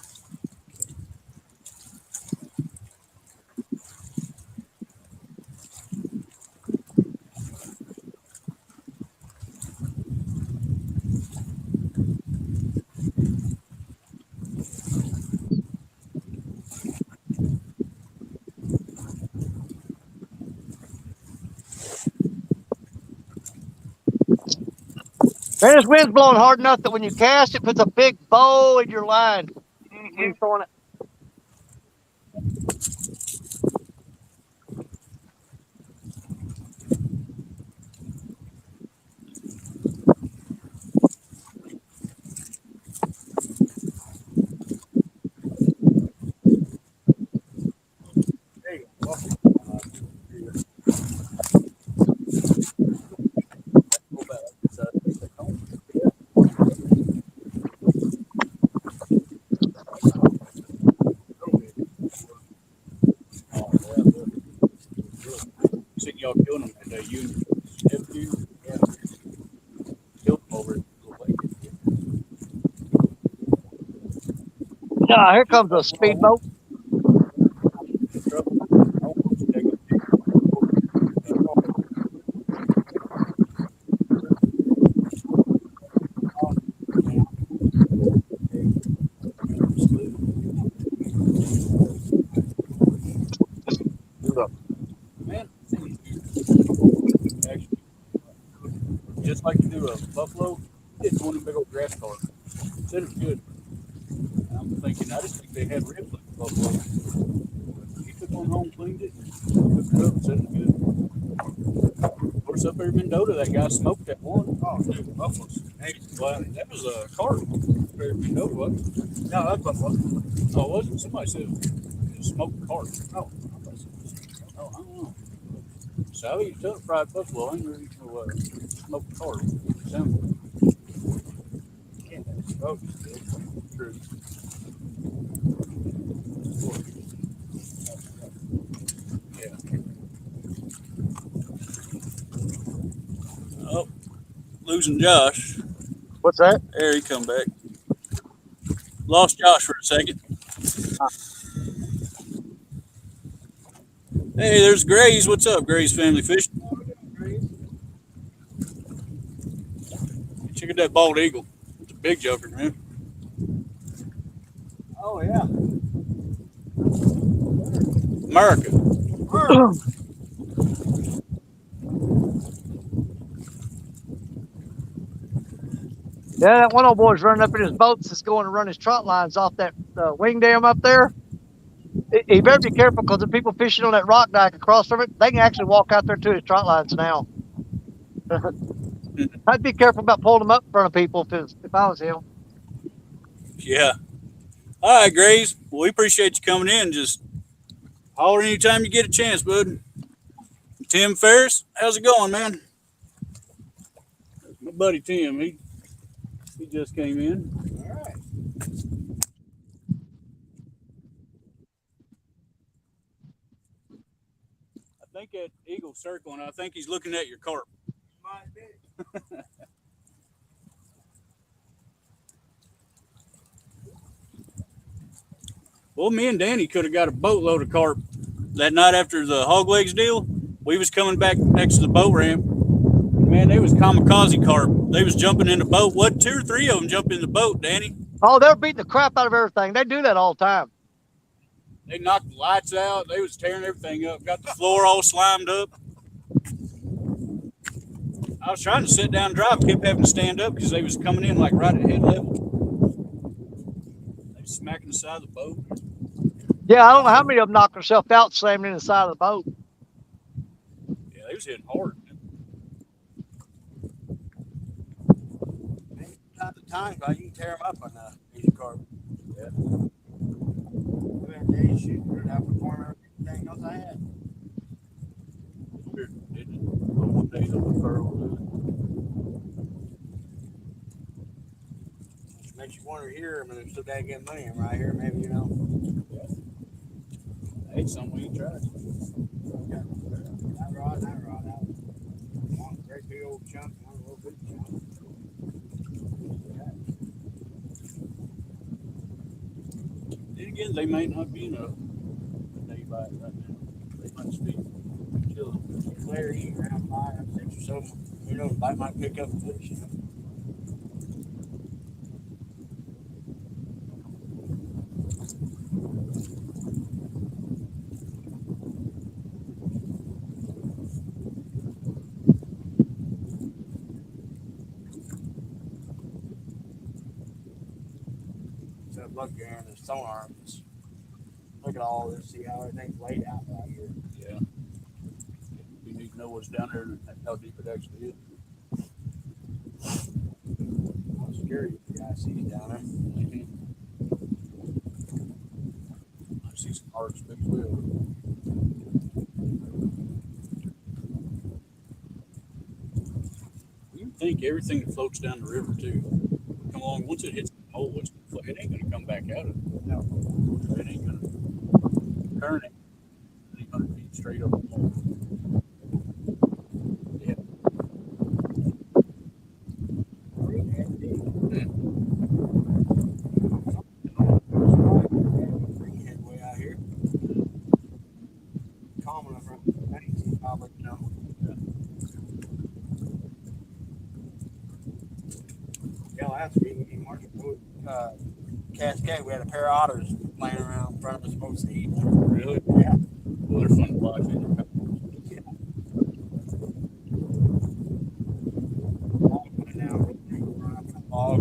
Man, this wind's blowing hard enough that when you cast, it puts a big bow in your line. When you're throwing it. There you go. Seen y'all killing them that day. You and nephew, yeah, killed them over at the lake. Nah, here comes a speedboat. Man, actually, just like you do a buffalo, it's one of the big old grass carp. Said it was good. And I'm thinking, I just think they had ribs like the buffalo. He took one home, cleaned it, cooked it up, and said it was good. Of course, up there in Mendota, that guy smoked that one. Oh, dude, buffaloes. Hey, Well, that was a carp. Up there in Mendota, wasn't it? no, that's buffalo. Oh, it wasn't? Somebody said it was smoked carp. Oh, I don't know. So you took fried buffalo. I ain't really know smoked carp. Sounds Can't have smoked. true. Yeah. Oh, losing Josh. What's that? There he come back. Lost Josh for a second. Hey, there's Grays. What's up, Grays Family Fishing? Check out that bald eagle. It's a big joker, man. Oh yeah. America. Yeah, that one old boy's running up in his boats that's going to run his trot lines off that wing dam up there. He better be careful because the people fishing on that rock dike across from it, they can actually walk out there to his trot lines now. I'd be careful about pulling them up in front of people if I was him. Yeah. All right, Graves. Well, we appreciate you coming in. Just holler anytime you get a chance, bud. Tim Ferris, how's it going, man? My buddy Tim, he just came in. All right. I think that eagle's circling. I think he's looking at your carp. Might be. Well, me and Danny could have got a boatload of carp that night after the hog legs deal. We was coming back next to the boat ramp. Man, they was kamikaze carp. They was jumping in the boat. What, 2 or 3 of them jumped in the boat, Danny? Oh, they're beating the crap out of everything. They do that all the time. They knocked the lights out. They was tearing everything up. Got the floor all slimed up. I was trying to sit down and drive. Kept having to stand up because they was coming in like right at head level. They was smacking the side of the boat. Yeah, I don't know how many of them knocked themselves out slamming in the side of the boat. Yeah, they was hitting hard. Not the time, but you can tear them up on the easy carp. Yeah. They shoot outperform everything else I had. Weird, isn't it? One day they'll refer over to Which makes you wonder here. I mean, there's so daggone money in right here. Maybe, you know. it. Hey, something we tried. That rod out. One great big old chunk, one little big chunk. Then again, they may not be enough. They bite right now. They might just be chilling. Later eating around 5 or 6 or so. Who knows? I might pick up a fish. You know? So look here in the sonar. Just look at all this. See how everything's laid out right here. Yeah. You need to know what's down there and how deep it actually is. How scary if the guy sees down there. I see some arcs big as well. You think everything that floats down the river too. Come along, once it hits the hole, it ain't gonna come back out of it. No. It ain't gonna turn it 300 feet straight up the hole. Yeah. Really heavy. Free headway out here. Common enough around the banks, probably, you know. Yeah, last week we marched Cascade. We had a pair of otters laying around in front of us supposed to eat. Really? Yeah. Well, they're fun to watch. Ain't they? Now, run up in the log.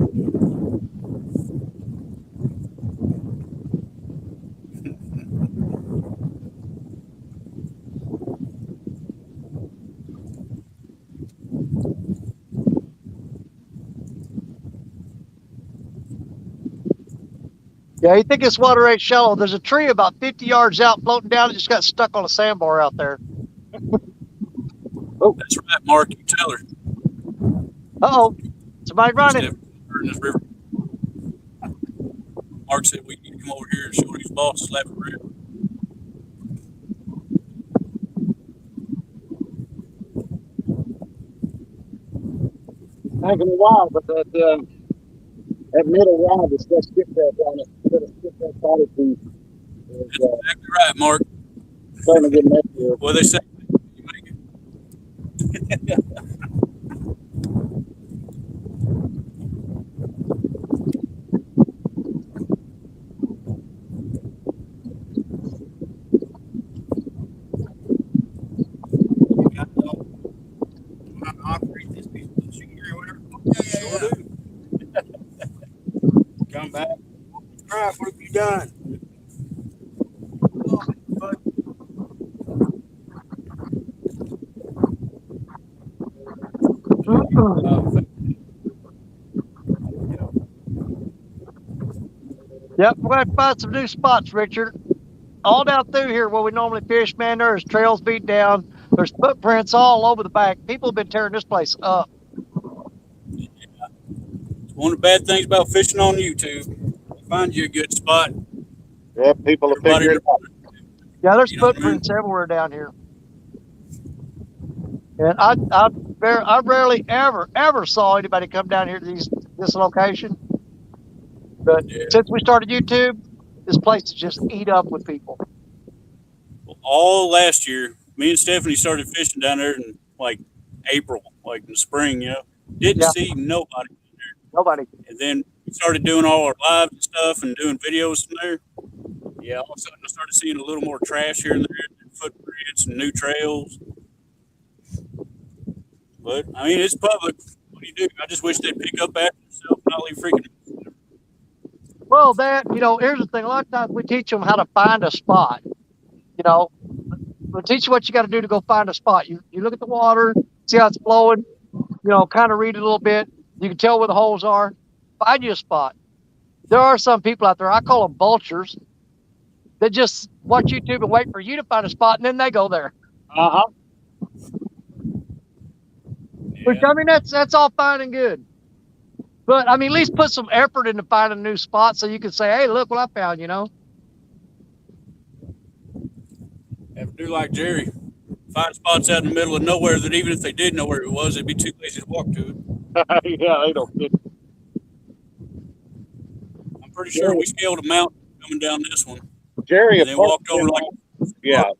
Yeah, you think this water ain't shallow. There's a tree about 50 yards out floating down. It just got stuck on a sandbar out there. Oh, that's right, Mark. You tell her. Uh-oh. Somebody running. In this river. Mark said we need to come over here and show these bosses left and right. Taking a while, but that middle rod is just skip that on it. Skip that body piece. That's exactly right, Mark. Starting to get messy. Well, they say you make it. Operate this piece of machinery or whatever. Yeah. Come back. Crap, what have you done? Yep, we're going to find some new spots, Richard. All down through here where we normally fish, man, there's trails beat down. There's footprints all over the back. People have been tearing this place up. It's one of the bad things about fishing on YouTube. You find you a good spot. Yeah, people will Everybody, figure it out. Yeah, there's you know what I mean? footprints everywhere down here. And I rarely ever saw anybody come down here to this location. But Yeah. since we started YouTube, this place is just eat up with people. Well, all last year, me and Stephanie started fishing down there in like April, like in the spring. Didn't Yeah. see nobody. Nobody. And then we started doing all our lives and stuff and doing videos from there. Yeah, all of a sudden I started seeing a little more trash here and there, footprints and new trails. But I mean, it's public. What do you do? I just wish they'd pick up after themselves and not leave freaking. Well, here's the thing. A lot of times we teach them how to find a spot. We'll teach you what you got to do to go find a spot. You look at the water, see how it's flowing, kind of read it a little bit. You can tell where the holes are. Find you a spot. There are some people out there, I call them vultures, that just watch YouTube and wait for you to find a spot, and then they go there. Uh-huh. Which, I mean, that's all fine and good. But, I mean, at least put some effort into finding a new spot so you can say, hey, look what I found, Have to do like Jerry. Find spots out in the middle of nowhere that even if they did know where it was, they'd be too lazy to walk to it. Yeah, they don't fit. I'm pretty sure we scaled a mountain coming down this one. Jerry, and then walked over like yeah, rock.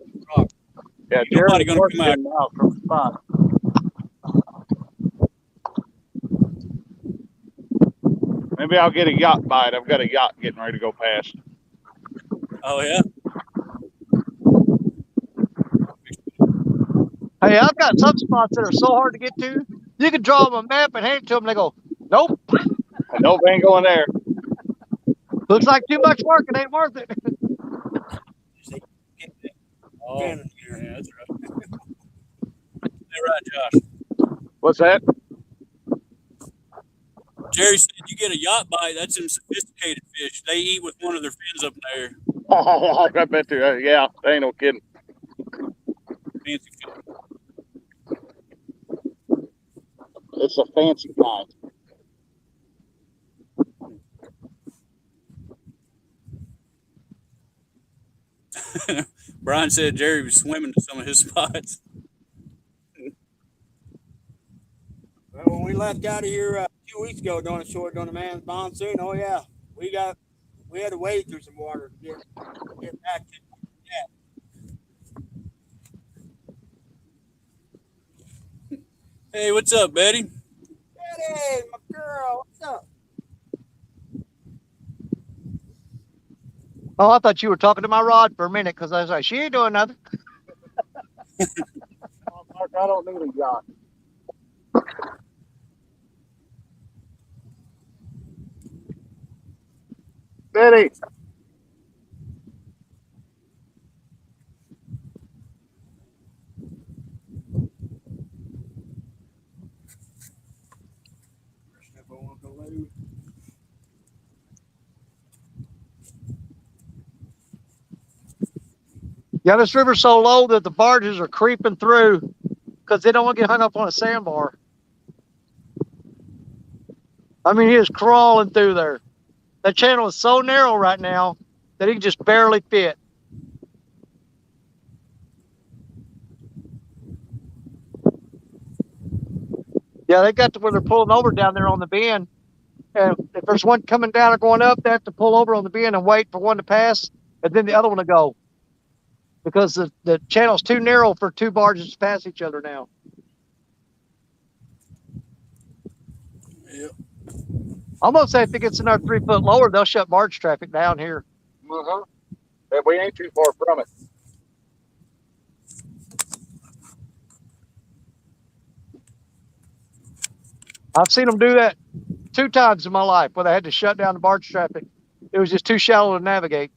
yeah. Nobody Jerry gonna come out. out from the spot. Maybe I'll get a yacht bite. I've got a yacht getting ready to go past. Oh yeah. Hey, I've got some spots that are so hard to get to. You can draw them a map and hand it to them, and they go, nope. Nope, ain't going there. Looks like too much work. It ain't worth it. Oh, yeah, that's right. That's right, Josh. What's that? Jerry said you get a yacht bite, that's some sophisticated fish. They eat with one of their fins up in the air. I bet you. Yeah, they ain't no kidding. Fancy fish. It's a fancy kind. Brian said Jerry was swimming to some of his spots. Well, when we left out of here 2 weeks ago during the man's monsoon, oh yeah, we had to wade through some water to get back to Hey, what's up, Betty? Betty, my girl, what's up? Oh, I thought you were talking to my rod for a minute because I was like, she ain't doing nothing. Mark, I don't need a yacht. Betty. Yeah, this river's so low that the barges are creeping through because they don't want to get hung up on a sandbar. I mean, he is crawling through there. That channel is so narrow right now that he can just barely fit. Yeah, they got to where they're pulling over down there on the bend. And if there's one coming down or going up, they have to pull over on the bend and wait for one to pass, and then the other one to go. Because the channel's too narrow for two barges to pass each other now. Yep. I'm gonna say if it gets another 3 foot lower, they'll shut barge traffic down here. Uh-huh. Yeah, we ain't too far from it. I've seen them do that 2 times in my life where they had to shut down the barge traffic. It was just too shallow to navigate.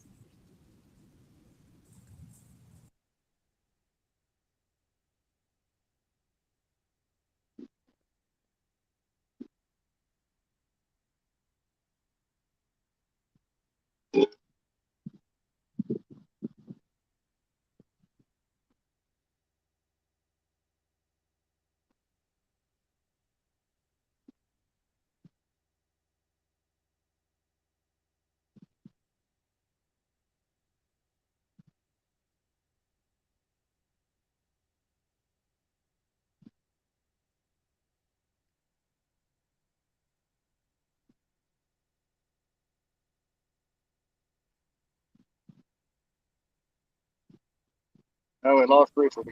Oh, we lost briefly.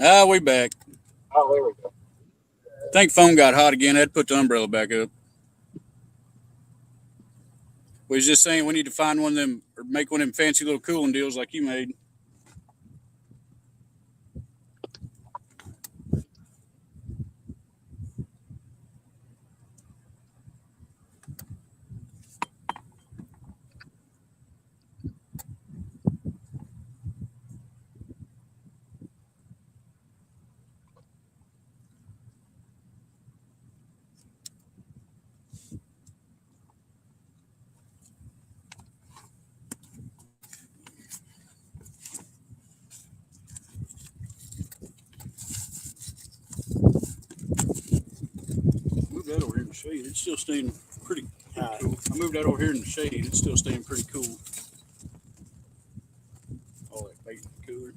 Ah, we back. Oh, there we go. I think phone got hot again. I had to put the umbrella back up. We was just saying we need to find one of them or make one of them fancy little cooling deals like you made. Move that over here in the shade. It's still staying pretty cool. I moved that over here in the shade. It's still staying pretty cool. All that bait in the cooler.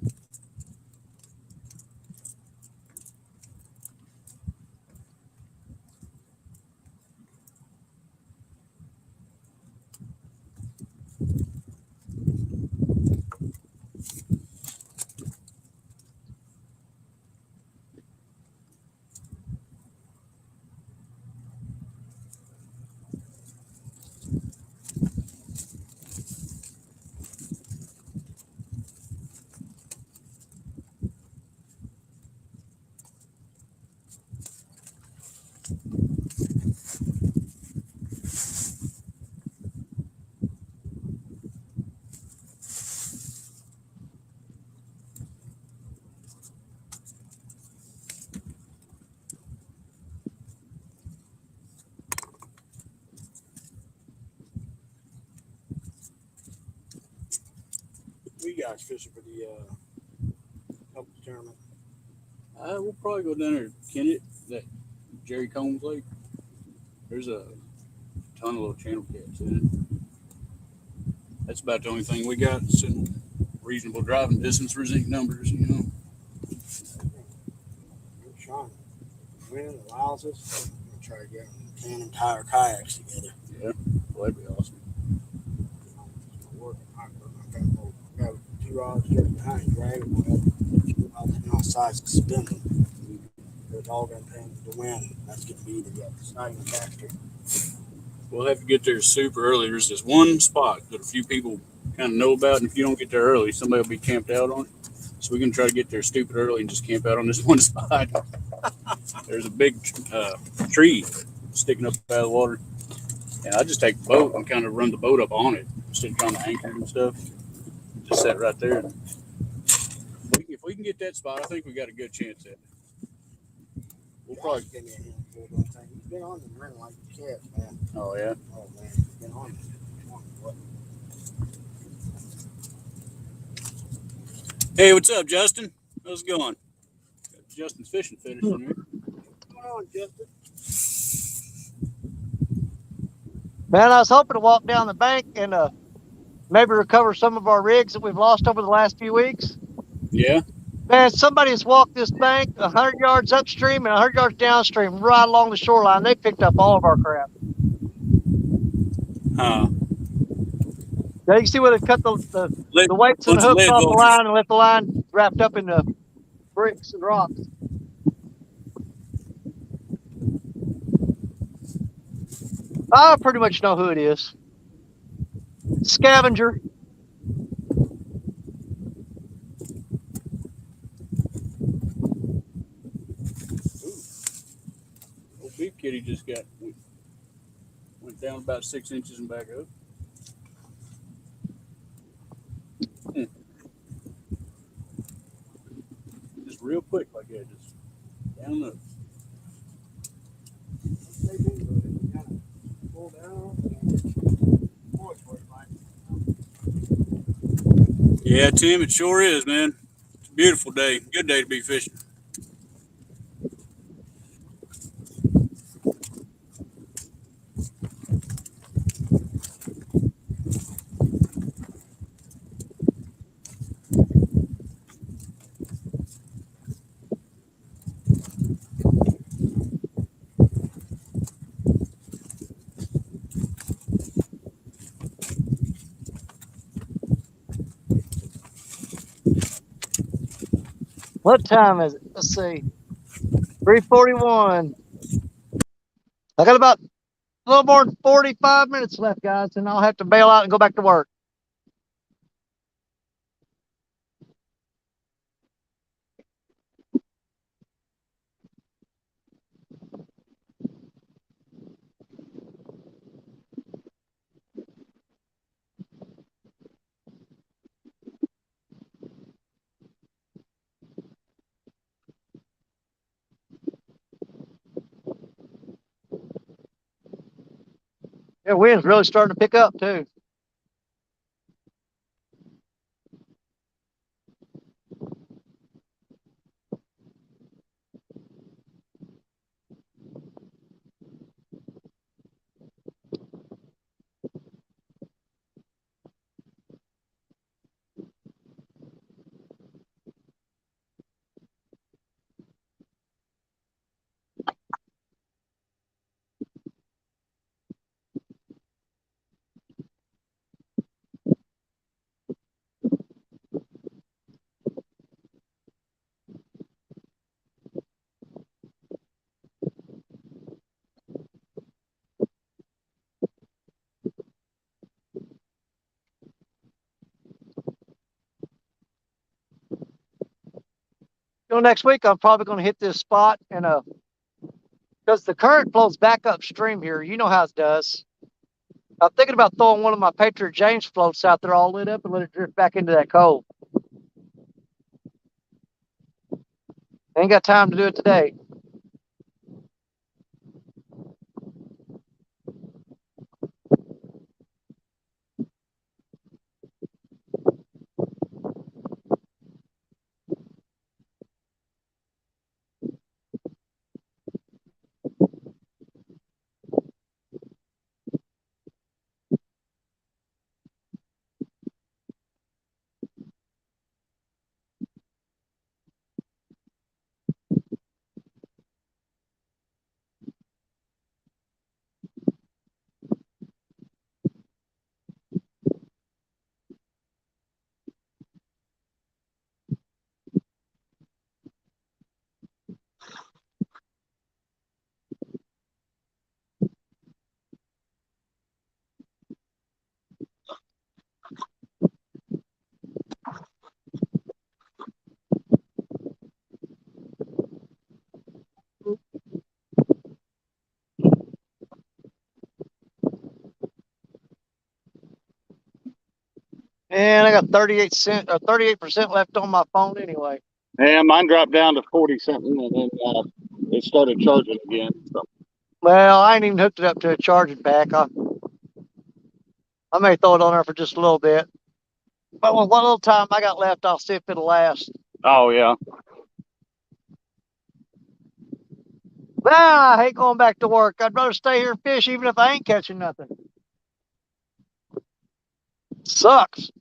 We guys fishing for the public tournament. We'll probably go down there to Kennett, that Jerry Combs Lake. There's a ton of little channel cats in it. That's about the only thing we got. It's in reasonable driving distance for zinc numbers, you know. I'm trying. Wind allows us. I'm gonna try to get them 10 entire kayaks together. Yeah, well, that'd be awesome. I've got 2 rods just behind you, drag them well. Outside spin them. It's all gonna depend on the wind. That's gonna be the deciding factor. We'll have to get there super early. There's this one spot that a few people kind of know about, and if you don't get there early, somebody will be camped out on it. So we're gonna try to get there stupid early and just camp out on this one spot. There's a big tree sticking up out of the water, and I just take the boat and kind of run the boat up on it instead of trying to anchor and stuff. Just sit right there. If we can get that spot, I think we got a good chance at it. We'll probably give me a handful of things. He's been on the ring like a cat, man. Oh yeah. Oh man, he's been on it. Hey, what's up, Justin? How's it going? Got Justin's fishing fetish in here. What's going on, Justin? Man, I was hoping to walk down the bank and maybe recover some of our rigs that we've lost over the last few weeks. Yeah. Man, somebody has walked this bank 100 yards upstream and 100 yards downstream, right along the shoreline. They picked up all of our crap. Huh. Now you can see where they cut the weights and the hooks off the line and let the line wrapped up in the bricks and rocks. I pretty much know who it is. Scavenger. Old beef kitty just went down about 6 inches and back up. Just real quick like that, just down and up. Yeah, Tim, it sure is, man. It's a beautiful day. Good day to be fishing. What time is it? Let's see. 3:41. I got about a little more than 45 minutes left, guys, and I'll have to bail out and go back to work. Yeah, wind's really starting to pick up too. Next week I'm probably going to hit this spot and because the current flows back upstream here. You know how it does. I'm thinking about throwing one of my Patriot James floats out there all lit up and let it drift back into that cove. Ain't got time to do it today. And I got 38% left on my phone anyway. Yeah, mine dropped down to 40 something, and then it started charging again. So. Well, I ain't even hooked it up to a charging pack. I may throw it on there for just a little bit. But with what little time I got left, I'll see if it'll last. Oh, yeah. I hate going back to work. I'd rather stay here and fish even if I ain't catching nothing. Sucks.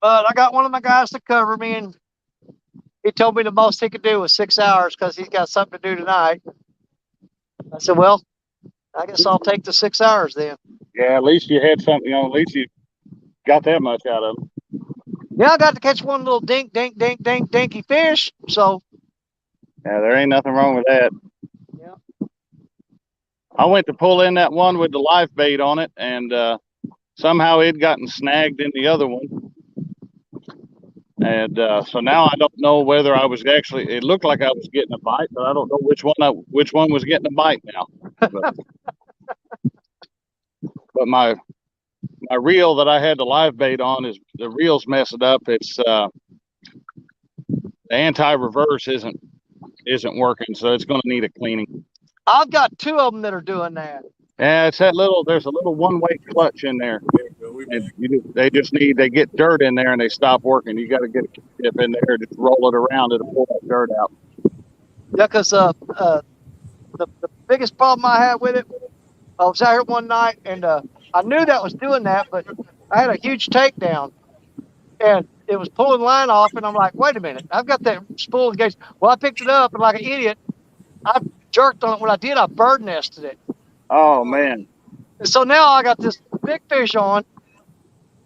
But I got one of my guys to cover me, and he told me the most he could do was 6 hours because he's got something to do tonight. I said, well, I guess I'll take the 6 hours then. Yeah, at least you had something, at least you got that much out of it. Yeah, I got to catch one little dinky fish. So. Yeah, there ain't nothing wrong with that. Yeah. I went to pull in that one with the live bait on it, and somehow it'd gotten snagged in the other one. And so now I don't know whether I was actually. It looked like I was getting a bite, but I don't know which one was getting a bite now. But my reel that I had the live bait on is the reel's messed up. It's the anti-reverse isn't working, so it's going to need a cleaning. I've got 2 of them that are doing that. Yeah, it's that little. There's a little one-way clutch in there. And they get dirt in there and they stop working. You got to get a Q-tip in there, just roll it around, it'll pull that dirt out. Yeah, because the biggest problem I had with it, I was out here one night and I knew that was doing that, but I had a huge takedown, and it was pulling line off, and I'm like, wait a minute, I've got that spool engaged. Well, I picked it up, and like an idiot, I jerked on it. What I did, I bird nested it. Oh man, And so now I got this big fish on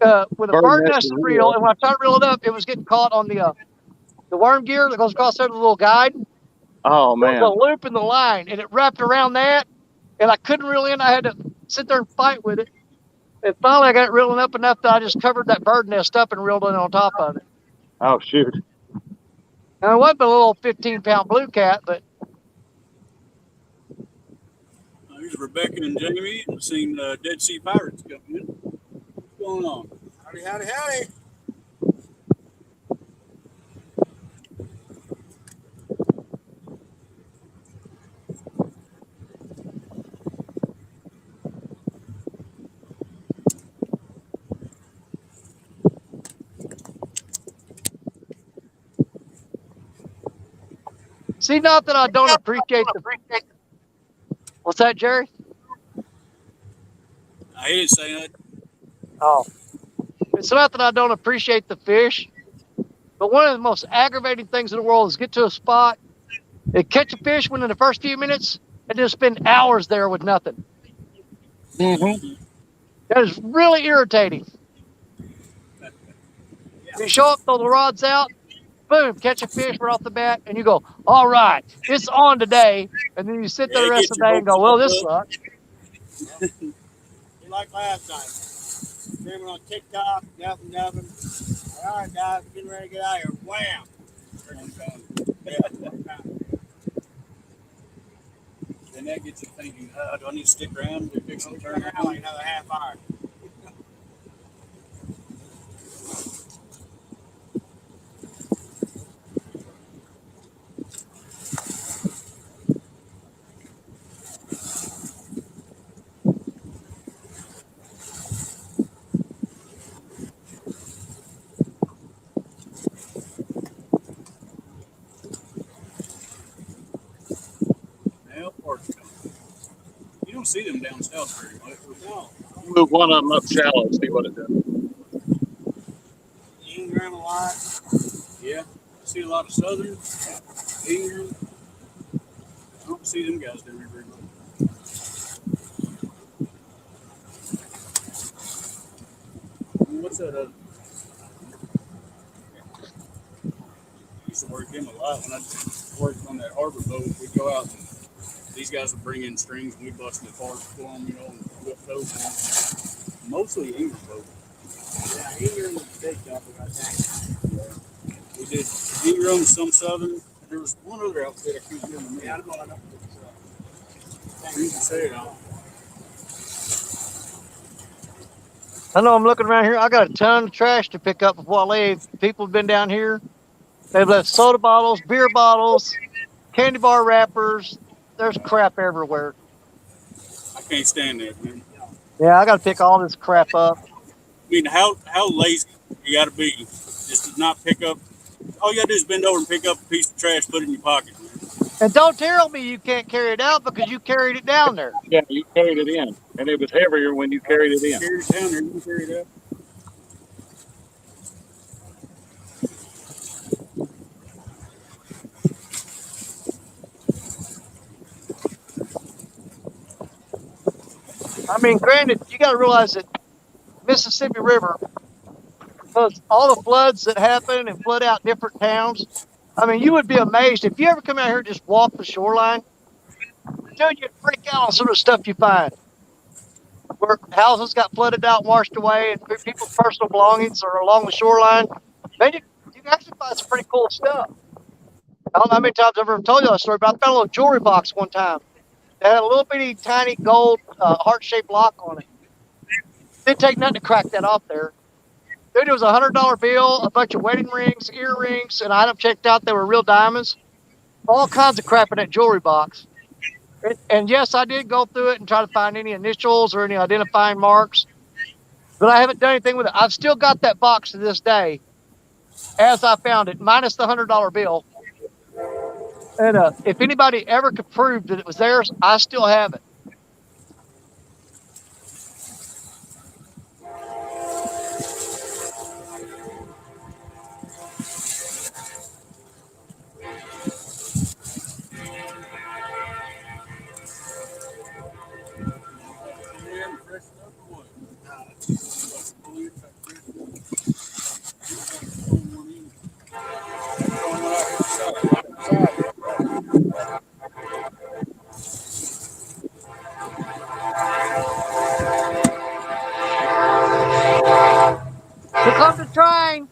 with a bird bird nest is nested reel, real. and when I tried to reel it up, it was getting caught on the worm gear that goes across there, the little guide. Oh There was man, a loop in the line, and it wrapped around that, and I couldn't reel in. I had to sit there and fight with it. And finally, I got it reeling up enough that I just covered that bird nest up and reeled it on top of it. oh shoot. And it wasn't but a little 15-pound blue cat, but Here's Rebecca and Jamie. I've seen Dead Sea Pirates coming in. What's going on? Howdy, howdy, howdy. see, not that I don't appreciate the. What's that, Jerry? I hate saying it. Oh, it's not that I don't appreciate the fish, but one of the most aggravating things in the world is get to a spot and catch a fish within the first few minutes and just spend hours there with nothing. Mm-hmm. That is really irritating. You show up, throw the rods out, boom, catch a fish right off the bat, and you go, all right, it's on today. And then you sit there the rest of the day and go, well, this sucks. Like last night. Streaming on TikTok, nothing. All right, guys, getting ready to get out of here. Wham! Then that gets you thinking, do I need to stick around? They're fixing to turn around like another half hour. You don't see them down south very much. No. Move one of them up shallow, see what it does. Ingram a lot. Yeah. I see a lot of southern, Ingram. I don't see them guys down there very much. What's that? I used to work them a lot when I worked on that harbor boat. We'd go out and these guys would bring in strings and we'd bust them apart for them, you know, and whip those in. Mostly Ingram boat. Yeah, Ingram was a big dumper, I think. Yeah. We did Ingram, some southern, and there was one other outfit I couldn't remember. Yeah, I don't know enough to You can say it out. I know I'm looking around here. I got a ton of trash to pick up before I leave. People have been down here. They've left soda bottles, beer bottles, candy bar wrappers. There's crap everywhere. I can't stand that, man. Yeah, I got to pick all this crap up. I mean, how lazy you got to be just to not pick up. All you got to do is bend over and pick up a piece of trash, put it in your pocket, man. And don't tell me you can't carry it out because you carried it down there. Yeah, you carried it in, and it was heavier when you carried it in. Carry it down there, you can carry it up. I mean, granted, you got to realize that Mississippi River, because all the floods that happen and flood out different towns, I mean, you would be amazed if you ever come out here and just walk the shoreline. Dude, you'd freak out on some of the stuff you find. Where houses got flooded out, washed away, and people's personal belongings are along the shoreline. Man, you can actually find some pretty cool stuff. I don't know how many times I've ever told you that story, but I found a little jewelry box one time. It had a little bitty, tiny gold heart-shaped lock on it. Didn't take nothing to crack that off there. Dude, it was a $100 bill, a bunch of wedding rings, earrings, and I checked out they were real diamonds. All kinds of crap in that jewelry box. And yes, I did go through it and try to find any initials or any identifying marks, but I haven't done anything with it. I've still got that box to this day as I found it, minus the $100 bill. And if anybody ever could prove that it was theirs, I still have it. comes the train.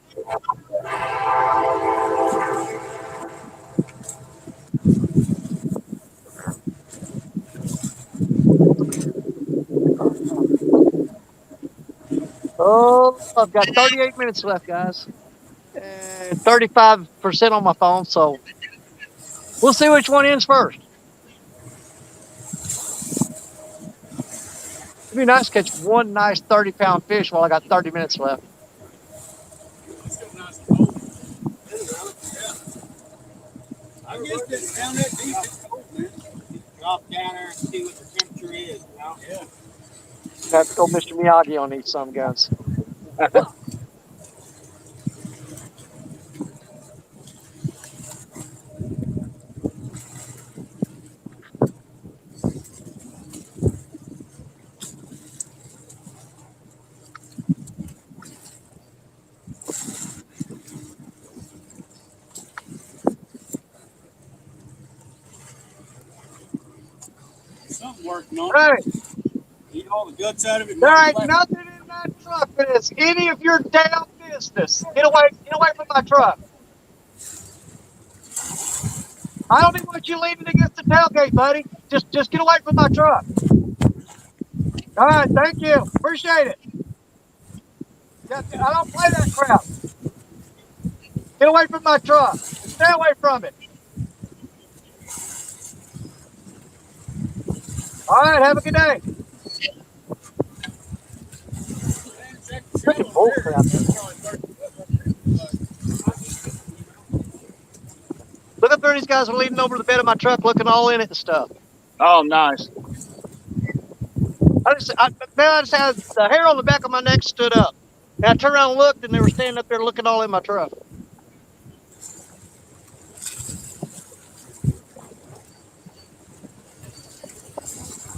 Oh, I've got 38 minutes left, guys. And 35% on my phone, so we'll see which one ends first. It'd be nice to catch one nice 30-pound fish while I got 30 minutes left. It's still nice and cold. I guess that down that deep, it's cold, man. Drop down there and see what the temperature is. You know? Yeah. Have to go Mr. Miyagi on these some guns. Something working on Hey, it. Eat all the guts out of it. there Not ain't black. nothing in that truck that is any of your damn business. Get away from my truck. I don't even want you leaning against the tailgate, buddy. Just get away from my truck. All right, thank you. Appreciate it. I don't play that crap. Get away from my truck. Stay away from it. All right, have a good day. Freaking bull crap. Look up there, these guys are leaning over the bed of my truck, looking all in it and stuff. Oh, nice. I just had the hair on the back of my neck stood up. And I turned around and looked, and they were standing up there looking all in my truck.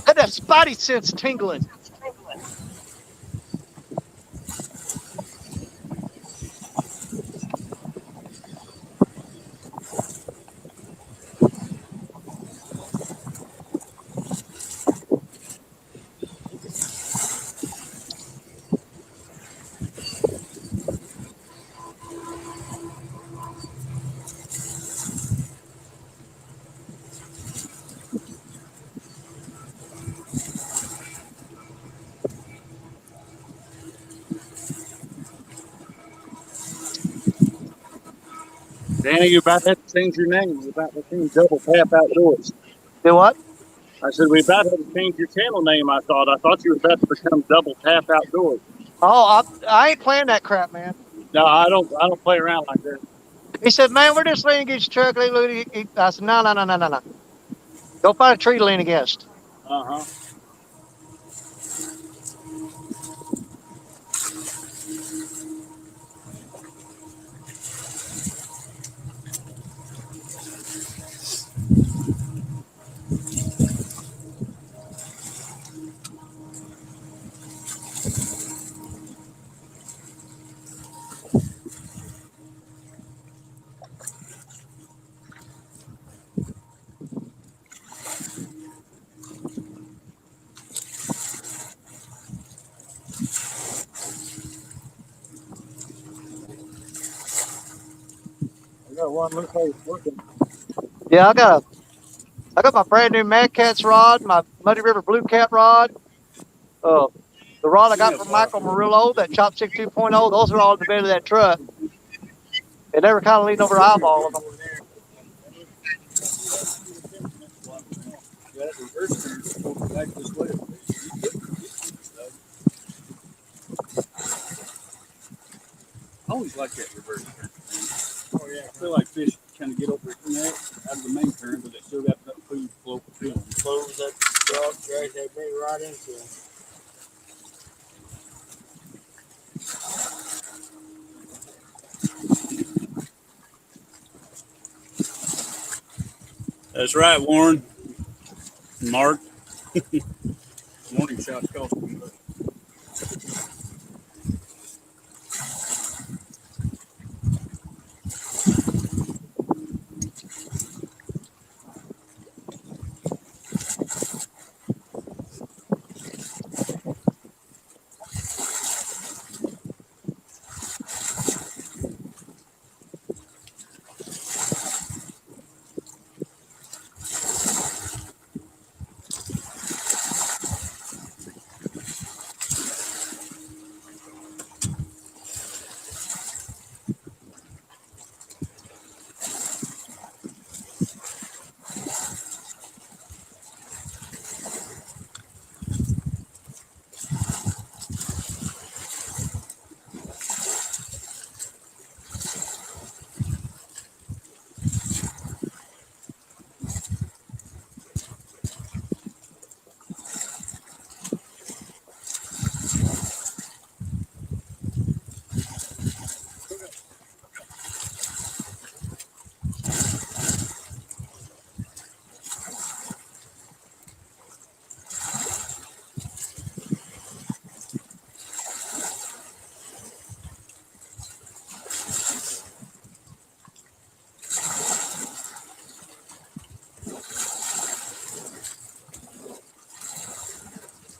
Had that spidey sense tingling. Danny, you're about to have to change your name. You're about to change Double Tap Outdoors. Do what? I said, we about had to change your channel name, I thought. I thought you were about to become Double Tap Outdoors. Oh, I ain't playing that crap, man. No, I don't play around like that. He said, man, we're just leaning against your truck. I said, no. Go find a tree to lean against. Uh-huh. I got one loophole working. Yeah, I got my brand new Mad Cat's rod, my Muddy River Blue Cat rod. The rod I got from Michael Murillo, that Chopstick 2.0, those are all in the bed of that truck. And they were kind of leaning over eyeball of them. Yeah, that reverse turn is supposed to back this way. I always like that reverse turn. Oh yeah, I feel like fish kind of get over from that out of the main turn, but they still got that food float through them. Close that truck, drag that bait right into it. That's right, Warren. Mark. Morning shots cost me.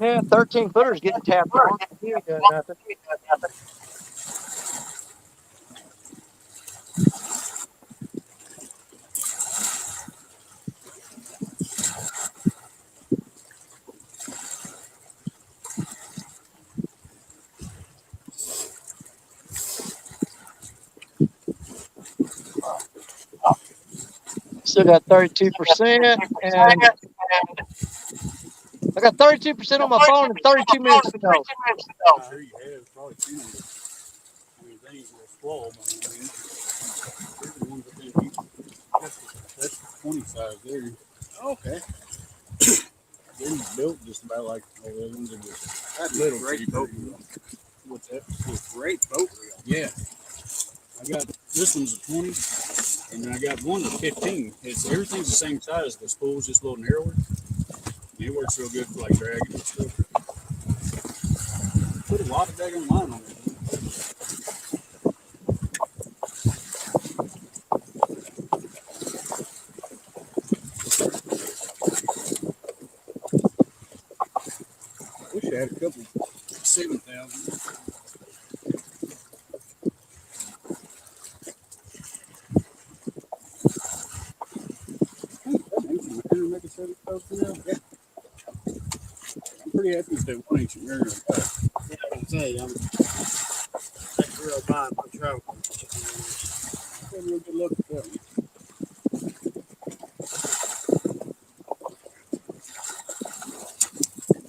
Yeah, 13 footers getting tapped on. He ain't doing nothing. Still got 32%, and I got 32% on my phone and 32 minutes to go. I hear you have probably seen them. I mean, they ain't real slow, but I mean, they're the ones that they need. That's the 20 size there. Okay. They're built just about like all the other ones. Are just that little great boat reel. What's that? It's a great boat reel. Yeah. I got this one's a 20, and then I got one that's 15. It's everything's the same size. The spool's just a little narrower. It works real good for like dragging and stuff. Put a lot of daggone line on it. Wish I had a couple 7,000. Make a 7,000 now. Yeah. I'm pretty happy with that 1 inch mirror. Yeah, I can say that's real bad control. Had a real good look at that one.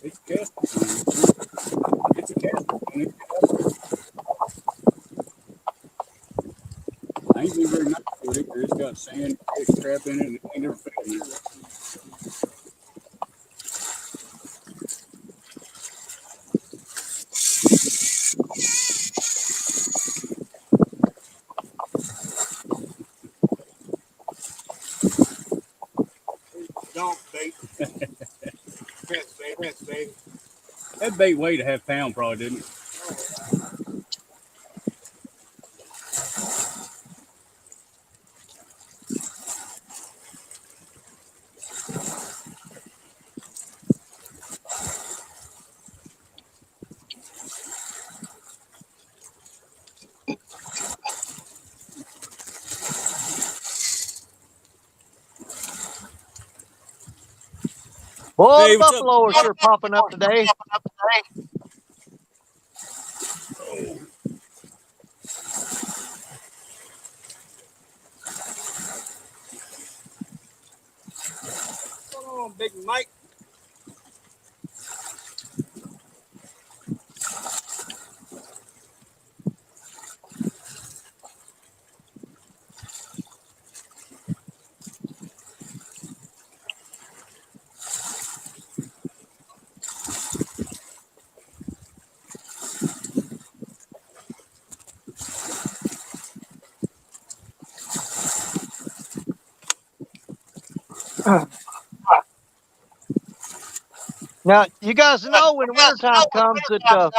It's a cast. It's a cast. I ain't been very nice with it. It's got sand, fish trap in it, and it ain't never fed me. Don't bait. Prince, baby. That bait weighed a half pound, probably, didn't it? Boy, Hey, the what's up? buffalo are sure popping up today. Come on, Big Mike. Now, you guys know when wintertime comes that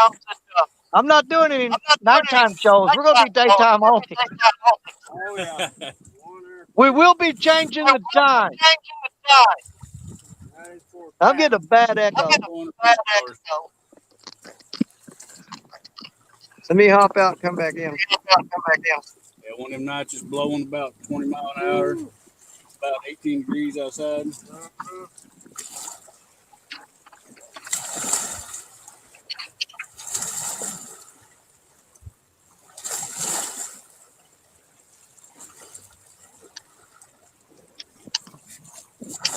I'm not doing any nighttime shows. We're going to be daytime only. Oh yeah. We will be changing the time. I'm getting a bad echo. Let me hop out and come back in. Yeah, one of them nights is blowing about 20 mile an hour, about 18 degrees outside.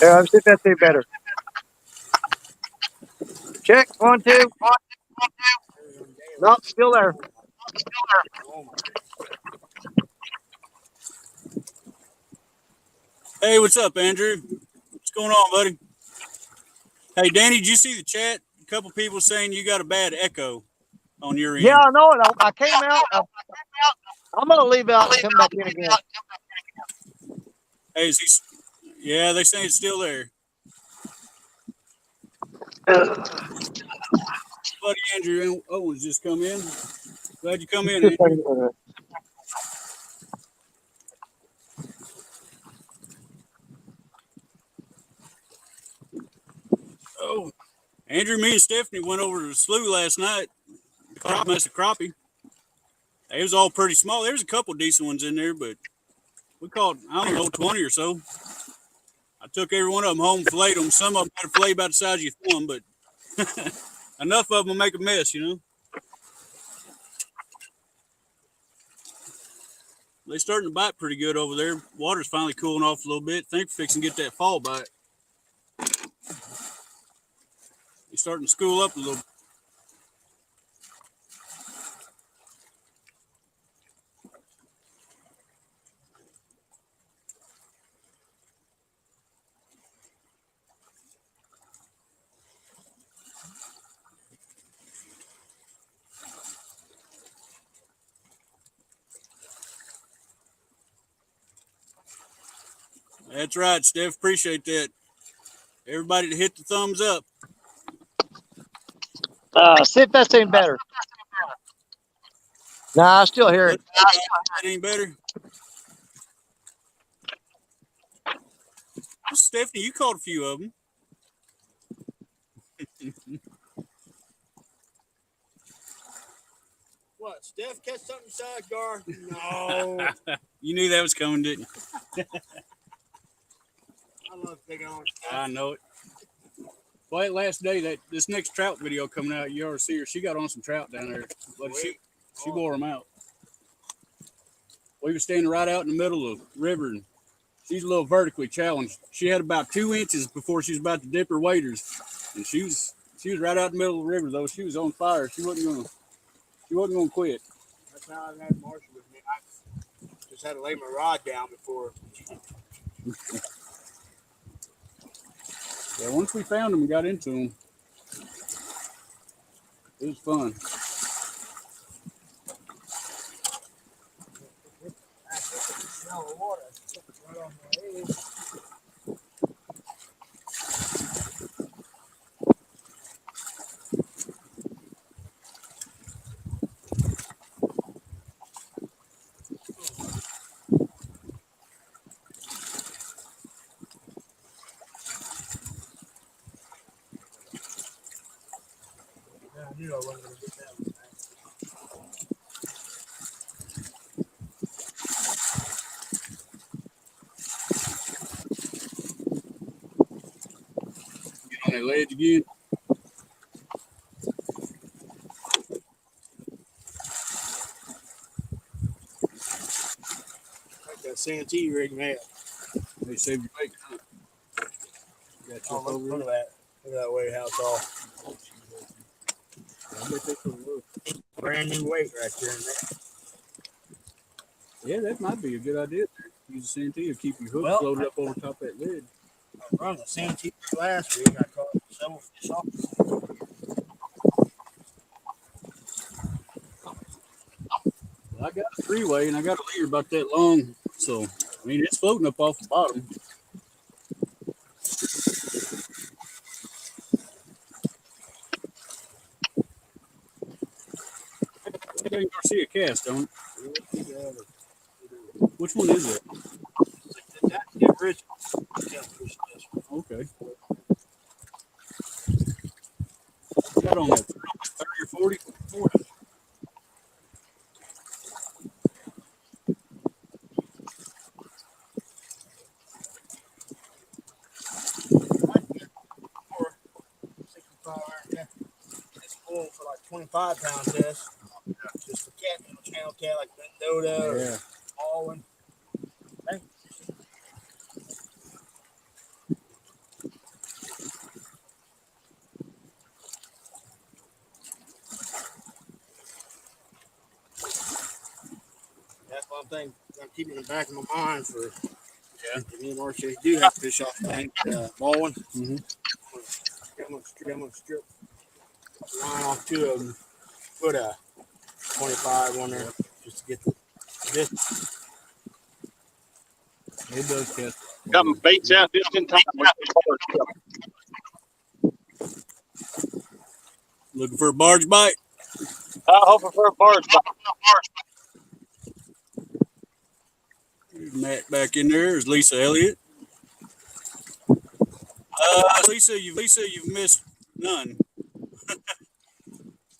Yeah, I'm sitting that thing better. Check, 1, 2. Nope, still there. Hey, what's up, Andrew? What's going on, buddy? Hey, Danny, did you see the chat? A couple people saying you got a bad echo on your end. Yeah, I know it. I came out. I'm going to leave out and come back in again. Hey, is he? Yeah, they say it's still there. Buddy Andrew Owens just come in. Glad you come in, Andrew. Oh, Andrew, me and Stephanie went over to the slough last night. Caught a mess of crappie. It was all pretty small. There was a couple decent ones in there, but we caught, I don't know, 20 or so. I took every one of them home and filleted them. Some of them had a fillet about the size of your thumb, but enough of them will make a mess, you know. They're starting to bite pretty good over there. Water's finally cooling off a little bit. Think we're fixing to get that fall bite. They're starting to school up a little bit. That's right, Steph. Appreciate that. Everybody to hit the thumbs up. See if that's any better. Nah, I still hear it. That ain't better. Stephanie, you caught a few of them. What, Steph catch something sidecar? No. You knew that was coming, didn't you? I love big on stuff. I know it. Well, that last day, that this next trout video coming out, you ought to see her. She got on some trout down there, but she wore them out. We were standing right out in the middle of the river, and she's a little vertically challenged. She had about 2 inches before she was about to dip her waders, and she was right out in the middle of the river though. She was on fire. She wasn't gonna quit. That's how I had Marshall with me. I just had to lay my rod down before. Yeah, once we found them and got into them, it was fun. Smell of water. Right on my head. I knew I wasn't going to get that one. Get on that ledge again. Like that Santee rig, man. They saved your bacon, huh? Got Oh, you over look at there. that. Look at that weight house all. I bet they could look. Brand new weight right there in there. Yeah, that might be a good idea. Use a Santee to keep your hook Well, floated up over top of that lid. I run the Santee last week. I caught several fish off. Well, I got a 3-way and I got a leader about that long, so I mean it's floating up off the bottom. That Garcia cast, don't it? Which one is it? That's the original Catfishing. Okay. Got on that 30 or 40? 40. It's full for like 25 pound test. Just for cat, channel cat like Mendota or Yeah. Alwyn. Thank you. That's one thing I'm keeping in the back of my mind for. Yeah. Me and Marcia do have to fish off the bank, Baldwin. Mm-hmm. I'm gonna strip line off 2 of them. Put a 25 on there just to get the distance. It does cast. Got my baits out just in time. Looking for a barge bite? I'm hoping for a barge. There's Matt back in there. There's Lisa Elliott. Lisa, you've missed None.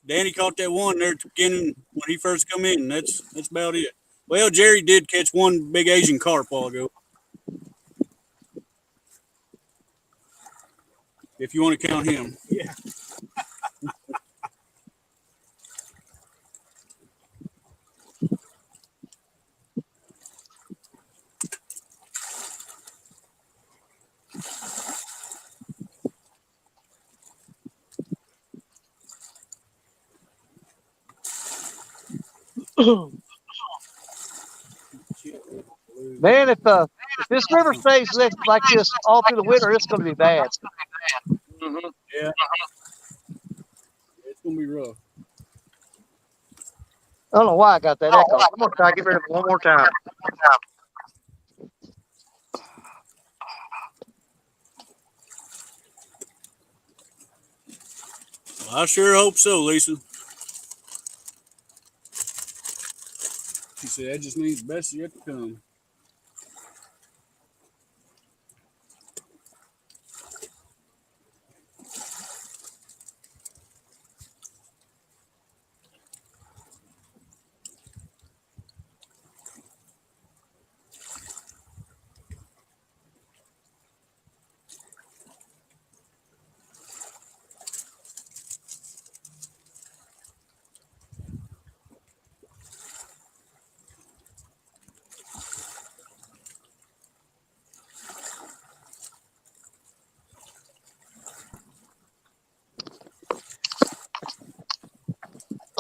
Danny caught that one there at the beginning when he first come in. That's about it. Well, Jerry did catch one big Asian carp a while ago. If you want to count him. Yeah. Man, if this river stays like this all through the winter, it's going to be bad. Mm-hmm. Yeah. It's gonna be rough. I don't know why I got that echo. I'm going to try to get rid of it one more time. Well, I sure hope so, Lisa. She said that just means the best is yet to come.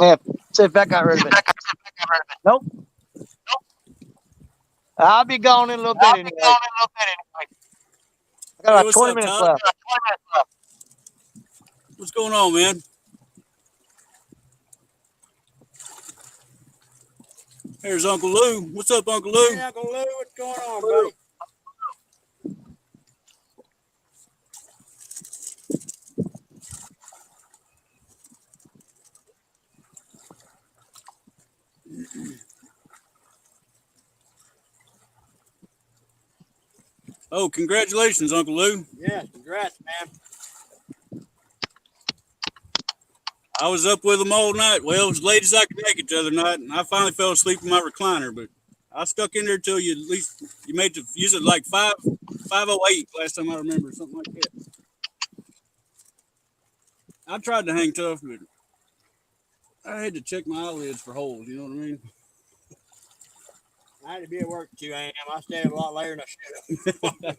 Yeah, see if that got rid of it. Nope. I'll be gone in a little bit anyway. I got Hey, about what's 20 up, minutes Tyler? left. What's going on, man? There's Uncle Lou. What's up, Uncle Lou? Hey, Uncle Lou, what's going on, buddy? Oh, congratulations, Uncle Lou. Yeah, congrats, man. I was up with them all night. Well, as late as I could make it the other night, and I finally fell asleep in my recliner. But I stuck in there till you at least you made to use it like 5:08 last time I remember, something like that. I tried to hang tough, but I had to check my eyelids for holes. You know what I mean? I had to be at work at 2 a.m. I stayed a lot later than I should have.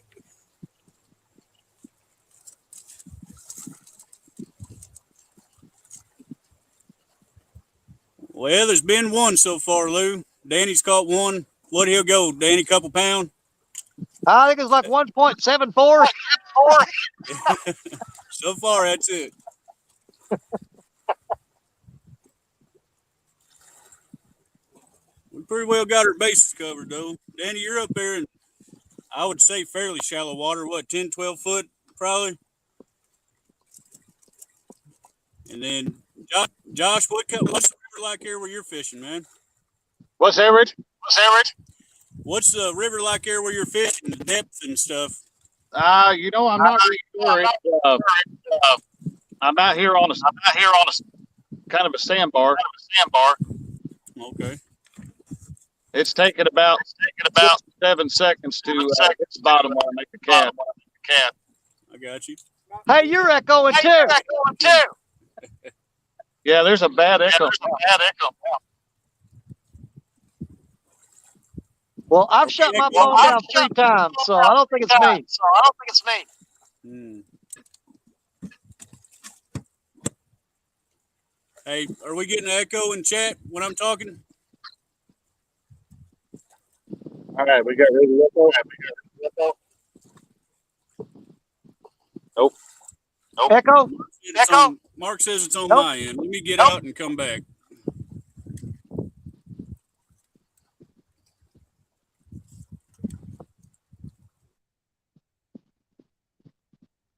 Well, there's been one so far, Lou. Danny's caught one. What he'll go, Danny? Couple pound? I think it's like 1.74. So far, that's it. We pretty well got our bases covered, though. Danny, you're up there in, I would say, fairly shallow water. What, 10, 12 foot, probably? And then, Josh, what's the river like here where you're fishing, man? What's average? What's the river like here where you're fishing, the depth and stuff? I'm not really sure. I'm out here on a kind of a sandbar. Okay. It's taken about 7 seconds to hit the bottom when I make the cab. I got you. Hey, you're echoing too. Yeah, there's a bad echo. Well, I've shut my phone down 3 times, so I don't think it's me. Hmm. Hey, are we getting an echo in chat when I'm talking? All right, we got ready echo. Nope. Echo? Mark says it's on Nope. my end. Let me get out and come back.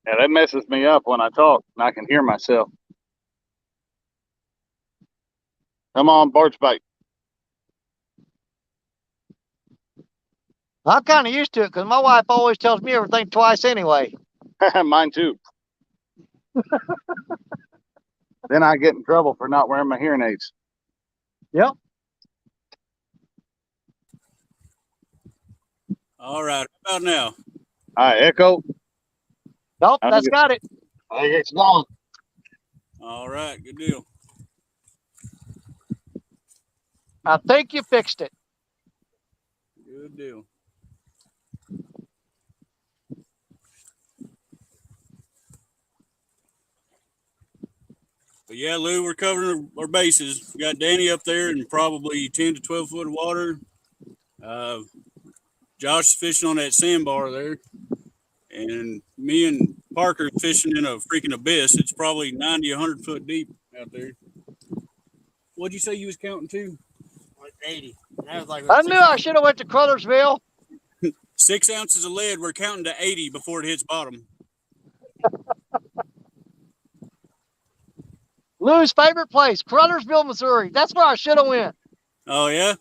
Yeah, that messes me up when I talk and I can hear myself. Come on, barge bite. I'm kind of used to it because my wife always tells me everything twice anyway. Mine too. Then I get in trouble for not wearing my hearing aids. Yep. All right. How about now? All right, Echo. Nope, I that's think got it. it's gone. All right. Good deal. I think you fixed it. Good deal. But yeah, Lou, we're covering our bases. We got Danny up there in probably 10 to 12 foot of water. Josh is fishing on that sandbar there. And me and Parker fishing in a freaking abyss. It's probably 90, 100 foot deep out there. What'd you say you was counting to? Like 80. That was like I knew I should have went to Crothersville. 6 ounces of lead. We're counting to 80 before it hits bottom. Lou's favorite place, Crothersville, Missouri. That's where I should have went. Oh, yeah?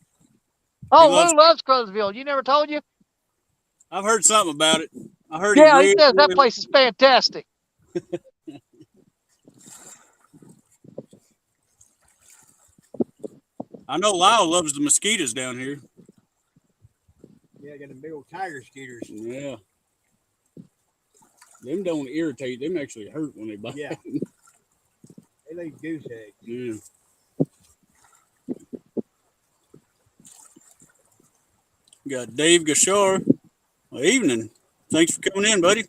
Oh, loves- Lou loves Crothersville. You never told you? I've heard something about it. I heard Yeah, he he says that really, place is fantastic. I know Lyle loves the mosquitoes down here. Yeah, got the big old tiger skeeters. Yeah. Them don't irritate. Them actually hurt when they bite. Yeah. They like goose eggs. Yeah. Got Dave Gashar. Well, evening. Thanks for coming in, buddy.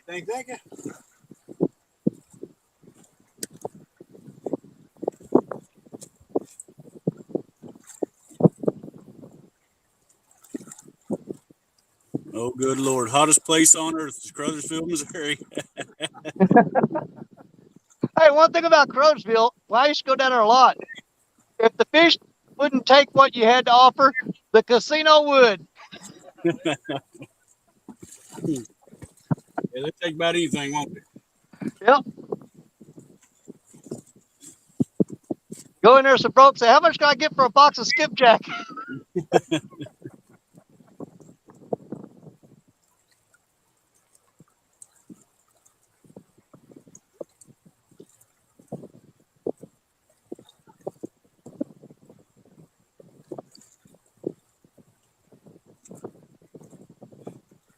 Thank you. Oh, good Lord. Hottest place on earth is Crothersville, Missouri. Hey, one thing about Crothersville, well, I used to go down there a lot. If the fish wouldn't take what you had to offer, the casino would. Yeah, they take about anything, won't they? Yep. Go in there some broke, say, how much can I get for a box of skipjack?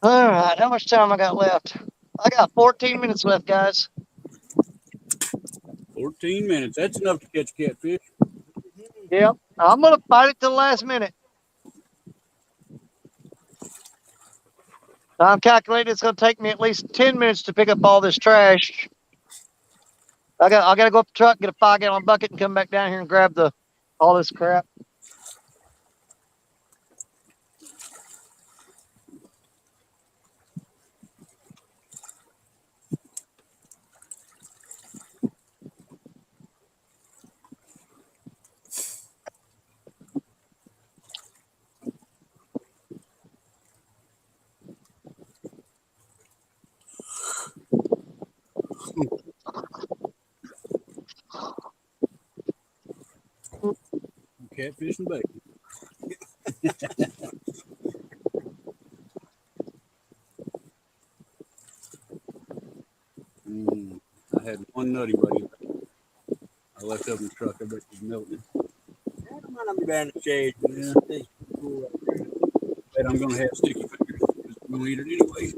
All right, how much time I got left? I got 14 minutes left, guys. 14 minutes. That's enough to catch catfish. Yep. I'm going to fight it till the last minute. I'm calculating it's going to take me at least 10 minutes to pick up all this trash. I got to go up the truck, get a 5-gallon bucket, and come back down here and grab all this crap. Catfish and bacon. I had one nutty buddy. I left up in the truck. I bet he's melting. I don't mind them bad in the shade. Yeah. Bet I'm going to have sticky fingers because I'm going to eat it anyway.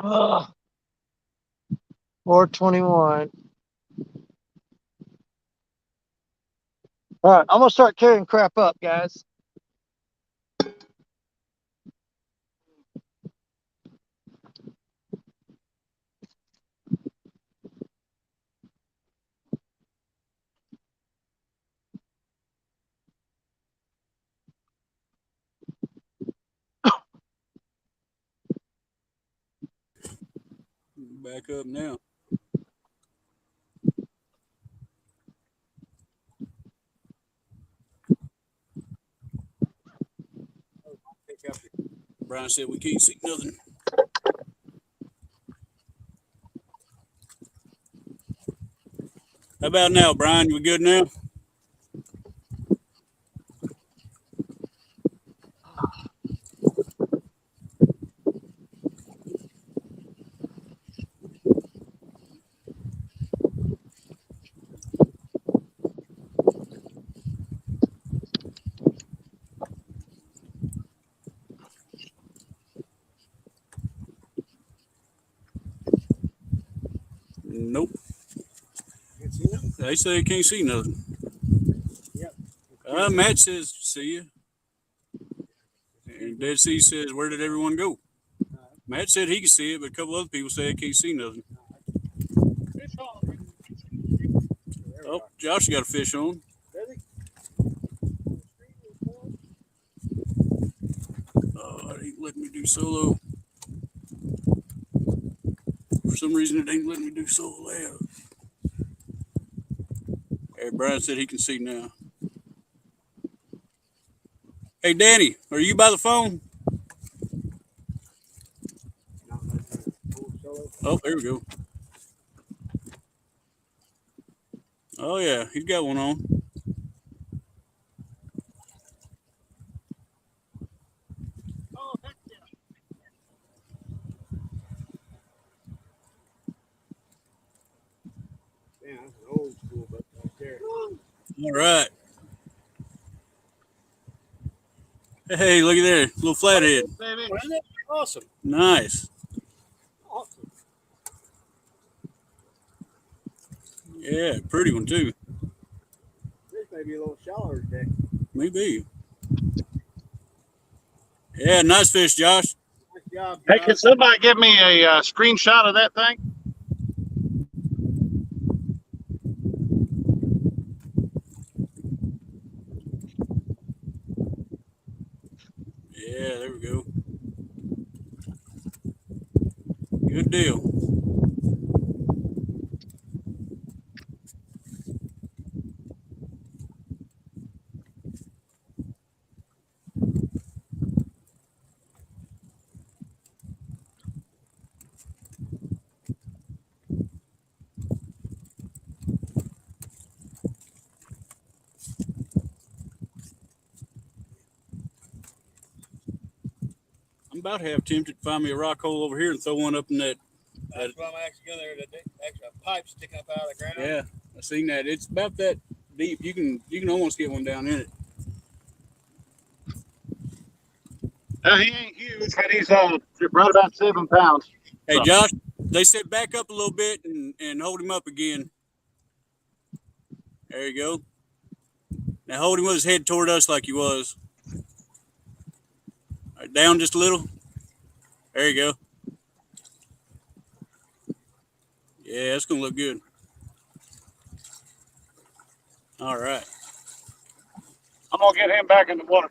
421. All right, I'm gonna start carrying crap up, guys. Back up now. Brian said we can't see nothing. How about now, Brian? You good now? Nope. They say they can't see nothing. Yep. Matt says see you. And Dead Sea says, where did everyone go? Matt said he could see it, but a couple other people say they can't see nothing. Oh, Josh got a fish on. Oh, it ain't letting me do solo. For some reason, it ain't letting me do solo out. Hey, Brian said he can see now. Hey, Danny, are you by the phone? Oh, there we go. Oh, yeah, he's got one on. Man, that's an old school boat right there. All right. Hey, look at there. Little flathead. Baby. Awesome. Nice. Awesome. Yeah, pretty one, too. This may be a little shallower today. Maybe. Yeah, nice fish, Josh. Nice job, Hey, Josh. can somebody give me a screenshot of that thing? Yeah, there we go. Good deal. I'm about half tempted to find me a rock hole over here and throw one up in that. That's what I'm actually going there today. Actually, a pipe sticking up out of the ground. Yeah, I seen that. It's about that deep. You can almost get one down in it. He ain't huge, but he's right about 7 pounds. Hey, Josh, they said back up a little bit and hold him up again. There you go. Now hold him with his head toward us like he was. All right, down just a little. There you go. Yeah, that's going to look good. All right. I'm going to get him back in the water.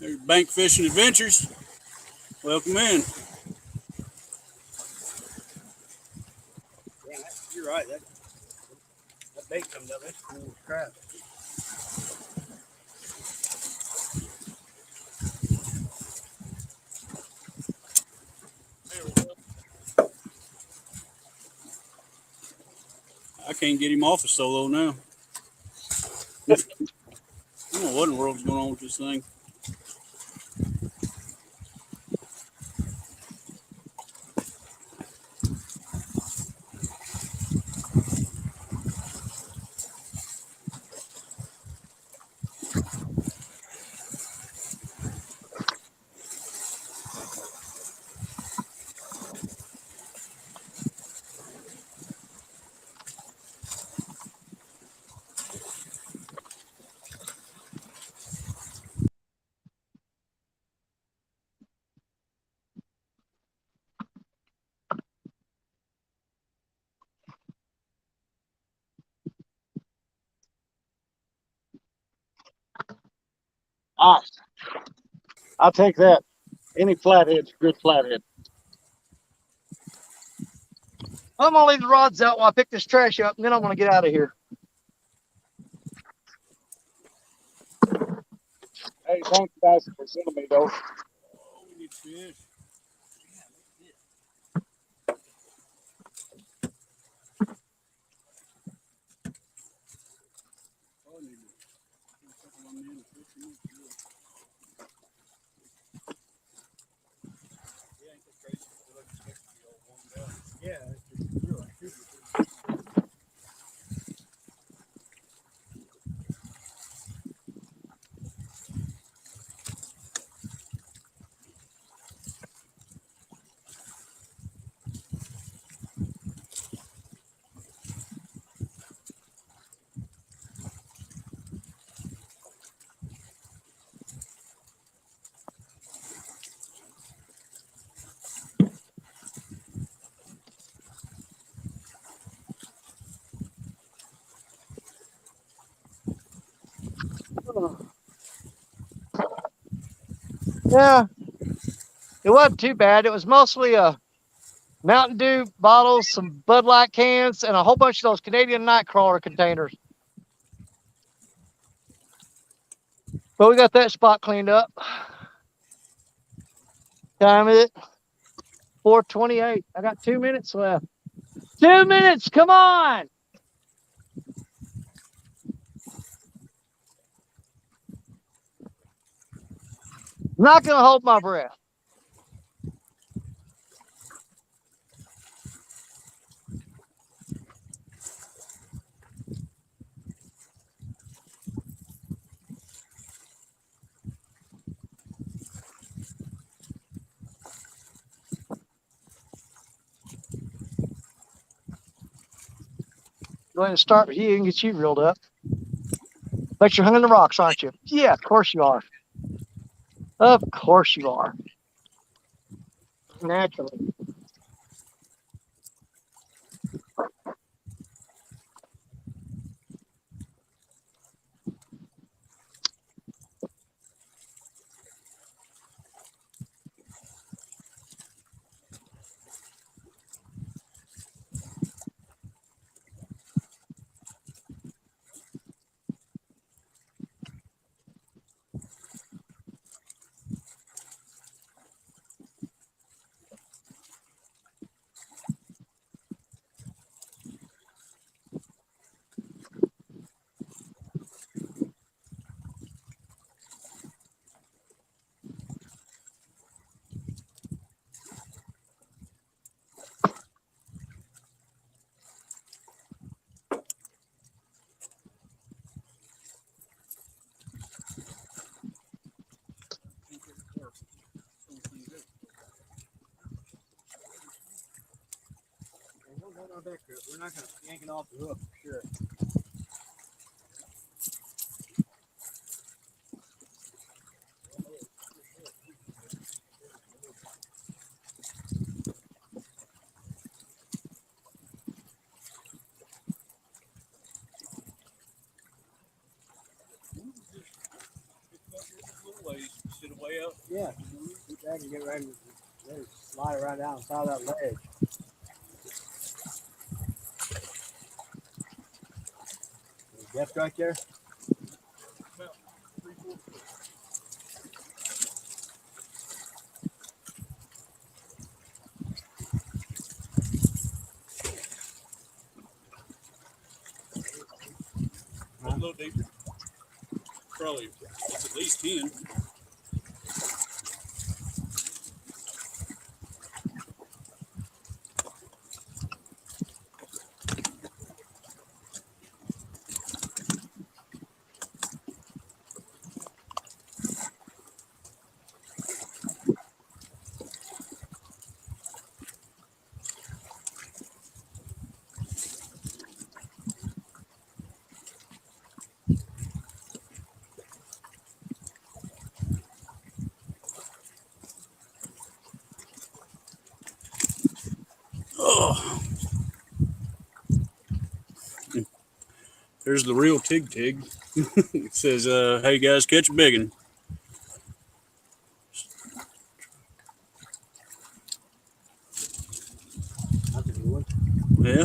There's Bank Fishing Adventures. Welcome in. Yeah, you're right. That bait comes up. That's cool as crap. I can't get him off of solo now. I don't know what in the world's going on with this thing. I'll take that. Any flathead's a good flathead. I'm gonna leave the rods out while I pick this trash up, and then I'm gonna get out of here. Hey, thanks guys for sending me those. Oh, we need fish. Oh, I need to put a couple on the end of fishing. Yeah, ain't that crazy? I like the fish to be all warmed out. Yeah, it's real. I should be. Yeah, it wasn't too bad. It was mostly Mountain Dew bottles, some Bud Light cans, and a whole bunch of those Canadian Nightcrawler containers. But we got that spot cleaned up. Time is it? 4:28. I got 2 minutes left. 2 minutes, come on! I'm not gonna hold my breath. Go ahead and start with you and get you reeled up. Bet you're hung in the rocks, aren't you? Yeah, of course you are. Of course you are. Naturally. We're not going to yank it off the hook for sure. Sit way up. Yeah, get that and get ready to slide right down inside that ledge. Depth right there. About 3-4 foot. A little deeper. Probably it's at least 10. Oh. There's the real Tig. It says, hey guys, catch a big one. Yeah.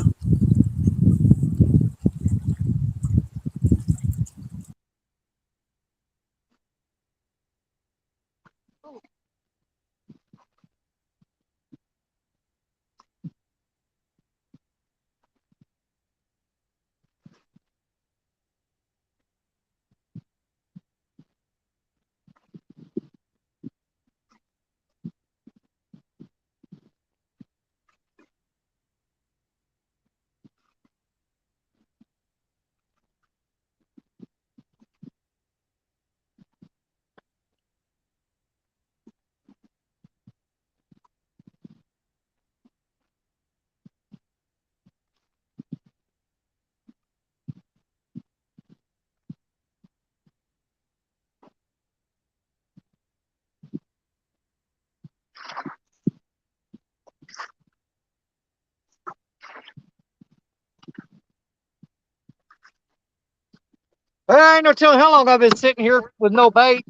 I ain't no telling how long I've been sitting here with no bait.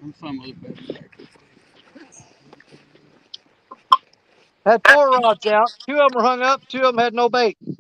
I'm fine with it. Had 4 rods out. 2 of them were hung up. 2 of them had no bait. I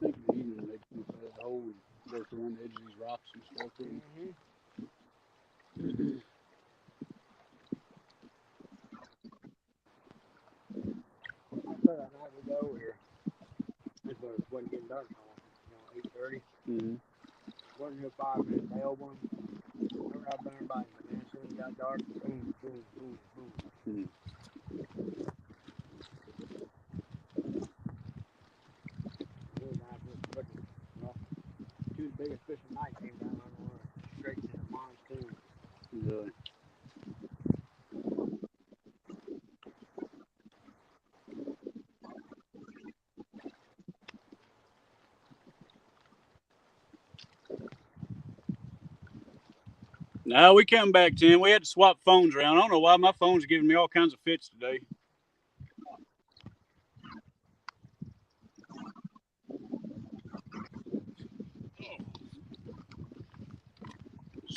think the evening they can put a hole and work around the edge of these rocks and stuff. I said that night we go over here. It wasn't getting dark now. 8:30. Mm-hmm. Wasn't here 5 minutes. They opened one. We're out there by the man. As soon as it got dark, boom, boom, boom, boom. Mm-hmm. It was nice. It was freaking, well, 2 of the biggest fish of the night came down on the water. Straight to the monsoon. Really. Now we come back, Tim. We had to swap phones around. I don't know why my phone's giving me all kinds of fits today.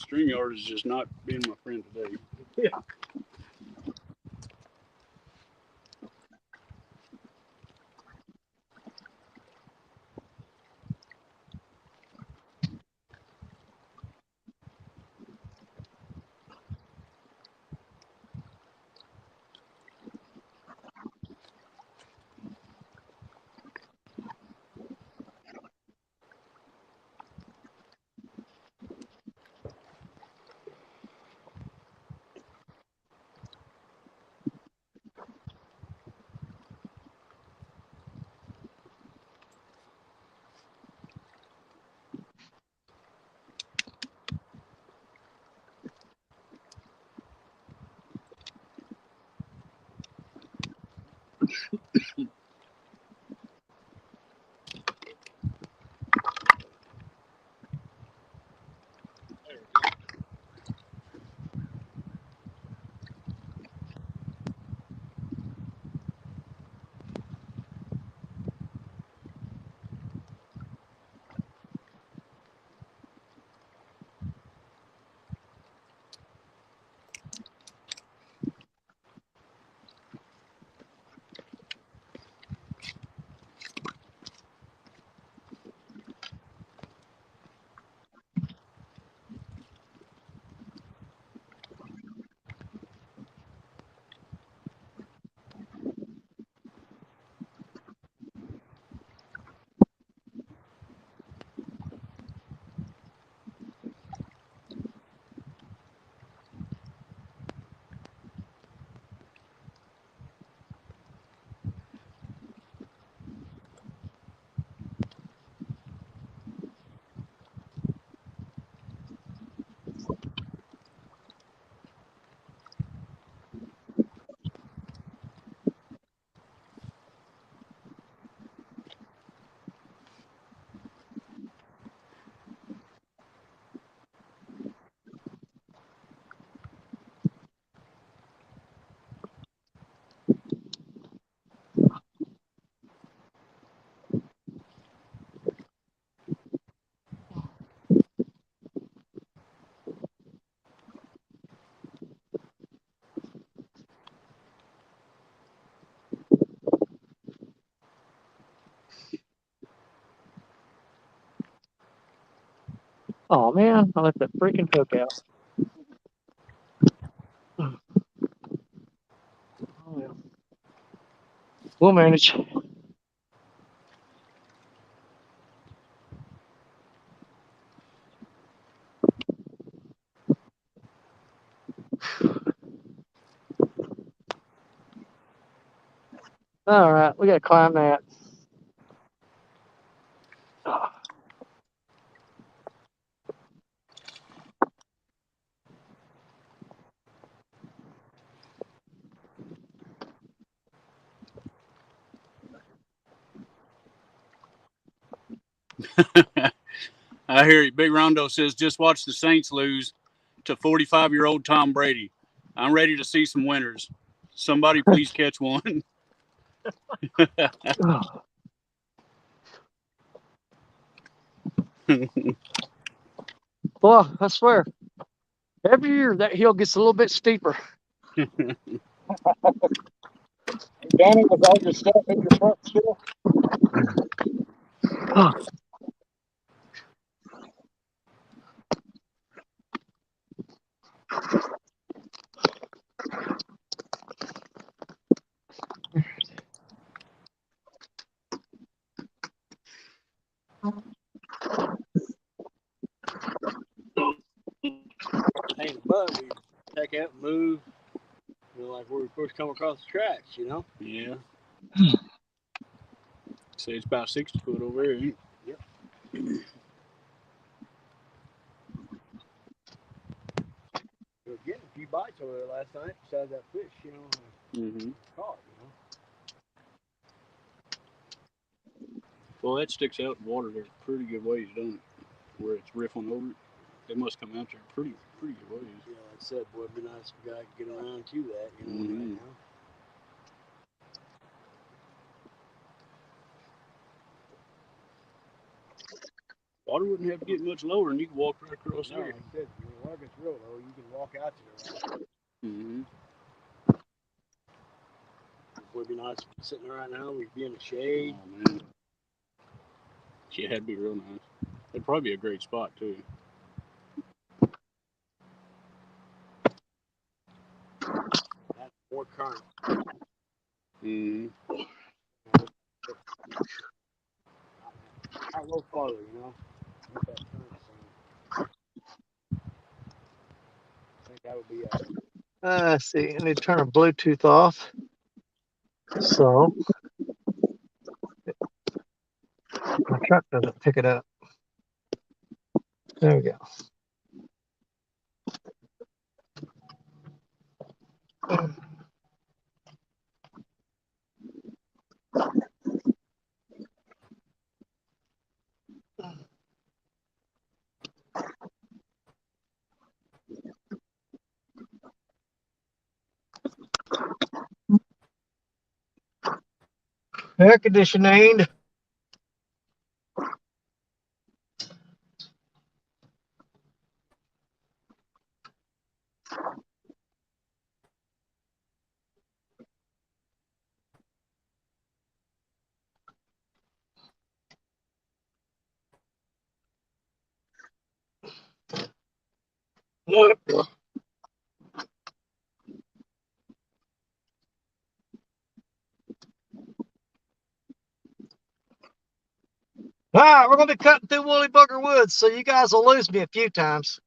StreamYard is just not being my friend today. Yeah. Oh man, I left that freaking hook out. Oh, well. We'll manage. All right, we gotta climb that. I hear you. Big Rondo says, just watch the Saints lose to 45-year-old Tom Brady. I'm ready to see some winners. Somebody please catch one. Well, I swear, every year that hill gets a little bit steeper. Danny, was all your stuff in your truck still? Ain't but we take out and move, like where we first come across the tracks, Yeah. Say it's about 60 foot over here. Ain't Yep. We were getting a few bites over there last night besides that fish, Mm-hmm. caught, Well, that sticks out in the water there a pretty good ways, don't it? Where it's riffling over it. They must come out there pretty good ways. Yeah, like I said, boy, it'd be nice if we could get around to that, Mm-hmm. right now. Water wouldn't have to get much lower, and you could walk right across No, there. like I said, when the water gets real low, you can walk out to the right. Mm-hmm. Would be nice if we're sitting there right now, we'd be in the shade. Oh man. Yeah, that'd be real nice. It'd probably be a great spot too. That's more current. Mm-hmm. Not a little farther, With that current scene. I think that would be Let's see, I need to turn a Bluetooth off. So my truck doesn't pick it up. There we go. Air conditioning. All right, we're going to be cutting through Woolly Booger Woods, so you guys will lose me a few times.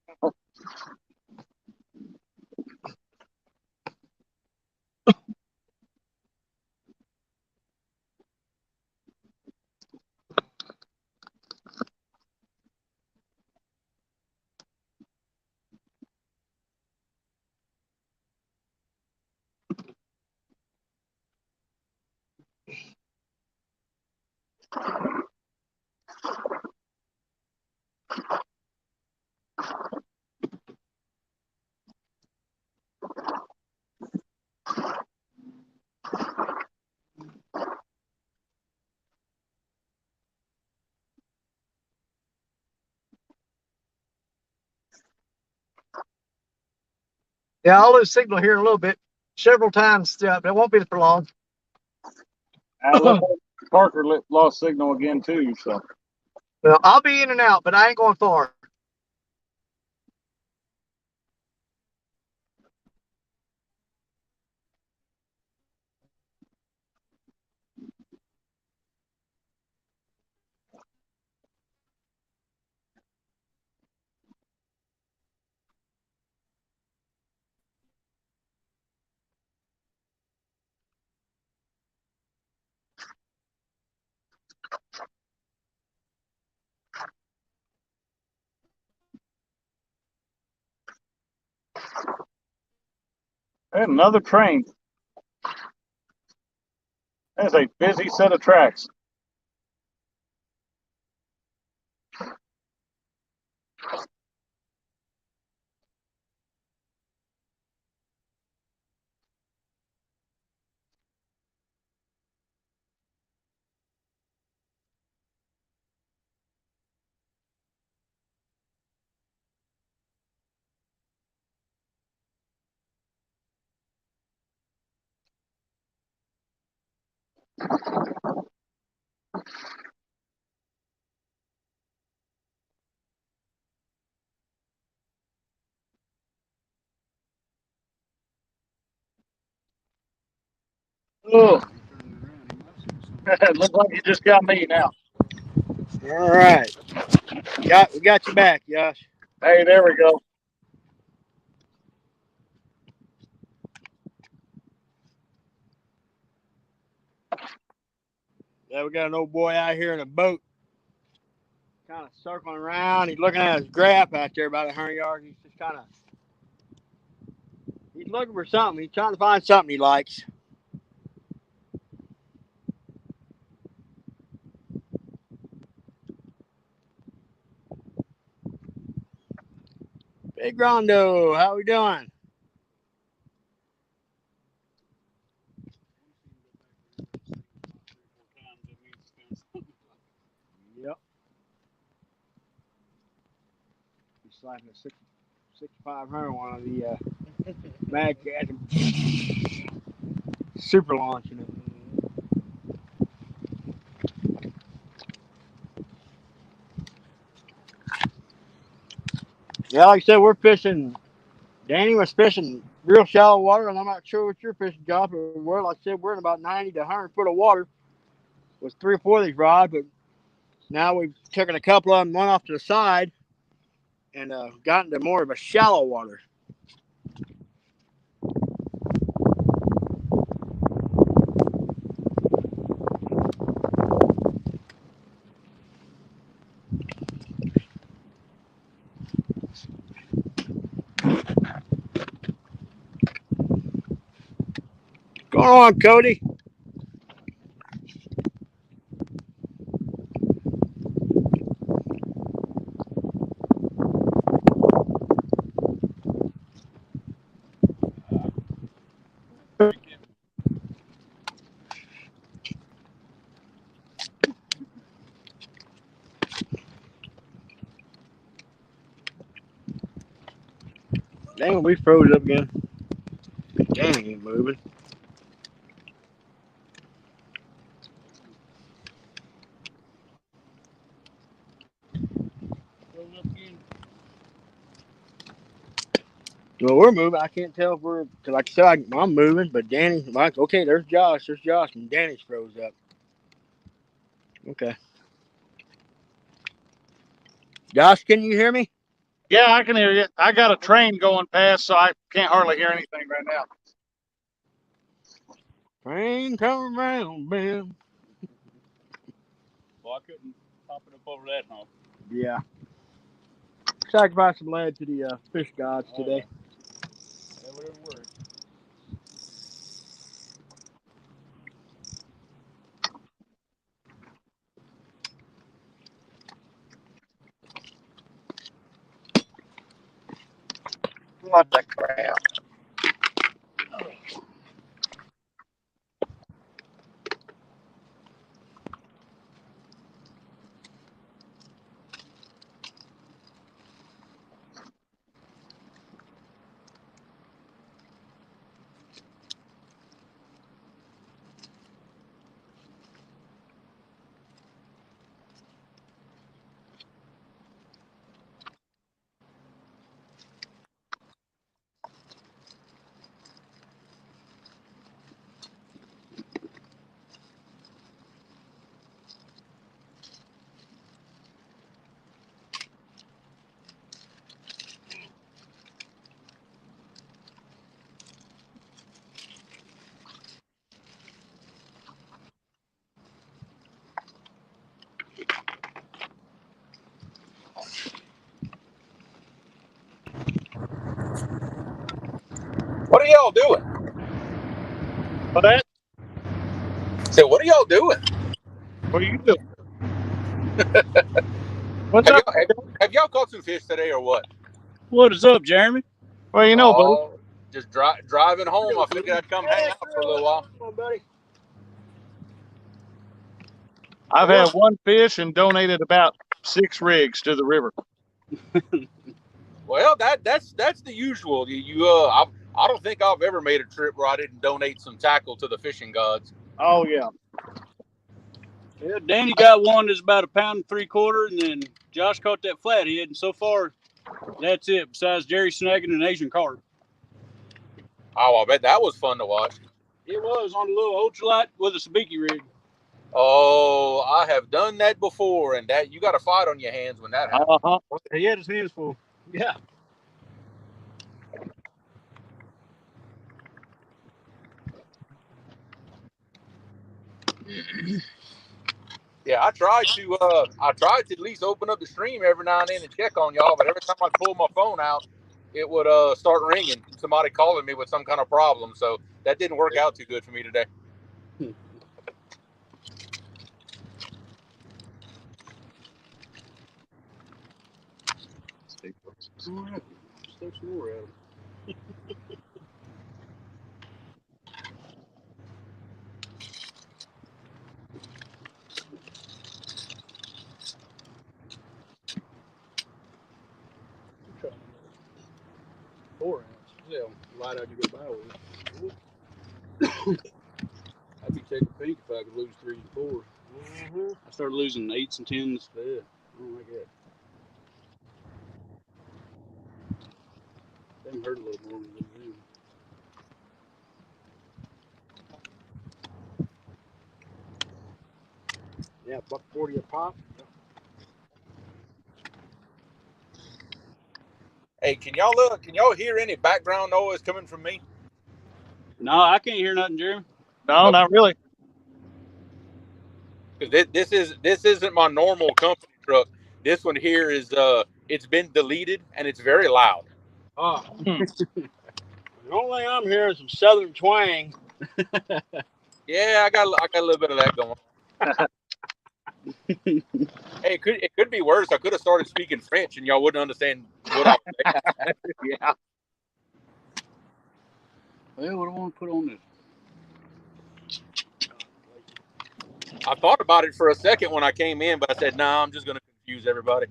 Yeah, I'll lose signal here in a little bit, several times, but it won't be for long. Parker lost signal again too. So Well, I'll be in and out, but I ain't going far. And another train. That's a busy set of tracks. Oh, it looks like you just got me now. All right. We got you back, Josh. Hey, there we go. Yeah, we got an old boy out here in a boat, kind of circling around. He's looking at his graph out there about 100 yards. He's just kind of, he's looking for something. He's trying to find something he likes. Big Rondo, how we doing? Yep. He's slapping a 6,500 one of the Mad Cat. Super launching it. Yeah, like I said, we're fishing. Danny was fishing real shallow water, and I'm not sure what you're fishing, Josh, but we're, like I said, we're in about 90 to 100 foot of water with 3 or 4 of these rods, but now we've taken a couple of them, one off to the side, and gotten to more of a shallow water. What's going on, Cody? Dang, we froze up again. Dang, ain't moving. Well, we're moving. I can't tell if we're, cause like I said, I'm moving, but Danny, like, okay, there's Josh, and Danny's froze up. Okay. Josh, can you hear me? Yeah, I can hear you. I got a train going past, so I can't hardly hear anything right now. Train coming round, man. Well, I couldn't pop it up over that hump. Yeah. Sacrifice some lead to the fish gods today. Yeah, whatever works. What the crap? What are y'all doing? For that, So what are y'all doing? what are you doing? What's Have up? have y'all caught some fish today or what? What is up, Jeremy? Well, you know, buddy. Oh, just driving home. I figured I'd come hang out for a little while. Come on, buddy. I've had one fish and donated about 6 rigs to the river. Well, that's the usual. I don't think I've ever made a trip where I didn't donate some tackle to the fishing gods. Oh yeah. Yeah, Danny got one that's about 1.75 pounds, and then Josh caught that flathead, and so far, that's it. Besides Jerry snagging an Asian carp. Oh, I bet that was fun to watch. It was on a little ultralight with a sabiki rig. Oh, I have done that before, and that you got a fight on your hands when that happens. Uh-huh. He had his hands full. Yeah. Yeah, I tried to at least open up the stream every now and then and check on y'all, but every time I pull my phone out, it would start ringing. Somebody calling me with some kind of problem, so that didn't work out too good for me today. All right. Let's throw some more at him. Four ounce. Yeah, light out you go by with. I'd be taking pink if I could lose 3 and 4. I started losing 8s and 10s. Yeah, I don't like that. Them hurt a little more than they do. Yeah, $1.40 a pop. Hey, can y'all hear any background noise coming from me? No, I can't hear nothing, Jeremy. No, not really. Because this isn't my normal company truck. This one here is it's been deleted and it's very loud. Oh. The only thing I'm hearing is some southern twang. Yeah, I got a little bit of that going on. Hey, it could be worse. I could have started speaking French and y'all wouldn't understand what I was saying. Yeah. Well, what do I want to put on this? I thought about it for a second when I came in, but I said, "Nah, I'm just going to confuse everybody."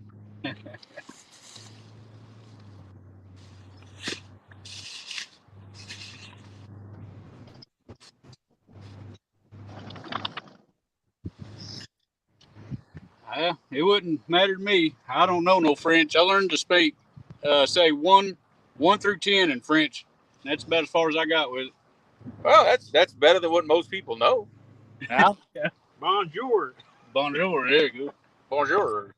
It wouldn't matter to me. I don't know no French. I learned to speak, say 1 through 10 in French. That's about as far as I got with it. Well, that's better than what most people know. Yeah. Bonjour. Bonjour. There you go. Bonjour.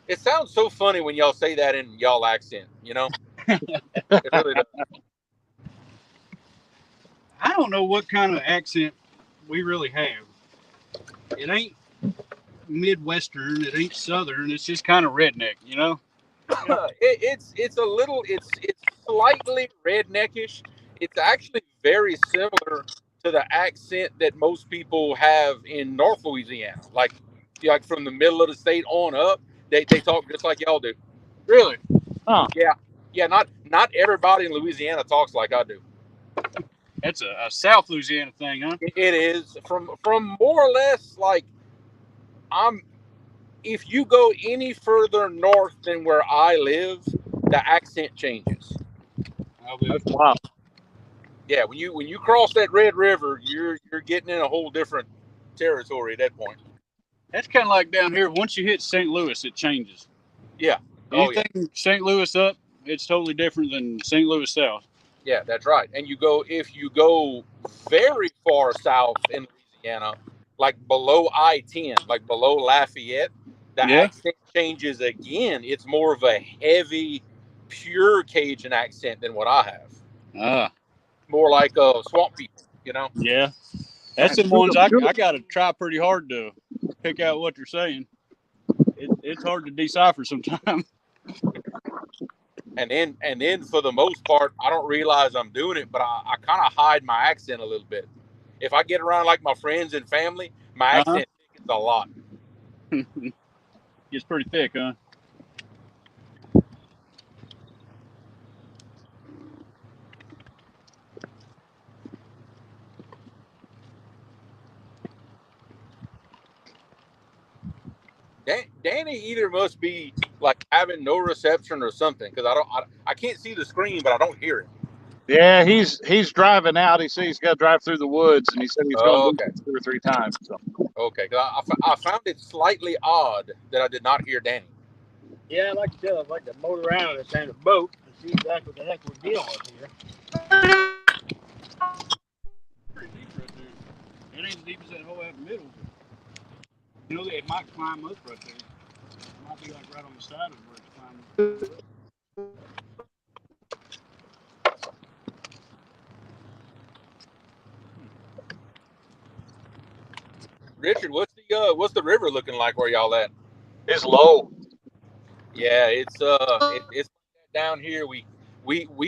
It sounds so funny when y'all say that in y'all accent, you know? It really does. I don't know what kind of accent we really have. It ain't Midwestern. It ain't Southern. It's just kind of redneck, you know? It's slightly redneckish. It's actually very similar to the accent that most people have in North Louisiana. Like from the middle of the state on up, they talk just like y'all do. Really? Huh. Yeah. Not everybody in Louisiana talks like I do. That's a South Louisiana thing, huh? It is from more or less like if you go any further north than where I live, the accent changes. That's wild. Yeah, when you cross that Red River, you're getting in a whole different territory at that point. That's kind of like down here. Once you hit St. Louis, it changes. Yeah. Anything St. Louis up, it's totally different than St. Louis south. Yeah, that's right. And if you go very far south in Louisiana, like below I-10, like below Lafayette, the accent changes again. It's more of a heavy, pure Cajun accent than what I have. More like swamp people, you know? Yeah. That's the ones I got to try pretty hard to pick out what they're saying. It's hard to decipher sometimes. And then for the most part, I don't realize I'm doing it, but I kind of hide my accent a little bit. If I get around like my friends and family, my accent thickens a lot. It's pretty thick, huh? Danny either must be like having no reception or something, because I can't see the screen, but I don't hear it. Yeah, he's driving out. He said he's got to drive through the woods, and he said he's going to do Okay. it 2 or 3 times. So. Okay, 'cause I found it slightly odd that I did not hear Danny. Yeah, I'd like to motor around in this kind of boat and see exactly what the heck we're dealing with here. Pretty deep right there. It ain't as deep as that hole out in the middle. You know, it might climb up right there. It might be like right on the side of where it's climbing. Richard, what's the river looking like where y'all at? It's low. Yeah, it's down here. We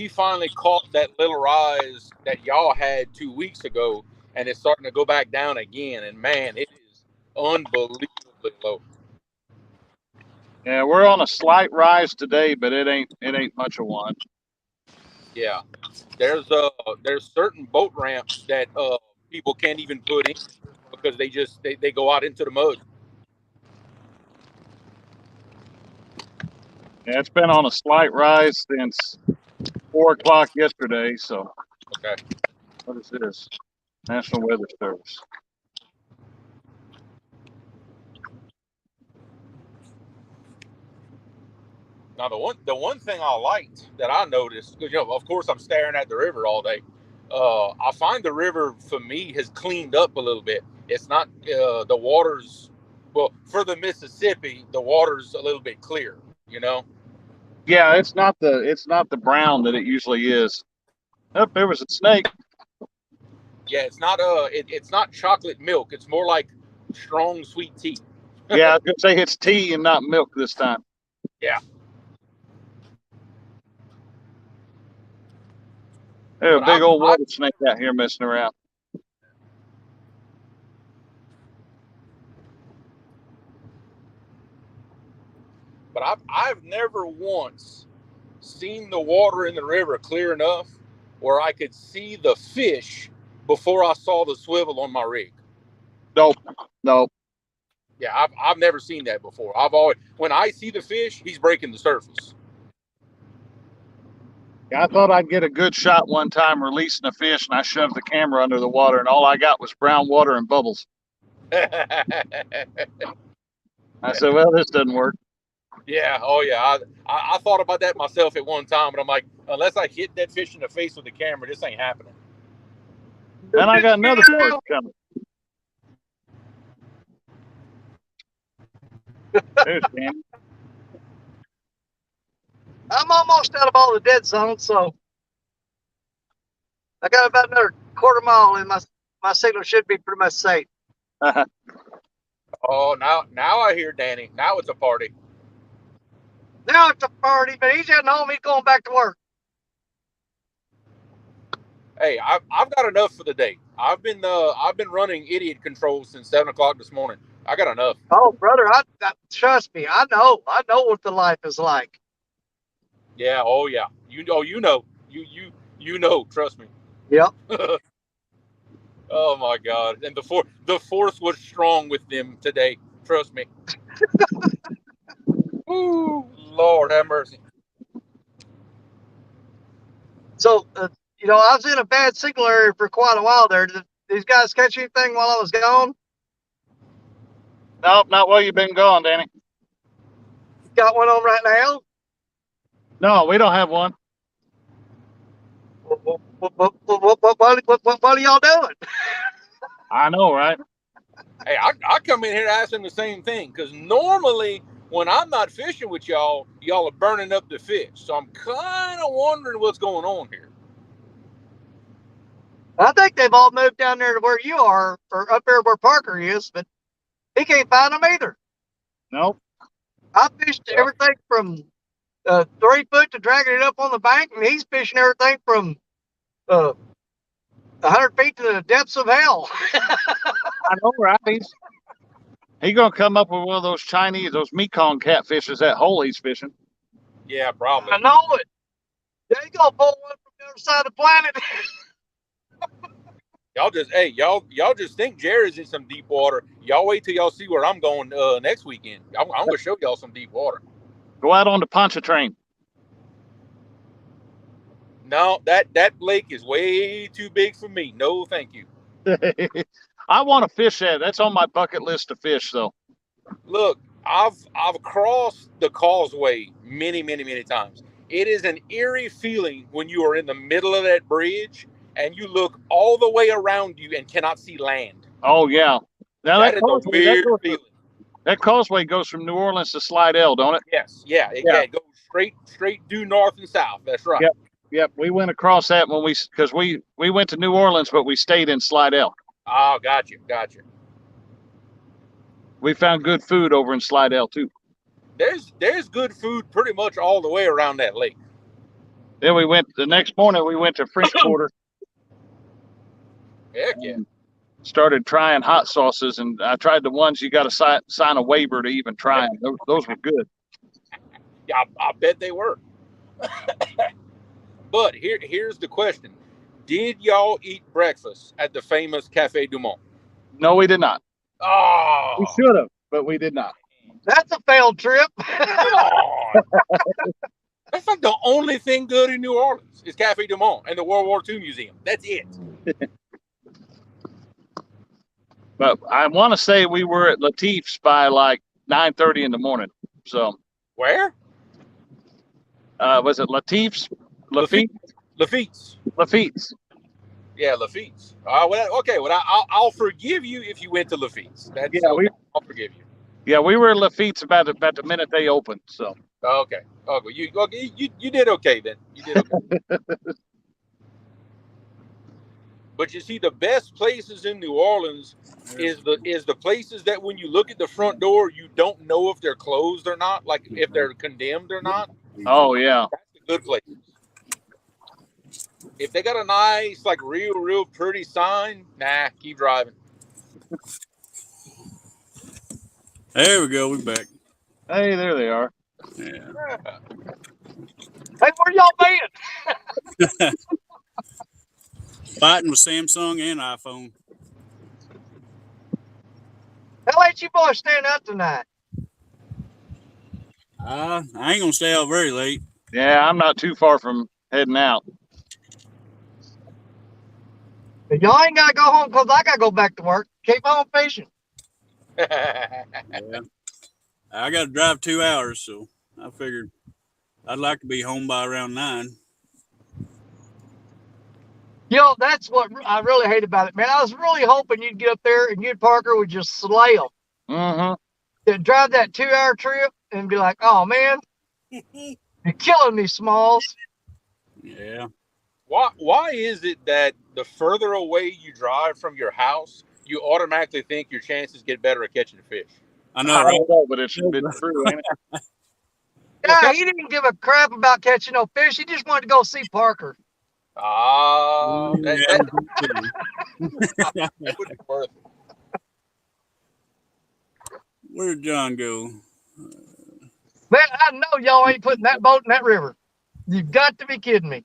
finally caught that little rise that y'all had 2 weeks ago, and it's starting to go back down again. And man, it is unbelievably low. Yeah, we're on a slight rise today, but it ain't much of one. Yeah, there's certain boat ramps that people can't even put in because they go out into the mud. Yeah, it's been on a slight rise since 4 o'clock yesterday. So, Okay. what is this? National Weather Service. Now the one thing I liked that I noticed, because of course I'm staring at the river all day. I find the river for me has cleaned up a little bit. It's not the water's for the Mississippi, the water's a little bit clear. Yeah, it's not the brown that it usually is. Oh, there was a snake. Yeah, it's not chocolate milk. It's more like strong sweet tea. Yeah, I was gonna say it's tea and not milk this time. Yeah. There's a But big old water snake out here messing around. But I've never once seen the water in the river clear enough where I could see the fish before I saw the swivel on my rig. Nope. Yeah, I've never seen that before. When I see the fish, he's breaking the surface. I thought I'd get a good shot one time releasing a fish, and I shoved the camera under the water, and all I got was brown water and bubbles. I said, well, this doesn't work. Yeah, oh yeah. I thought about that myself at one time, but I'm like, unless I hit that fish in the face with the camera, this ain't happening. And I got another part coming. There's Danny. I'm almost out of all the dead zones, so I got about another quarter mile, and my signal should be pretty much safe. Oh, now I hear Danny. Now it's a party. Now it's a party, but he's heading home. He's going back to work. Hey, I've got enough for the day. I've been running idiot control since 7 o'clock this morning. I got enough. Oh, brother, I trust me. I know what the life is like. Yeah. Oh, yeah. You know. Trust me. Yep. Oh my God! And the force was strong with them today. Trust me. Ooh, Lord have mercy. So, I was in a bad signal area for quite a while there. Did these guys catch anything while I was gone? Nope, not while you've been gone, Danny. Got one on right now? No, we don't have one. What are y'all doing? I know, right? Hey, I come in here asking the same thing because normally when I'm not fishing with y'all are burning up the fish. So I'm kind of wondering what's going on here. I think they've all moved down there to where you are, or up there where Parker is, but he can't find them either. Nope. I fished everything from 3 foot to dragging it up on the bank, and he's fishing everything from 100 feet to the depths of hell. I know, right? He's gonna come up with one of those Chinese, those Mekong catfishes that hole he's fishing. Yeah, probably. I know it. Yeah, he's gonna pull one from the other side of the planet. Y'all just think Jerry's in some deep water. Y'all wait till y'all see where I'm going next weekend. I'm gonna show y'all some deep water. Go out on the Pontchartrain. No, that lake is way too big for me. No, thank you. I want to fish that. That's on my bucket list to fish, though. Look, I've crossed the causeway many times. It is an eerie feeling when you are in the middle of that bridge and you look all the way around you and cannot see land. Oh yeah. Now that is a weird feeling. That causeway goes from New Orleans to Slidell, don't it? Yes, yeah, it goes straight due north and south. That's right. Yep. We went across that when because we went to New Orleans, but we stayed in Slidell. Oh, gotcha. We found good food over in Slidell too. There's good food pretty much all the way around that lake. Then the next morning we went to French Quarter. Heck yeah. Started trying hot sauces, and I tried the ones you got to sign a waiver to even try them. Those were good. Yeah, I bet they were. But here's the question. Did y'all eat breakfast at the famous Cafe Du Monde? No, we did not. Oh. We should have, but we did not. That's a failed trip. Come on. That's like the only thing good in New Orleans is Cafe Du Monde and the World War II Museum. That's it. But I want to say we were at Latif's by like 9:30 in the morning. So where? Was it Latif's? Lafitte's. Yeah, Lafitte's. I'll forgive you if you went to Lafitte's. I'll forgive you. Yeah, we were at Lafitte's about the minute they opened. So okay. You did okay then. You did okay. But you see, the best places in New Orleans is the places that when you look at the front door, you don't know if they're closed or not, like if they're condemned or not. Oh yeah, that's the good places. If they got a nice, like real pretty sign, keep driving. There we go. We're back. Hey, there they are. Yeah. Hey, where y'all been? Fighting with Samsung and iPhone. How late you boys staying up tonight? I ain't gonna stay out very late. Yeah, I'm not too far from heading out. But y'all ain't gotta go home because I gotta go back to work. Keep on fishing. Yeah. I got to drive 2 hours, so I figured I'd like to be home by around 9. You know, that's what I really hate about it, man. I was really hoping you'd get up there and you and Parker would just slay them. Mm-hmm. Then drive that 2-hour trip and be like, oh, man, you're killing me, Smalls. Yeah. Why is it that the further away you drive from your house, you automatically think your chances get better at catching a fish? I know, right? But it's true, ain't it? Yeah, he didn't give a crap about catching no fish. He just wanted to go see Parker. That would be worth it. Where'd John go? Man, I know y'all ain't putting that boat in that river. You've got to be kidding me.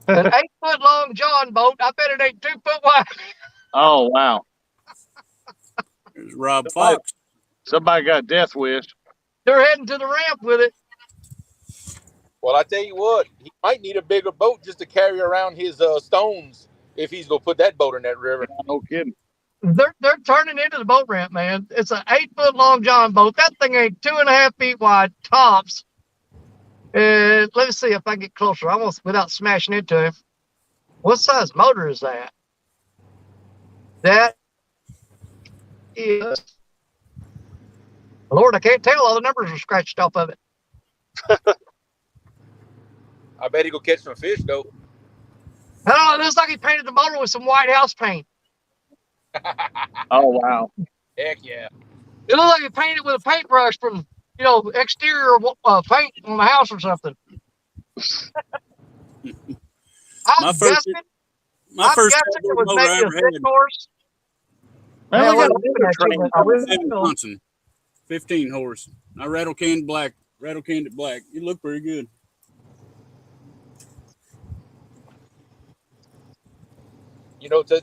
An 8-foot-long John boat, I bet it ain't 2 foot wide. Oh, wow. There's Rob Fox. Somebody got death wish. They're heading to the ramp with it. Well, I tell you what, he might need a bigger boat just to carry around his stones if he's going to put that boat in that river. No kidding. They're turning into the boat ramp, man. It's an 8-foot-long John boat. That thing ain't 2.5 feet wide tops. And let me see if I get closer, almost without smashing into him. What size motor is that? That is, Lord, I can't tell. All the numbers are scratched off of it. I bet he go catch some fish, though. Oh, it looks like he painted the motor with some White House paint. Oh, wow. Heck yeah. It looks like he painted with a paintbrush from exterior paint on the house or something. I'm guessing my first it outdoor was mower I maybe a ever 6-horse. Man, Man, we we're got a looking motor at you, train. but I really had. don't know. Johnson, 15 horse. I rattle canned it black. It looked pretty good.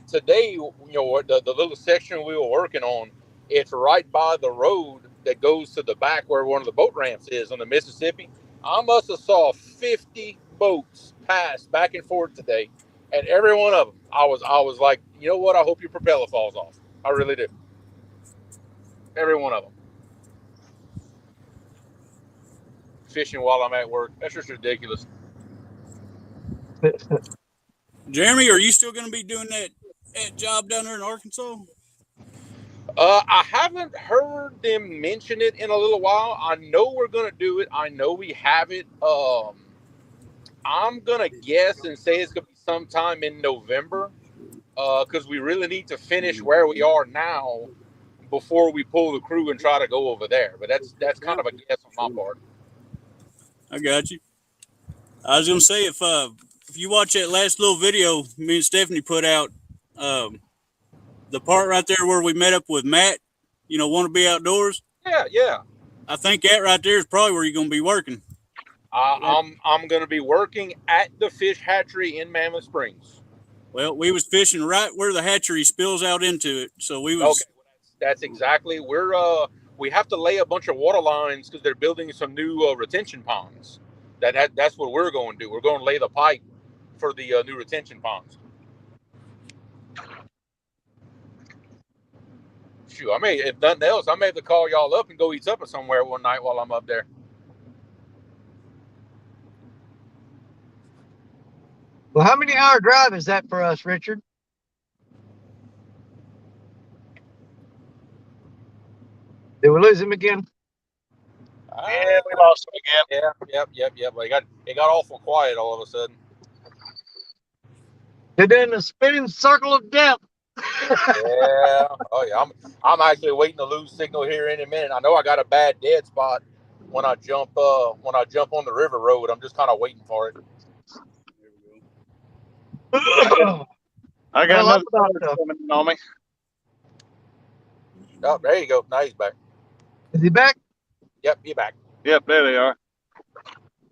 Today, the little section we were working on, it's right by the road that goes to the back where one of the boat ramps is on the Mississippi. I must have saw 50 boats pass back and forth today, and every one of them, I was like, you know what? I hope your propeller falls off. I really do. Every one of them. Fishing while I'm at work. That's just ridiculous. Jeremy, are you still going to be doing that job down there in Arkansas? I haven't heard them mention it in a little while. I know we're gonna do it. I know we have it. I'm gonna guess and say it's gonna be sometime in November, because we really need to finish where we are now before we pull the crew and try to go over there. But that's kind of a guess on my part. I got you. I was going to say, if you watch that last little video me and Stephanie put out, the part right there where we met up with Matt, want to be outdoors. Yeah. I think that right there is probably where you're going to be working. I'm going to be working at the fish hatchery in Mammoth Springs. Well, we was fishing right where the hatchery spills out into it, so we was. Okay, that's exactly. We have to lay a bunch of water lines because they're building some new retention ponds. That's what we're going to do. We're going to lay the pipe for the new retention ponds. Shoot, if nothing else, I may have to call y'all up and go eat supper somewhere one night while I'm up there. Well, how many hour drive is that for us, Richard? Did we lose him again? Yeah, we lost him again. Yep. Well, it got awful quiet all of a sudden. They're in the spinning circle of death. Yeah. Oh yeah. I'm actually waiting to lose signal here any minute. I know I got a bad dead spot when I jump on the river road. I'm just kind of waiting for it. I got another coming in on me. Oh, there you go. Now he's back. Is he back? Yep, you're back. Yep, there they are.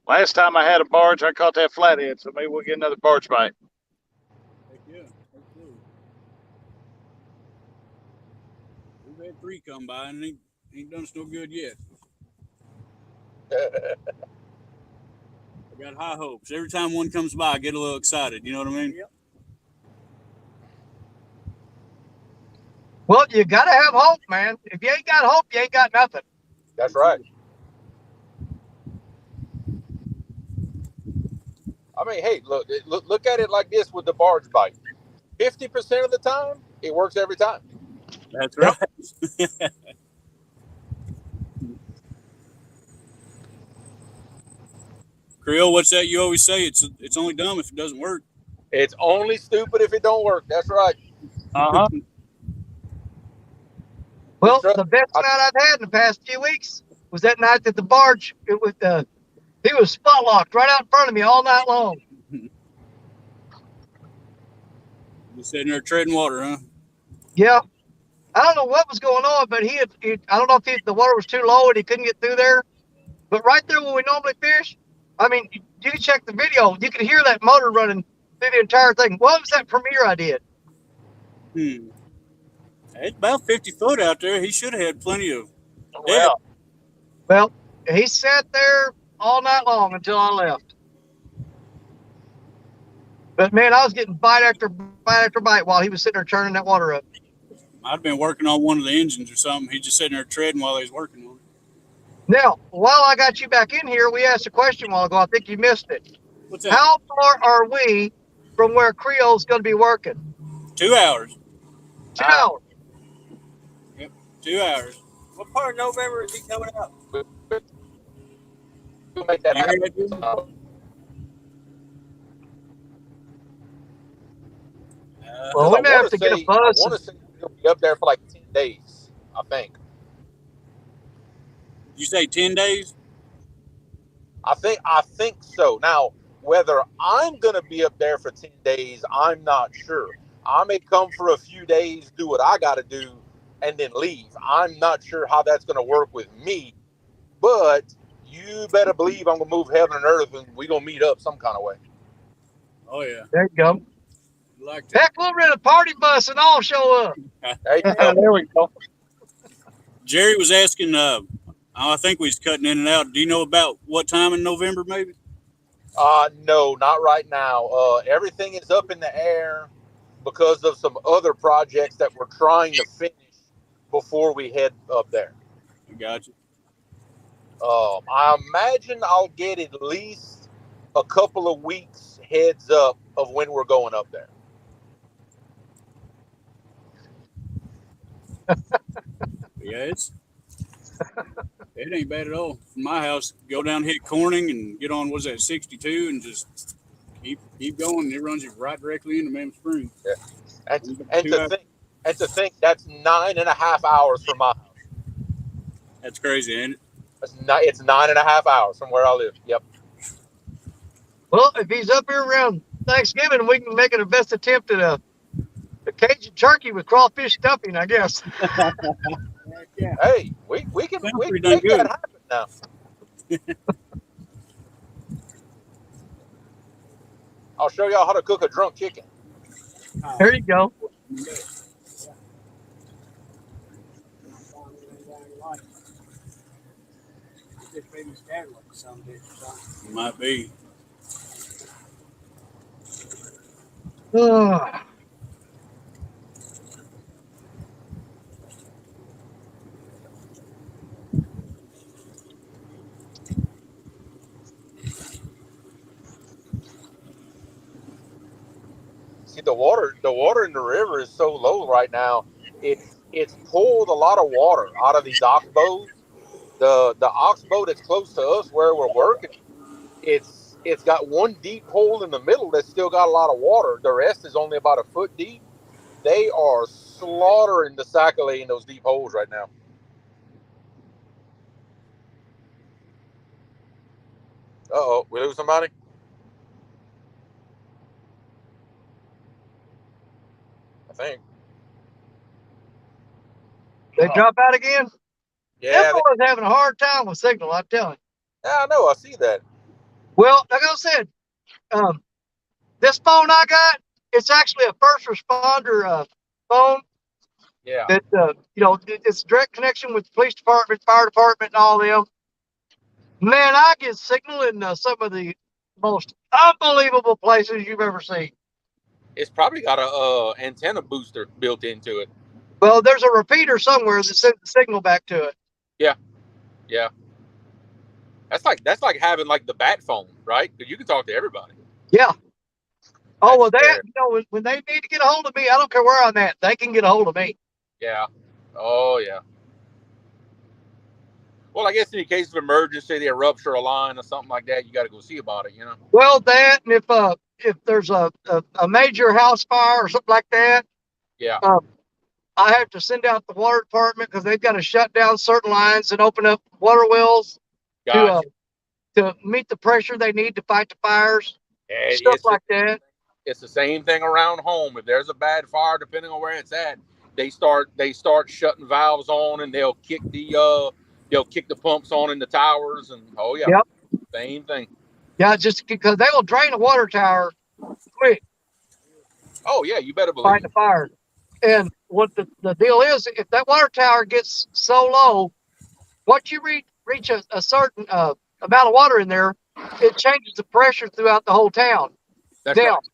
Last time I had a barge, I caught that flathead, so maybe we'll get another barge bite. Heck yeah. We've had 3 come by and ain't done us no good yet. I got high hopes. Every time one comes by, I get a little excited. You know what I mean? Yep. Well, you got to have hope, man. If you ain't got hope, you ain't got nothing. That's right. I mean, hey, look at it like this with the barge bite. 50% of the time, it works every time. That's right. Creole, what's that you always say? It's only dumb if it doesn't work. It's only stupid if it don't work. That's right. Uh-huh. Well, the best night I've had in the past few weeks was that night that the barge, he was spot locked right out in front of me all night long. You sitting there treading water, huh? Yeah. I don't know what was going on, but I don't know if the water was too low and he couldn't get through there. But right there where we normally fish, I mean, you can check the video. You can hear that motor running through the entire thing. What was that premiere I did? It's about 50 foot out there. He should have had plenty of. Well, he sat there all night long until I left. But man, I was getting bite after bite after bite while he was sitting there churning that water up. I'd have been working on one of the engines or something. He's just sitting there treading while he's working on it. Now, while I got you back in here, we asked a question a while ago. I think you missed it. What's that? How far are we from where Creole's going to be working? 2 hours. 2 hours. Yep, 2 hours. What part of November is he coming up? We'll make that happen. Well, we may have to get a bus. I want to say he'll be up there for like 10 days, I think. You say 10 days? I think so. Now, whether I'm going to be up there for 10 days, I'm not sure. I may come for a few days, do what I got to do, and then leave. I'm not sure how that's going to work with me, but you better believe I'm going to move heaven and earth, and we're going to meet up some kind of way. Oh, yeah. There you go. Like that. Heck, we'll rent a party bus and all show up. There you go. There we go. Jerry was asking, I think we was cutting in and out. Do you know about what time in November, maybe? No, not right now. Everything is up in the air because of some other projects that we're trying to finish before we head up there. I got you. I imagine I'll get at least a couple of weeks heads up of when we're going up there. Yeah, it ain't bad at all. From my house, go down, hit Corning, and get on, what's that, 62, and just keep going. It runs you right directly into Mammoth Springs. Yeah. And to think that's 9.5 hours from my house. That's crazy, ain't it? It's 9.5 hours from where I live. Yep. Well, if he's up here around Thanksgiving, we can make an best attempt at a Cajun turkey with crawfish stuffing, I guess. Yeah. Hey, we can make that happen now. I'll show y'all how to cook a drunk chicken. There you go. Might be. See, the water in the river is so low right now. It's pulled a lot of water out of these oxbows. The oxbow that's close to us where we're working, it's got one deep hole in the middle that's still got a lot of water. The rest is only about a foot deep. They are slaughtering the sac-a-lait in those deep holes right now. Uh-oh, we lose somebody? I think. They drop out again? Yeah, Them boys having a hard time with signal, I'm telling you. yeah, I know. I see that. Well, like I said, this phone I got, it's actually a first responder phone. Yeah. That it's direct connection with the police department, fire department, and all them. Man, I get signal in some of the most unbelievable places you've ever seen. It's probably got a antenna booster built into it. Well, there's a repeater somewhere that sends the signal back to it. Yeah. That's like having like the bat phone, right? Because you can talk to everybody. Yeah. Oh, well, That's when they need to get a hold of me, I don't care where I'm at. They can get a hold of me. Yeah. Oh, yeah. Well, I guess in the case of emergency, they rupture a line or something like that, you got to go see about it, you know? Well, that, and if there's a major house fire or something like that, Yeah. I have to send out the water department because they've got to shut down certain lines and open up water wells Gotcha. to meet the pressure they need to fight the fires, stuff like that. It's the same thing around home. If there's a bad fire, depending on where it's at, they start shutting valves on, and they'll kick the pumps on in the towers, and Yep. Same thing. Yeah, just because they will drain a water tower quick. Oh yeah, you better believe. Fight the fire. And what the deal is, if that water tower gets so low, once you reach a certain amount of water in there, it changes the pressure throughout the whole town. That's now, right.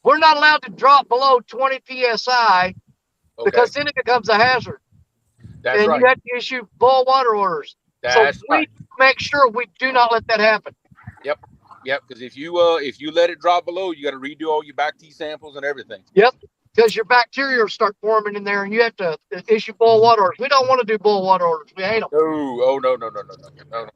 We're not allowed to drop below 20 psi because then it becomes a hazard. That's and right. You have to issue boil water orders. That's so we right. make sure we do not let that happen. Yep. Because if you let it drop below, you got to redo all your back T samples and everything. Yep. Because your bacteria will start forming in there, and you have to issue boil water orders. We don't want to do boil water orders. We hate them. No.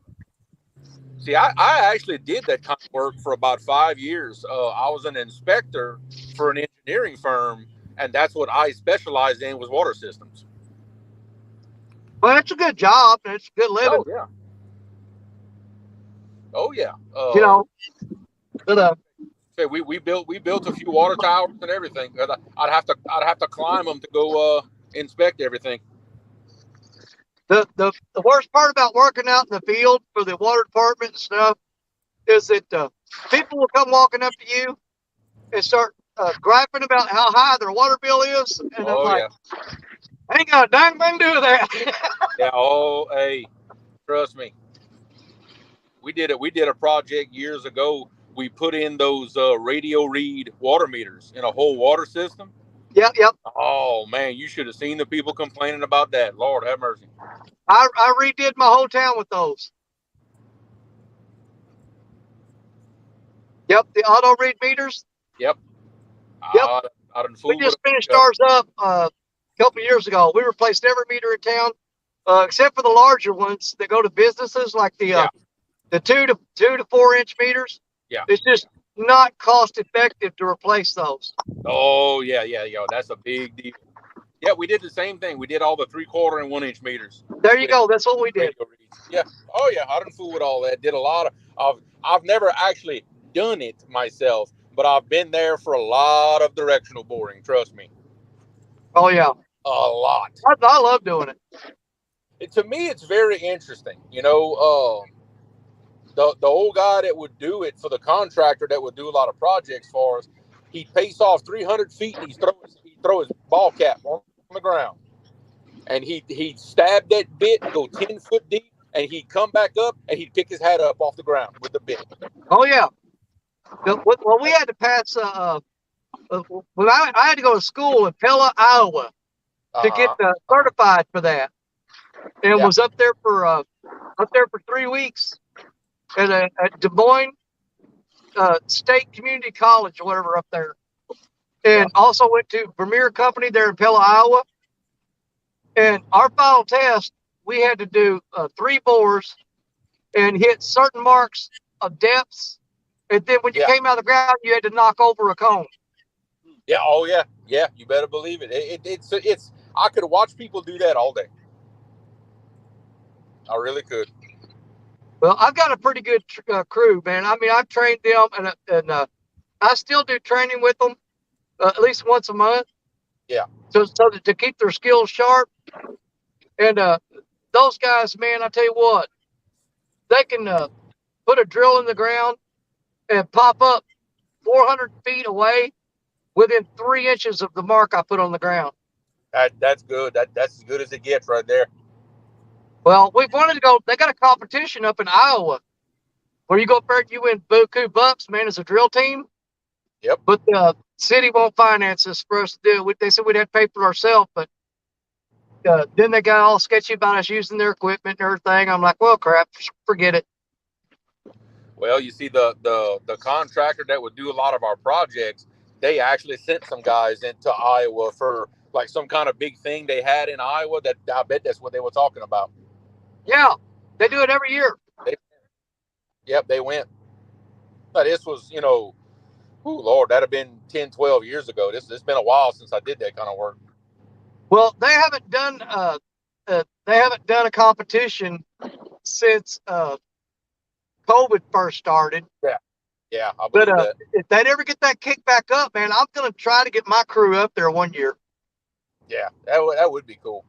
See, I actually did that kind of work for about 5 years. I was an inspector for an engineering firm, and that's what I specialized in was water systems. Well, it's a good job and it's a good living. Oh yeah. Oh yeah. You know, but Say we built a few water towers and everything. I'd have to climb them to go inspect everything. the worst part about working out in the field for the water department and stuff is that people will come walking up to you and start griping about how high their water bill is, and I'm Oh like, yeah. I ain't got a dang thing to do with that. Yeah. Oh hey, trust me. We did a project years ago. We put in those radio read water meters in a whole water system. Yep. Oh man, you should have seen the people complaining about that. Lord have mercy. I redid my whole town with those. Yep, the auto read meters. Yep. Yep, I done we fooled with just a finished few of ours up a couple of years ago. We replaced every meter in town, except for the larger ones that go to businesses, like the Yeah. the 2 to 4 inch meters. Yeah. It's just not cost effective to replace those. Oh yeah. That's a big deal. Yeah, we did the same thing. We did all the 3/4 and 1 inch meters There you with go. That's what we did. radio reads. Yeah. Oh yeah. I done fool with all that. Did a lot of. I've never actually done it myself, but I've been there for a lot of directional boring. Trust me, Oh yeah, a lot. I love doing it. To me, it's very interesting. The old guy that would do it for the contractor that would do a lot of projects for us, he'd pace off 300 feet and he'd throw his ball cap on the ground, and he'd stab that bit, go 10 foot deep, and he'd come back up and he'd pick his hat up off the ground with the bit. Oh yeah. Well, we had to pass. When I had to go to school in Pella, Iowa, to get certified for that, and Yeah. was up there for 3 weeks at Des Moines State Community College or whatever up there, and also went to Premier Company there in Pella, Iowa. And our final test, we had to do 3 bores and hit certain marks of depths, and then when you came out of the ground, you had to knock over a cone. Yeah. Oh yeah. Yeah. You better believe it. It's. I could watch people do that all day. I really could. Well, I've got a pretty good crew, man. I mean, I've trained them, and I still do training with them at least once a month. Yeah. So to keep their skills sharp. And those guys, man, I tell you what, they can put a drill in the ground and pop up 400 feet away within 3 inches of the mark I put on the ground. That's good. That's as good as it gets right there. Well, we've wanted to go. They got a competition up in Iowa where you go up there and you win buku bucks, man, as a drill team. Yep. But the city won't finance us for us to do it. They said we'd have to pay for it ourselves, but then they got all sketchy about us using their equipment and everything. I'm like, well, crap, forget it. Well, you see, the contractor that would do a lot of our projects, they actually sent some guys into Iowa for like some kind of big thing they had in Iowa. That I bet that's what they were talking about. Yeah, they do it every year. They went. But this was, oh Lord, that'd have been 10, 12 years ago. It's been a while since I did that kind of work. Well, they haven't done a competition since COVID first started. Yeah, I believe that. If they ever get that kick back up, man, I'm gonna try to get my crew up there one year. Yeah, that would be cool.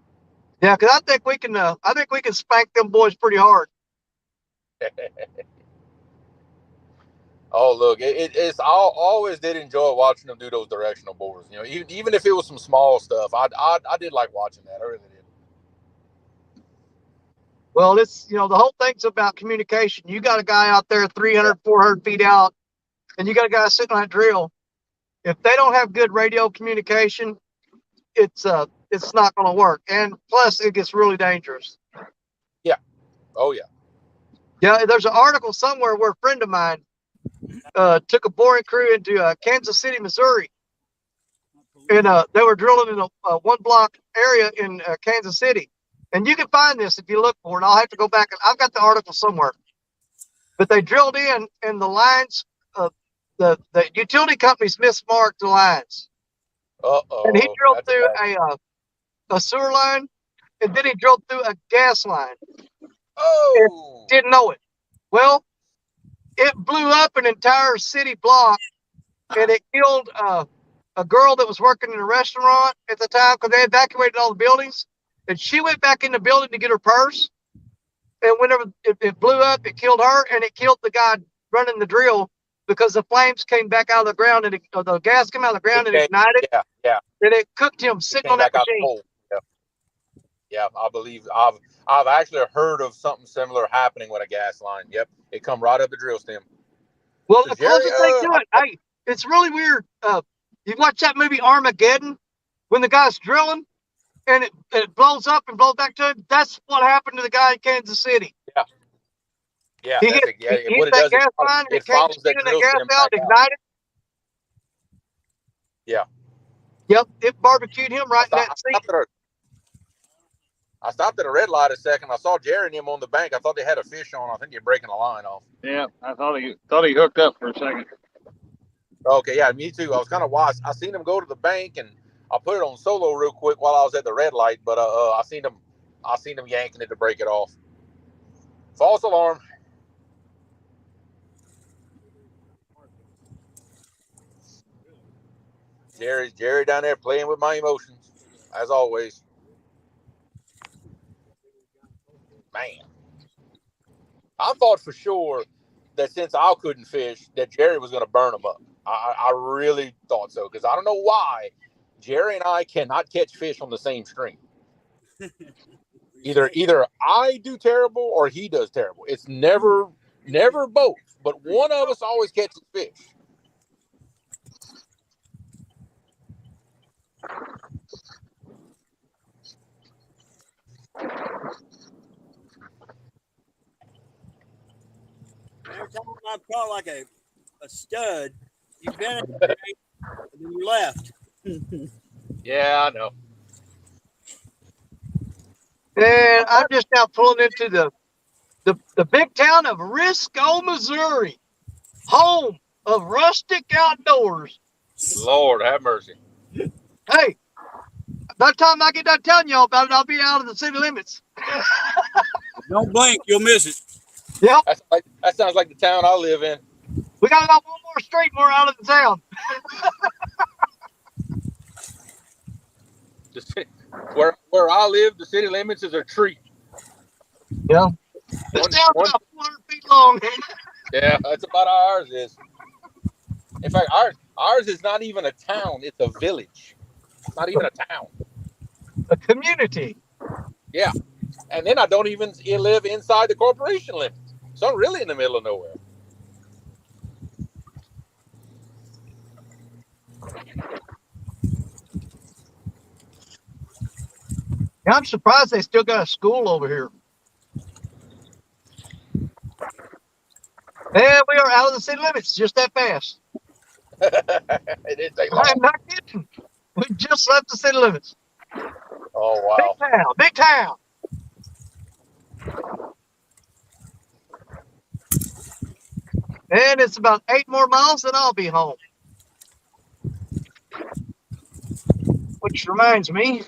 Yeah, because I think we can spank them boys pretty hard. Oh, look, it's I always did enjoy watching them do those directional bores. Even if it was some small stuff, I did like watching that. I really did. Well, it's the whole thing's about communication. You got a guy out there 300, 400 feet out, and you got a guy sitting on that drill. If they don't have good radio communication, it's not going to work. And plus, it gets really dangerous. Yeah. Oh yeah. Yeah. There's an article somewhere where a friend of mine took a boring crew into Kansas City, Missouri, and they were drilling in a 1-block area in Kansas City. And you can find this if you look for it. I'll have to go back, and I've got the article somewhere. But they drilled in, and the lines, the utility companies mismarked the lines. Uh-oh. And he drilled through a sewer line, and then he drove through a gas line. Oh, Didn't know it. Well, it blew up an entire city block, and it killed a girl that was working in a restaurant at the time because they evacuated all the buildings. And she went back in the building to get her purse. And whenever it blew up, it killed her, and it killed the guy running the drill because the flames came back out of the ground, and the gas came out of the ground and ignited. yeah. And it cooked him It sitting came on that back out machine. cold. Yeah, I believe I've actually heard of something similar happening with a gas line. Yep, it come right up the drill stem. Well, So the Jerry, closest thing to it, it's really weird. You watch that movie Armageddon when the guy's drilling and it blows up and blows back to him. That's what happened to the guy in Kansas City. yeah, He that's hit, it. Yeah, he hit what it that does, gas line, and it it came follows that spewing that drill gas stem out, back out. ignited. Yeah. Yep, it barbecued him right in that seat. I stopped at a red light a second. I saw Jerry and him on the bank. I thought they had a fish on. I think they're breaking a line off. Yeah, I thought he hooked up for a second. Okay, yeah, me too. I was kind of wise. I seen him go to the bank, and I put it on solo real quick while I was at the red light. But I seen him yanking it to break it off. False alarm. Jerry down there playing with my emotions, as always. Man, I thought for sure that since I couldn't fish, that Jerry was going to burn them up. I really thought so, because I don't know why Jerry and I cannot catch fish on the same stream. Either I do terrible or he does terrible. It's never both, but one of us always catches fish. Every time I caught like a stud, you bent it and then you left. Yeah, I know. And I'm just now pulling into the big town of Risco, Missouri, home of rustic outdoors. Lord have mercy. Hey, by the time I get done telling y'all about it, I'll be out of the city limits. Don't blink, you'll miss it. Yep. That sounds like the town I live in. We got about one more street more out of the town. Where I live, the city limits is a tree. Yeah. This town's about 400 feet long. Yeah, that's about how ours is. In fact, ours is not even a town; it's a village. It's not even a town. A community. Yeah, and then I don't even live inside the corporation limits, so I'm really in the middle of nowhere. Yeah, I'm surprised they still got a school over here. And we are out of the city limits just that fast. It didn't take long. I'm not kidding. We just left the city limits. Oh wow! Big town. And it's about 8 more miles and I'll be home. Which reminds me.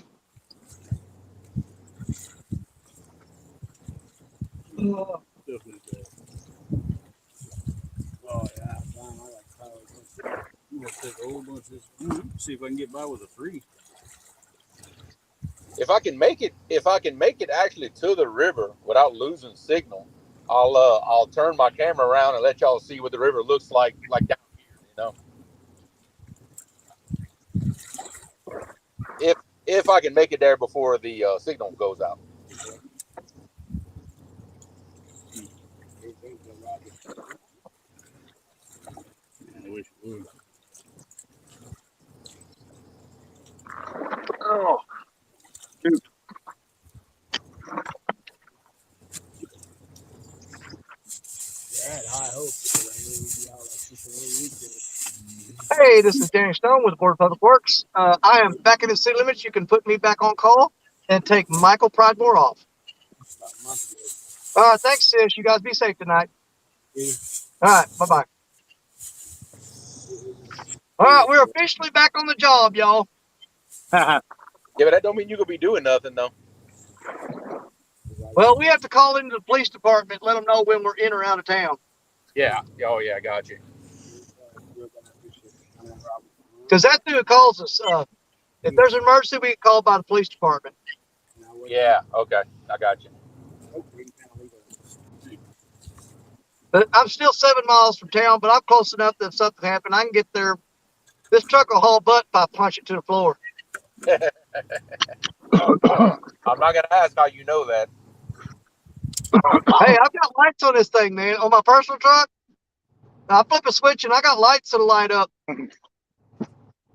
Oh yeah, fine. I like Tyler. I'm gonna take a whole bunch of this. See if I can get by with a 3. If I can make it actually to the river without losing signal, I'll turn my camera around and let y'all see what the river looks like down here. If I can make it there before the signal goes out. I wish it would. Oh, shoot. I had high hopes that it would be out like 6 or 8 weeks. Hey, this is Danny Stone with the Board of Public Works. I am back in the city limits. You can put me back on call and take Michael Pridemore off. About a month ago. Thanks, sis. You guys be safe tonight. Yeah. All right. Bye-bye. All right. We're officially back on the job, y'all. Yeah, but that don't mean you gonna be doing nothing though. Well, we have to call into the police department, let them know when we're in or out of town. Yeah. Oh yeah, I got you. Because that's who calls us. If there's an emergency, we get called by the police department. Yeah. Okay, I got you. But I'm still 7 miles from town, but I'm close enough that if something happened, I can get there. This truck will haul butt if I punch it to the floor. I'm not gonna ask how you know that. Hey, I've got lights on this thing, man. On my personal truck, I flip a switch and I got lights that'll light up. And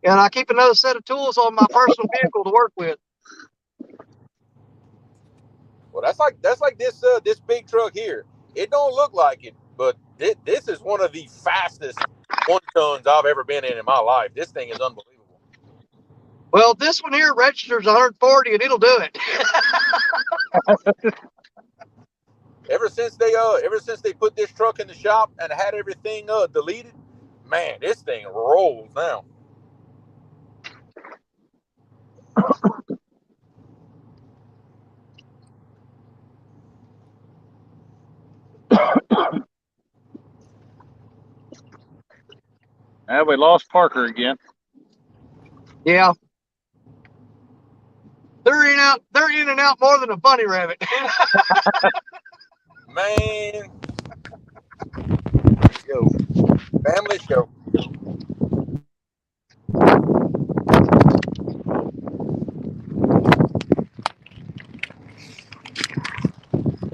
I keep another set of tools on my personal vehicle to work with. Well, that's like this big truck here. It don't look like it, but this is one of the fastest 1-tons I've ever been in my life. This thing is unbelievable. Well, this one here registers 140 and it'll do it. Ever since they put this truck in the shop and had everything deleted, man, this thing rolls now. We lost Parker again. Yeah. They're in and out more than a bunny rabbit. Man. Yo. Family show.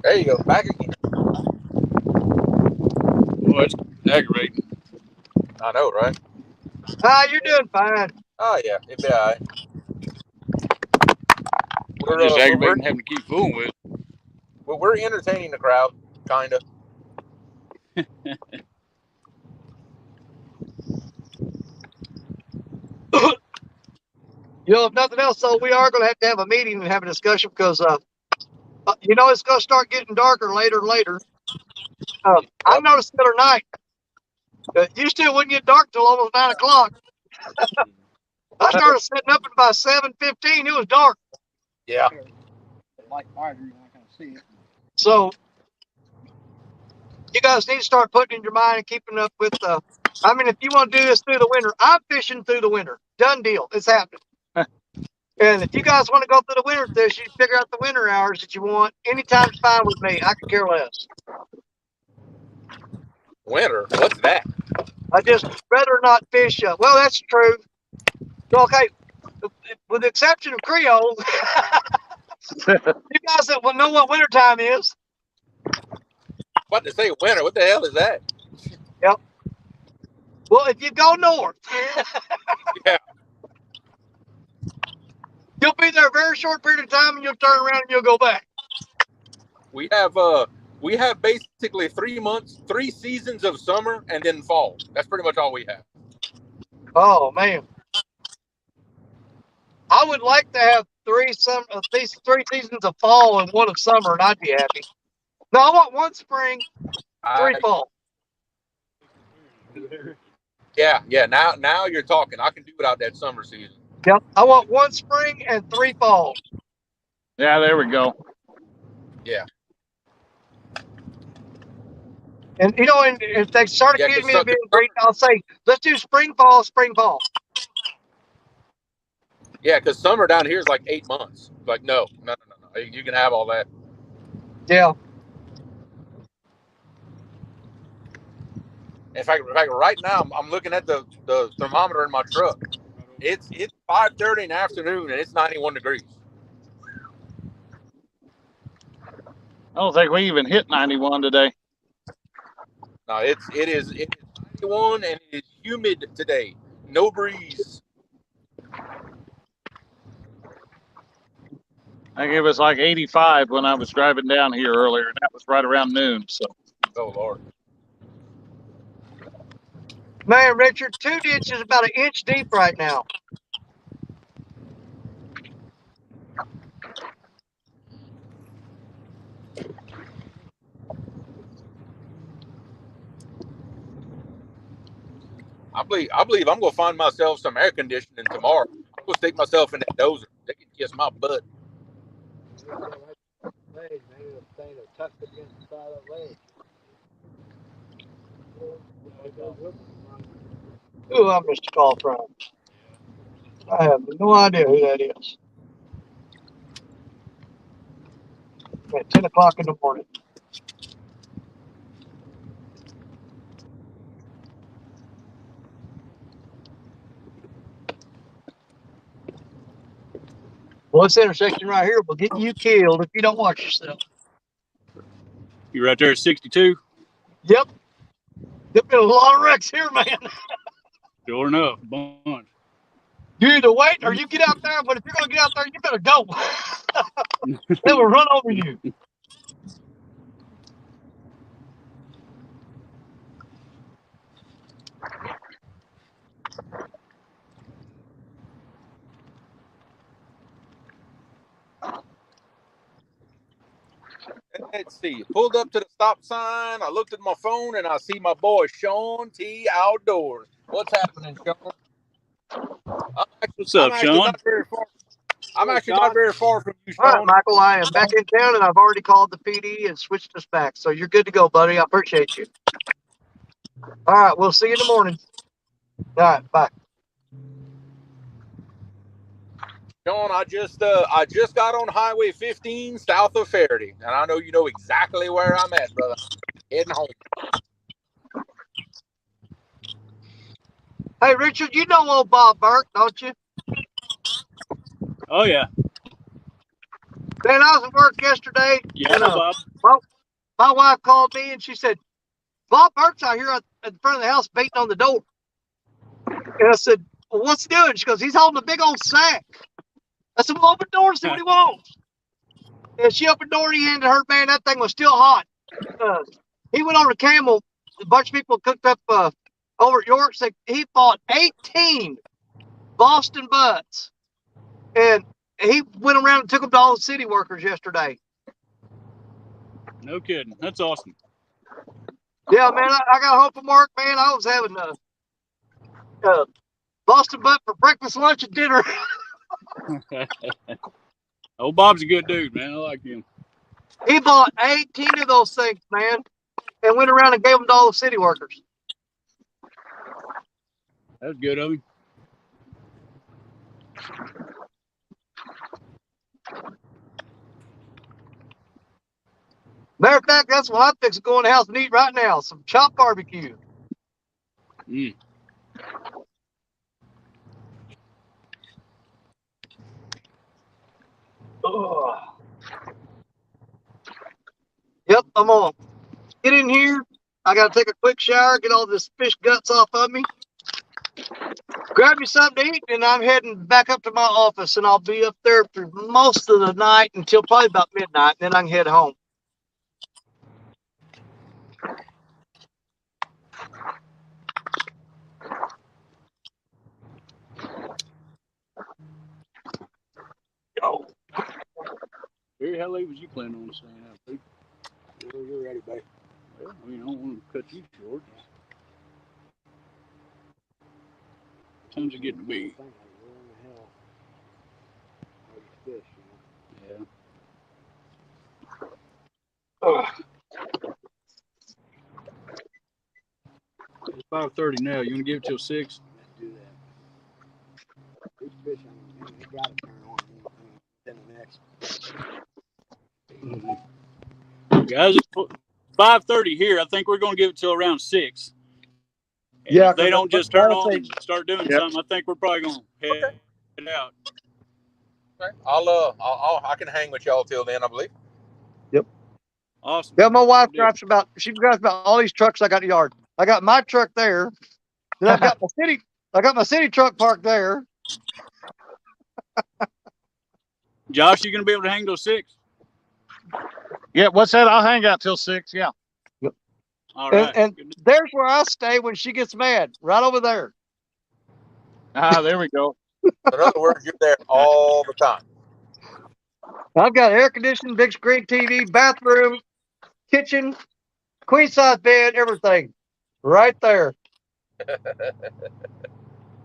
There you go. Back again. Boy, it's aggravating. I know, right? You're doing fine. Oh yeah, it'd be all right. It's just aggravating having to keep fooling with it. Well, we're entertaining the crowd, kind of. If nothing else, though, we are going to have a meeting and have a discussion because, it's going to start getting darker later and later. I noticed the other night, used to it wouldn't get dark till almost 9 o'clock. I started setting up at about 7:15. It was dark. Yeah. So you guys need to start putting in your mind and keeping up with if you want to do this through the winter, I'm fishing through the winter. Done deal. It's happening. And if you guys want to go through the winter fish, you figure out the winter hours that you want. Anytime's fine with me. I could care less. Winter? What's that? I just rather not fish. Well, that's true. Okay, with the exception of Creole, you guys that will know what wintertime is. About to say winter. What the hell is that? Yep. Well, if you go north, yeah, you'll be there a very short period of time, and you'll turn around and you'll go back. We have basically 3 seasons of summer and then fall. That's pretty much all we have. Oh man, I would like to have 3 seasons of fall and 1 of summer, and I'd be happy. No, I want 1 spring, 3 fall. Yeah. Now you're talking. I can do without that summer season. Yep, I want 1 spring and 3 fall. Yeah, there we go. Yeah. And and if they start accusing me of being great, I'll say, let's do spring, fall, spring, fall. Yeah, because summer down here is like 8 months. Like, no. You can have all that. Yeah. In fact, right now I'm looking at the thermometer in my truck. It's 5:30 in the afternoon and it's 91 degrees. I don't think we even hit 91 today. No, it is 91 and it is humid today. No breeze. I think it was like 85 when I was driving down here earlier, and that was right around noon. So. Oh Lord. Man, Richard, 2 ditch is about 1 inch deep right now. I believe I'm gonna find myself some air conditioning tomorrow. I'm gonna stick myself in that dozer. They can kiss my butt. tucked against the side of the ledge. Who I missed a call from? I have no idea who that is. At 10 o'clock in the morning. Well, this intersection right here will get you killed if you don't watch yourself. You right there at 62? Yep. There've been a lot of wrecks here, man. Sure enough, bunch. You either wait or you get out there, but if you're going to get out there, you better go. They will run over you. Let's see. Pulled up to the stop sign. I looked at my phone and I see my boy Sean T Outdoors. What's happening, Sean? What's up, Sean? Not very far. I'm actually not very far from you, All right, Sean. Michael, I am back in town, and I've already called the PD and switched us back. So you're good to go, buddy. I appreciate you. All right, we'll see you in the morning. All right, bye. Sean, I just got on Highway 15 south of Faraday, and I know you know exactly where I'm at, brother. Heading home. Hey, Richard, you know old Bob Burke, don't you? Oh, yeah. Man, I was at work yesterday. Yeah, I know, Bob. My wife called me, and she said, Bob Burke's out here at the front of the house beating on the door. And I said, well, what's he doing? She goes, he's holding a big old sack. I said, well, open the door and see what he wants. And she opened the door, and he handed her, man, that thing was still hot. He went on a camel. A bunch of people cooked up over at York. So he bought 18 Boston butts. And he went around and took them to all the city workers yesterday. No kidding. That's awesome. Yeah, man, I got home from work, man. I was having a Boston butt for breakfast, lunch, and dinner. Oh, Bob's a good dude, man. I like him. He bought 18 of those things, man, and went around and gave them to all the city workers. That's good of him. Matter of fact, that's what I'm fixing to go in the house and eat right now. Some chopped barbecue. Mm. Ugh. Yep, I'm on. Get in here. I got to take a quick shower, get all this fish guts off of me. Grab me something to eat, and I'm heading back up to my office, and I'll be up there for most of the night until probably about midnight, and then I can head home. Yo. Barry, how late was you planning on staying out, dude? Well, you're ready, babe. Well, I mean, I don't want to cut you short. What time's it getting to be? Yeah. It's 5:30 now. You want to give it till 6? Let's do that. These fish, I mean, they got to turn on within the next. Guys, it's 5:30 here. I think we're going to give it till around 6. And Yeah, if they don't just turn on and start doing Yep. something, I think we're probably going to head out. Okay. I can hang with y'all till then, I believe. Awesome. Yeah, my wife drives about all these trucks I got in the yard. I got my truck there. Then I got my city truck parked there. Josh, you going to be able to hang till 6? Yeah, what's that? I'll hang out till 6. Yeah. All right. And there's where I stay when she gets mad, right over there. Ah, there we go. In other words, you're there all the time. I've got air conditioning, big screen TV, bathroom, kitchen, queen size bed, everything right there.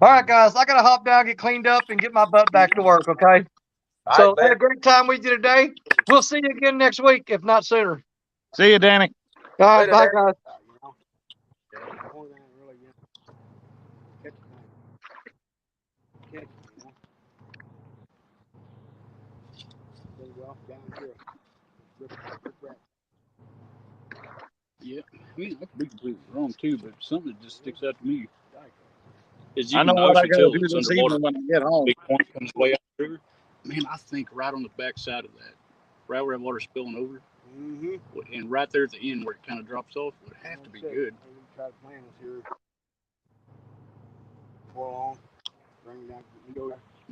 All right, guys, I got to hop down, get cleaned up, and get my butt back to work, okay? So had a great time with you today. We'll see you again next week, if not sooner. See you, Danny. All right, Later, bye, Darren. guys. You know, the only thing really, catch it, Then go off down here. Yeah, I mean, I could be completely wrong too, but something that just sticks out to me is I you know can what I obviously gotta tell do it's this underwater. evening when I get home. Big point comes way out the river. Man, I think right on the back side of that, right where that water's spilling over, and right there at the end where it kind of drops off, would have to be good. Try to plan this here. For long. Bring down,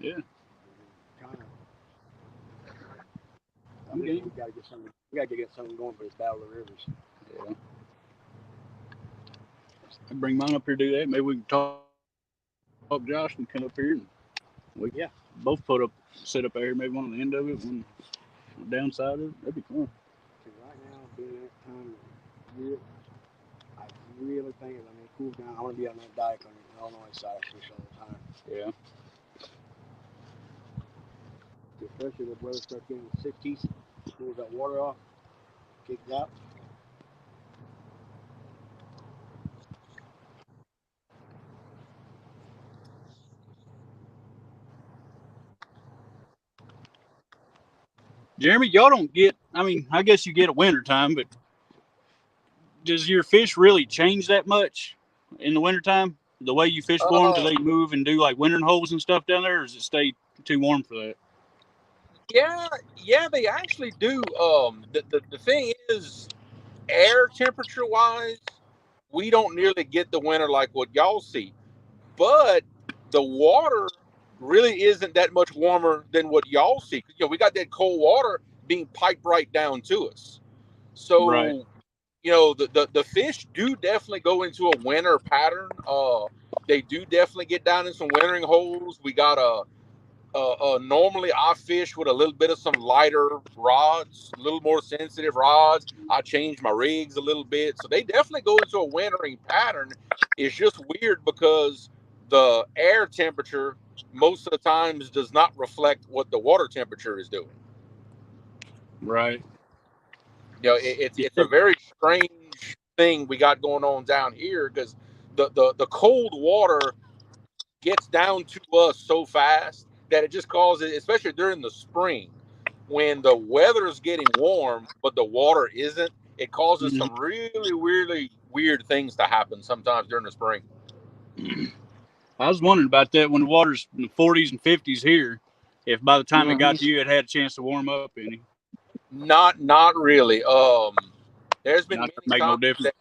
Yeah, kind of. I'm game. We gotta get something going for this battle of the rivers. Yeah. I bring mine up here to do that. Maybe we can talk Josh and come up here and we both set up out here, maybe one on the end of it, one on the downside of it. That'd be fun. Right now, being that time of year, I really think it cool down. I want to be on that dike on the Illinois side. I fish all the time. Yeah. Especially the weather starts getting in the 60s, cools that water off, kicks out. Jeremy, y'all don't get, I mean, I guess you get a wintertime, but does your fish really change that much in the wintertime? The way you fish for them, do they move and do like wintering holes and stuff down there, or does it stay too warm for that? Yeah, they actually do. The thing is, air temperature wise, we don't nearly get the winter like what y'all see, but the water really isn't that much warmer than what y'all see. You know, we got that cold water being piped right down to us. So, Right. you know, the fish do definitely go into a winter pattern. They do definitely get down in some wintering holes. We got normally I fish with a little bit of some lighter rods, a little more sensitive rods. I change my rigs a little bit. So they definitely go into a wintering pattern. It's just weird because the air temperature most of the times does not reflect what the water temperature is doing. Right. You know, it's a very strange thing we got going on down here because the cold water gets down to us so fast that it just causes, especially during the spring, when the weather is getting warm but the water isn't, it causes some really weird things to happen sometimes during the spring. I was wondering about that when the water's in the 40s and 50s here, if by the time it got to you, it had a chance to warm up any. Not really. There's been Not many make no times difference.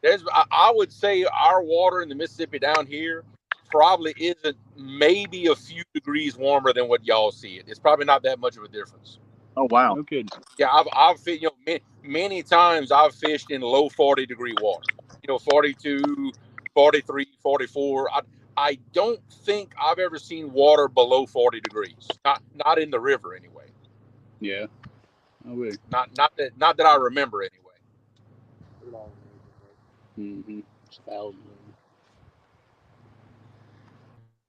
that I would say our water in the Mississippi down here probably isn't maybe a few degrees warmer than what y'all see it. It's probably not that much of a difference. Oh wow. No kidding. Yeah, I've you know many times I've fished in low 40-degree water. You know, 42, 43, 44. I don't think I've ever seen water below 40 degrees. Not in the river anyway. Yeah. I would. Not that I remember anyway. Mm-hmm. It's thousands of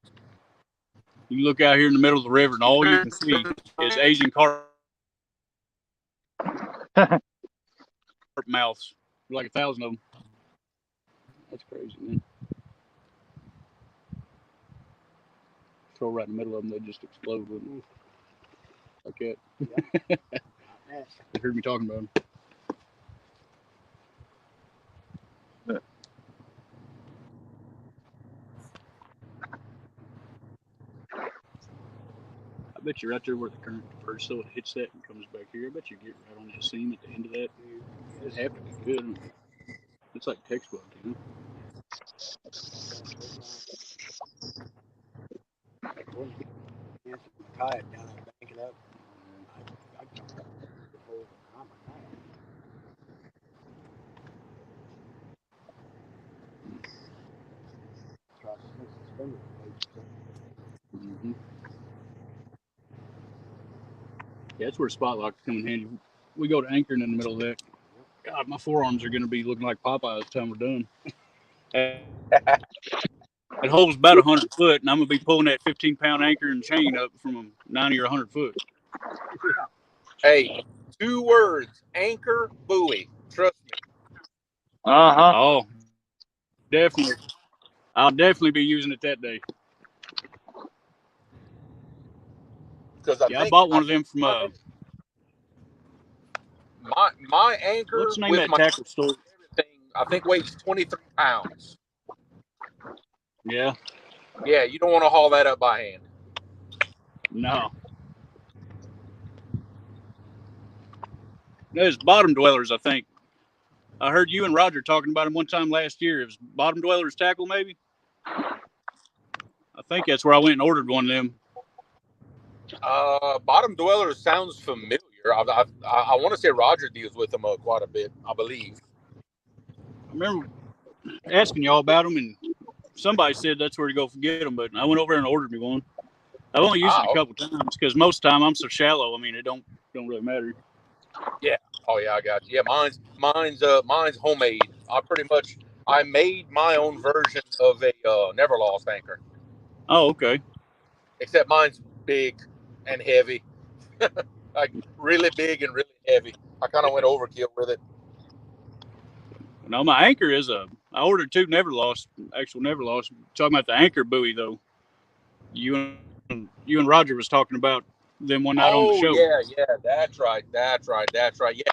them. You look out here in the middle of the river, and all you can see is Asian carp mouths. Like 1,000 of them. That's crazy, man. Throw right in the middle of them, they just explode with them. Like that. You heard me talking about them. I bet you right there where the current first so it hits that and comes back here. I bet you get right on that seam at the end of that. It'd have to be good. It's like textbook, you know. Kayak down and bank it up. I Mm-hmm. Yeah, that's where spot locks come in handy. We go to anchoring in the middle of that. God, my forearms are going to be looking like Popeyes time we're done. That hole's about 100 foot, and I'm going to be pulling that 15-pound anchor and chain up from 90 or 100 foot. Hey, 2 words: anchor buoy. Trust me. Uh-huh. Oh, definitely. I'll definitely be using it that day. Because I Yeah, I think bought one of them from my anchor what's the name of with that my tackle store? everything, I think weighs 23 pounds. Yeah, Yeah, you don't want to haul that up by hand. no. There's bottom dwellers, I think. I heard you and Roger talking about them one time last year. It was bottom dwellers tackle, maybe. I think that's where I went and ordered one of them. Bottom dweller sounds familiar. I want to say Roger deals with them quite a bit, I believe. I remember asking y'all about them, and somebody said that's where to go get them. But I went over and ordered me one. I've only used it a Okay. couple times because most of the time I'm so shallow. I mean, it don't really matter. Yeah. Oh yeah, I got you. Yeah, mine's homemade. I made my own version of a never lost anchor. Oh, okay. Except mine's big and heavy. Like really big and really heavy. I kind of went overkill with it. No, my anchor is I ordered two never lost, actual never lost. Talking about the anchor buoy though. You and Roger was talking about them one night on the Oh show. yeah, yeah, that's right. Yeah,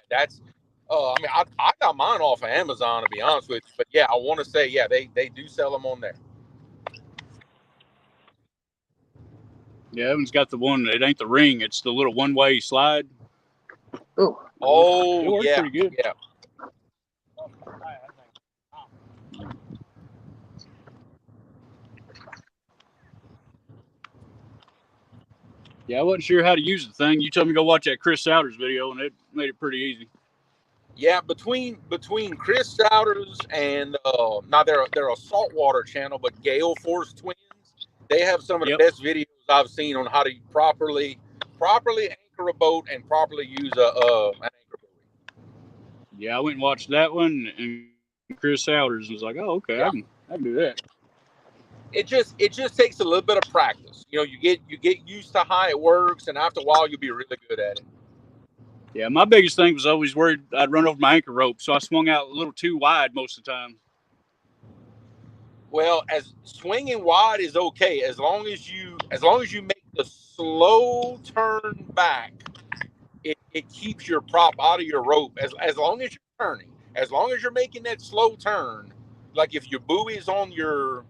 that's. I mean, I got mine off of Amazon to be honest with you, but yeah, I want to say yeah, they do sell them on there. Yeah, Evan's got the one. It ain't the ring. It's the little one-way slide. Oh, It Oh works yeah, pretty good. yeah. Yeah, I wasn't sure how to use the thing. You told me to go watch that Chris Souders video, and it made it pretty easy. Yeah, between Chris Souders and now they're a saltwater channel, but Gale Force Twins, they have some of the Yep. best videos I've seen on how to properly anchor a boat and properly use an anchor buoy. Yeah, I went and watched that one and Chris Souders, and was like, oh, okay, Yeah, I can do that. it just takes a little bit of practice. You know, you get used to how it works, and after a while you'll be really good at it. Yeah, my biggest thing was always worried I'd run over my anchor rope, so I swung out a little too wide most of the time. Well, as swinging wide is okay as long as you make the slow turn back. It keeps your prop out of your rope as long as you're turning. As long as you're making that slow turn, like if your buoy is on your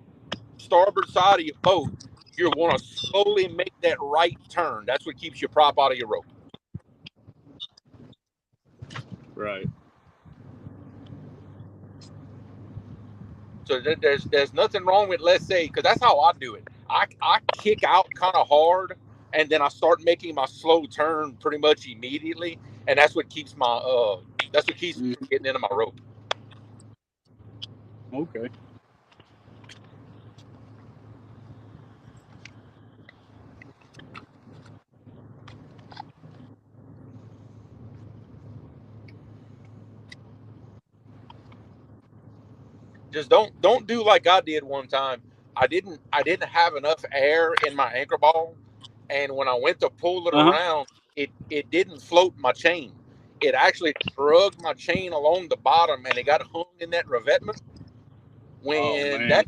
starboard side of your boat, you want to slowly make that right turn. That's what keeps your prop out of your rope. Right. So there's nothing wrong with, let's say, because that's how I do it. I kick out kind of hard, and then I start making my slow turn pretty much immediately, and that's what keeps me from getting into my rope. Okay. Just don't do like I did one time. I didn't have enough air in my anchor ball, and when I went to pull it Uh huh. around, it didn't float my chain. It actually dragged my chain along the bottom, and it got hung in that revetment. Oh When man.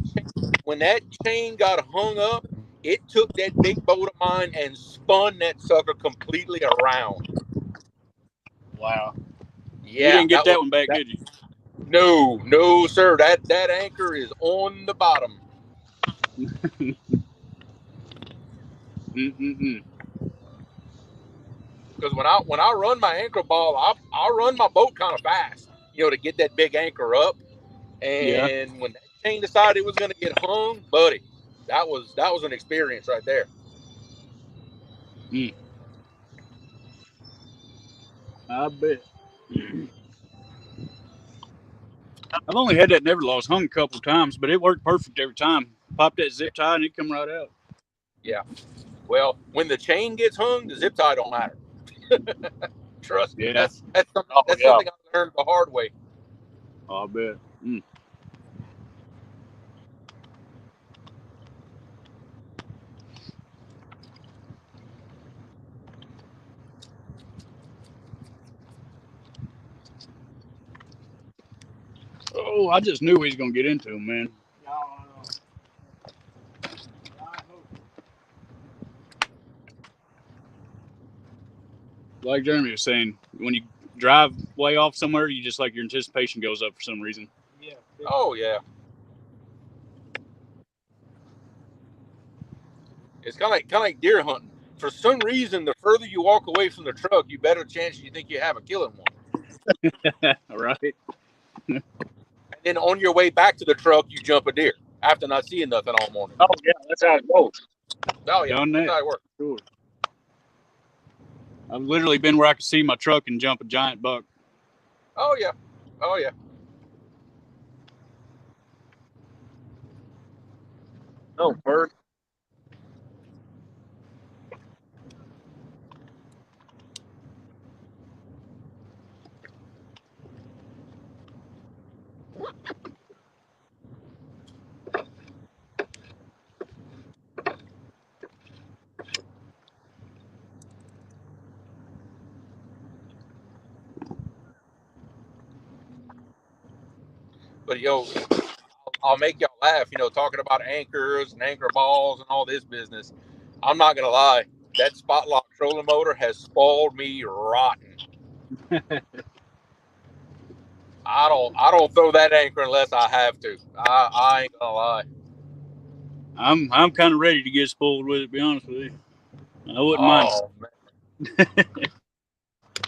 that chain got hung up, it took that big boat of mine and spun that sucker completely around. Wow. You Yeah, didn't get that one back, that. did you? No, sir. That anchor is on the bottom. Mm-mm-mm. Because when I run my anchor ball, I run my boat kind of fast, to get that big anchor up. Yeah. And when that chain decided it was going to get hung, buddy, that was an experience right there. Mm. I bet. I've only had that never lost hung a couple times, but it worked perfect every time. Pop that zip tie and it come right out. Yeah. Well, when the chain gets hung, the zip tie don't matter. Trust me, Yeah. that's something oh that's yeah. something I learned the hard way. I bet. Mm. Oh, I just knew he was gonna get into him, man. Like Jeremy was saying, when you drive way off somewhere, you just like your anticipation goes up for some reason. Yeah. Oh yeah. It's kind of like deer hunting. For some reason, the further you walk away from the truck, you better chance you think you have a killing one. Right. And then on your way back to the truck, you jump a deer after not seeing nothing all morning. Oh yeah, that's how it goes. Oh yeah, Done that's that. how it works. Sure. I've literally been where I could see my truck and jump a giant buck. Oh yeah, oh yeah. Oh, bird. But yo, I'll make y'all laugh. You know, talking about anchors and anchor balls and all this business. I'm not gonna lie. That spot lock trolling motor has spoiled me rotten. I don't throw that anchor unless I have to. I ain't gonna lie. I'm kind of ready to get spoiled with it. To be honest with you, I wouldn't mind. Oh man.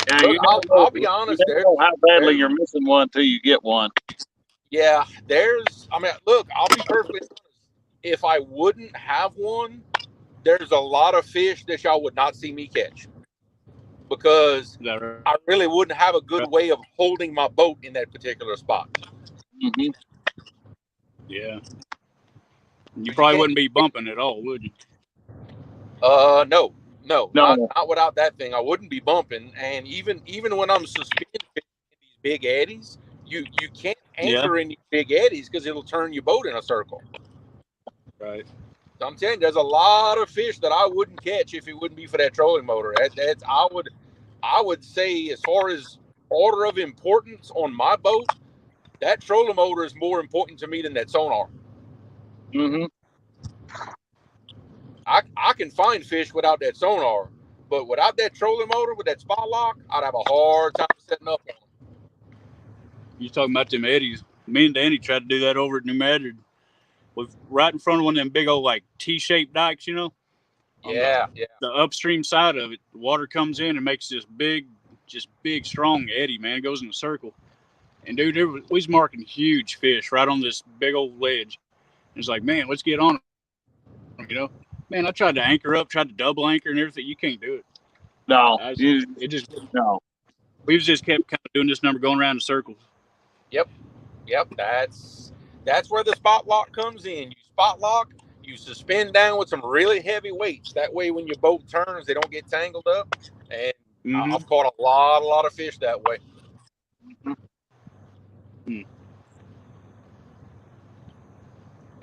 Yeah, Look, I'll be you honest. never know how badly There's you're missing one till you get one. yeah. I mean, look. I'll be perfectly honest. If I wouldn't have one, there's a lot of fish that y'all would not see me catch because Is that right? I really wouldn't have a good way of holding my boat in that particular spot. Mm-hmm. Yeah. You But you probably can't. wouldn't be bumping at all, would you? No, No. not without that thing. I wouldn't be bumping. And even when I'm suspended in these big eddies, you can't Yeah. anchor in these big eddies because it'll turn your boat in a circle. Right. So I'm telling you, there's a lot of fish that I wouldn't catch if it wouldn't be for that trolling motor. That's I would say as far as order of importance on my boat, that trolling motor is more important to me than that sonar. Mm-hmm. I can find fish without that sonar, but without that trolling motor with that spot lock, I'd have a hard time setting up on them. You talking about them eddies? Me and Danny tried to do that over at New Madrid, with right in front of one of them big old like T-shaped dikes, you know, on Yeah, yeah. the upstream side of it. The water comes in and makes this big, just big, strong eddy. Man, it goes in a circle. And dude, we was marking huge fish right on this big old ledge. And it's like, man, let's get on them, you know. Man, I tried to anchor up, tried to double anchor and everything. You can't do it. No. It just No. we just kept kind of doing this number, going around in circles. Yep, yep. That's where the spot lock comes in. You spot lock, you suspend down with some really heavy weights. That way, when your boat turns, they don't get tangled up. And Mm-hmm. I've caught a lot of fish that way. Hmm.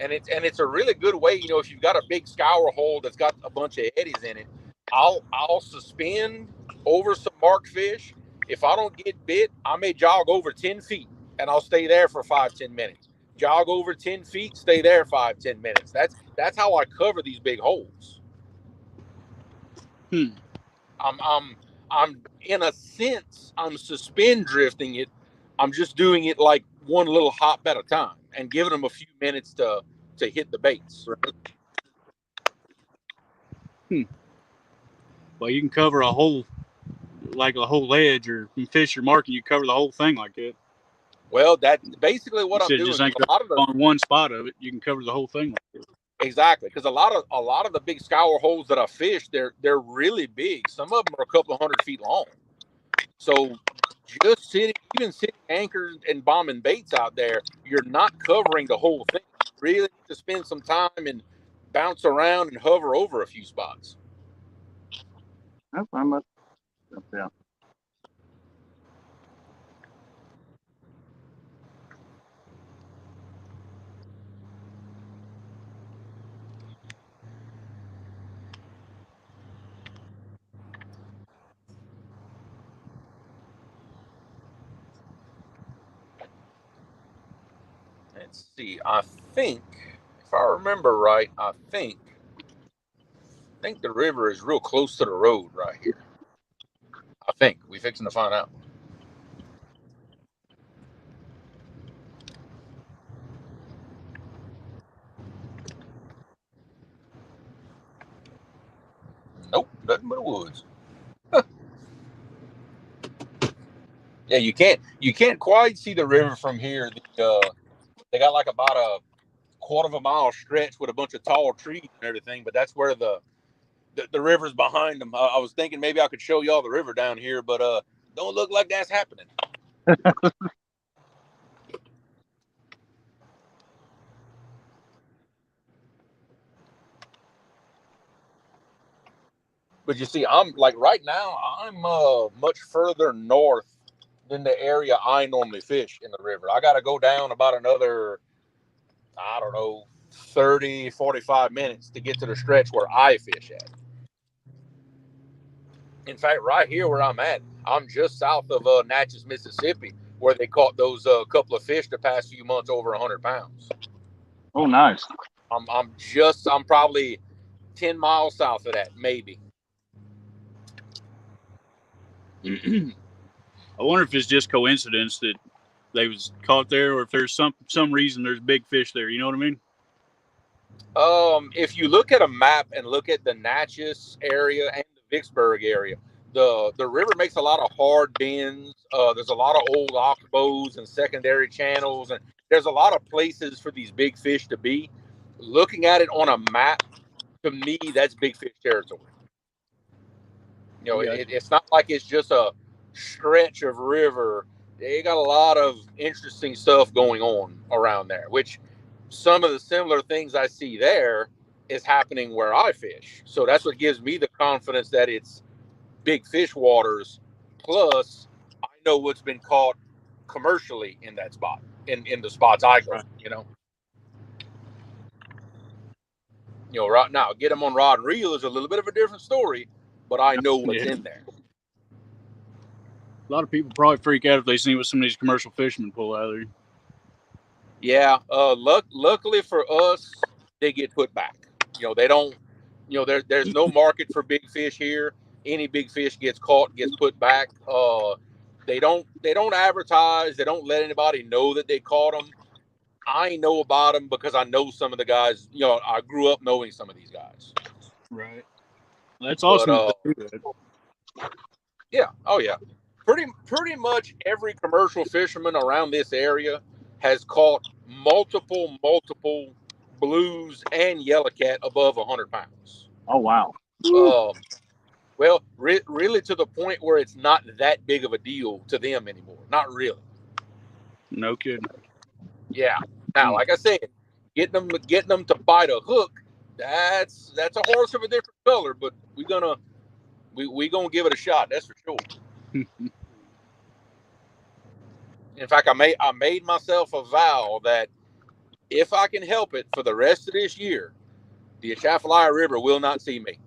And it's a really good way. You know, if you've got a big scour hole that's got a bunch of eddies in it, I'll suspend over some marked fish. If I don't get bit, I may jog over 10 feet and I'll stay there for 5-10 minutes. Jog over 10 feet, stay there 5-10 minutes. That's how I cover these big holes. Hmm. I'm in a sense I'm suspend drifting it. I'm just doing it like one little hop at a time and giving them a few minutes to hit the baits. Hmm. Well, you can cover a whole, like a whole ledge, or fish you're marking, you cover the whole thing like that. Well, that's basically what I'm Instead of doing. just Because anchor a lot of the on one spot of it, you can cover the whole thing like that. exactly because a lot of the big scour holes that I fish, they're really big. Some of them are a couple of 100 feet long. So just even sitting anchored and bombing baits out there, you're not covering the whole thing. You really need to spend some time and bounce around and hover over a few spots. I must. Yeah. Let's see. I think, if I remember right, I think the river is real close to the road right here. I think we fixing to find out. Nope, nothing but the woods. Yeah, you can't quite see the river from here. They got like about a quarter of a mile stretch with a bunch of tall trees and everything, but that's where the river's behind them. I was thinking maybe I could show y'all the river down here, but don't look like that's happening. But you see, I'm like right now, I'm much further north than the area I normally fish in the river. I got to go down about another, I don't know, 30, 45 minutes to get to the stretch where I fish at. In fact, right here where I'm at, I'm just south of Natchez, Mississippi, where they caught those couple of fish the past few months over 100 pounds. Oh, nice. I'm probably 10 miles south of that, maybe. I wonder if it's just coincidence that they was caught there, or if there's some reason there's big fish there. You know what I mean? If you look at a map and look at the Natchez area and the Vicksburg area, the river makes a lot of hard bends. There's a lot of old oxbows and secondary channels, and there's a lot of places for these big fish to be. Looking at it on a map, to me, that's big fish territory. You know, it's not like it's just a stretch of river. They got a lot of interesting stuff going on around there, which some of the similar things I see there is happening where I fish. So that's what gives me the confidence that it's big fish waters. Plus, I know what's been caught commercially in that spot, in the spots I go, you know. You know, right now, get them on rod and reel is a little bit of a different story, but I know what's in there. A lot of people probably freak out if they see what some of these commercial fishermen pull out of there. Yeah, luckily for us, they get put back. You know, they don't. You know, there's no market for big fish here. Any big fish gets caught, gets put back. They don't advertise. They don't let anybody know that they caught them. I know about them because I know some of the guys. You know, I grew up knowing some of these guys. Right. That's awesome. But, yeah. Oh yeah. Pretty much every commercial fisherman around this area has caught multiple blues and yellowcat above 100 pounds. Oh, wow. Well, really to the point where it's not that big of a deal to them anymore. Not really. No kidding. Yeah. Now, like I said, getting them to bite a hook, that's a horse of a different color, but we gonna give it a shot. That's for sure. In fact, I made myself a vow that if I can help it for the rest of this year, the Atchafalaya River will not see me.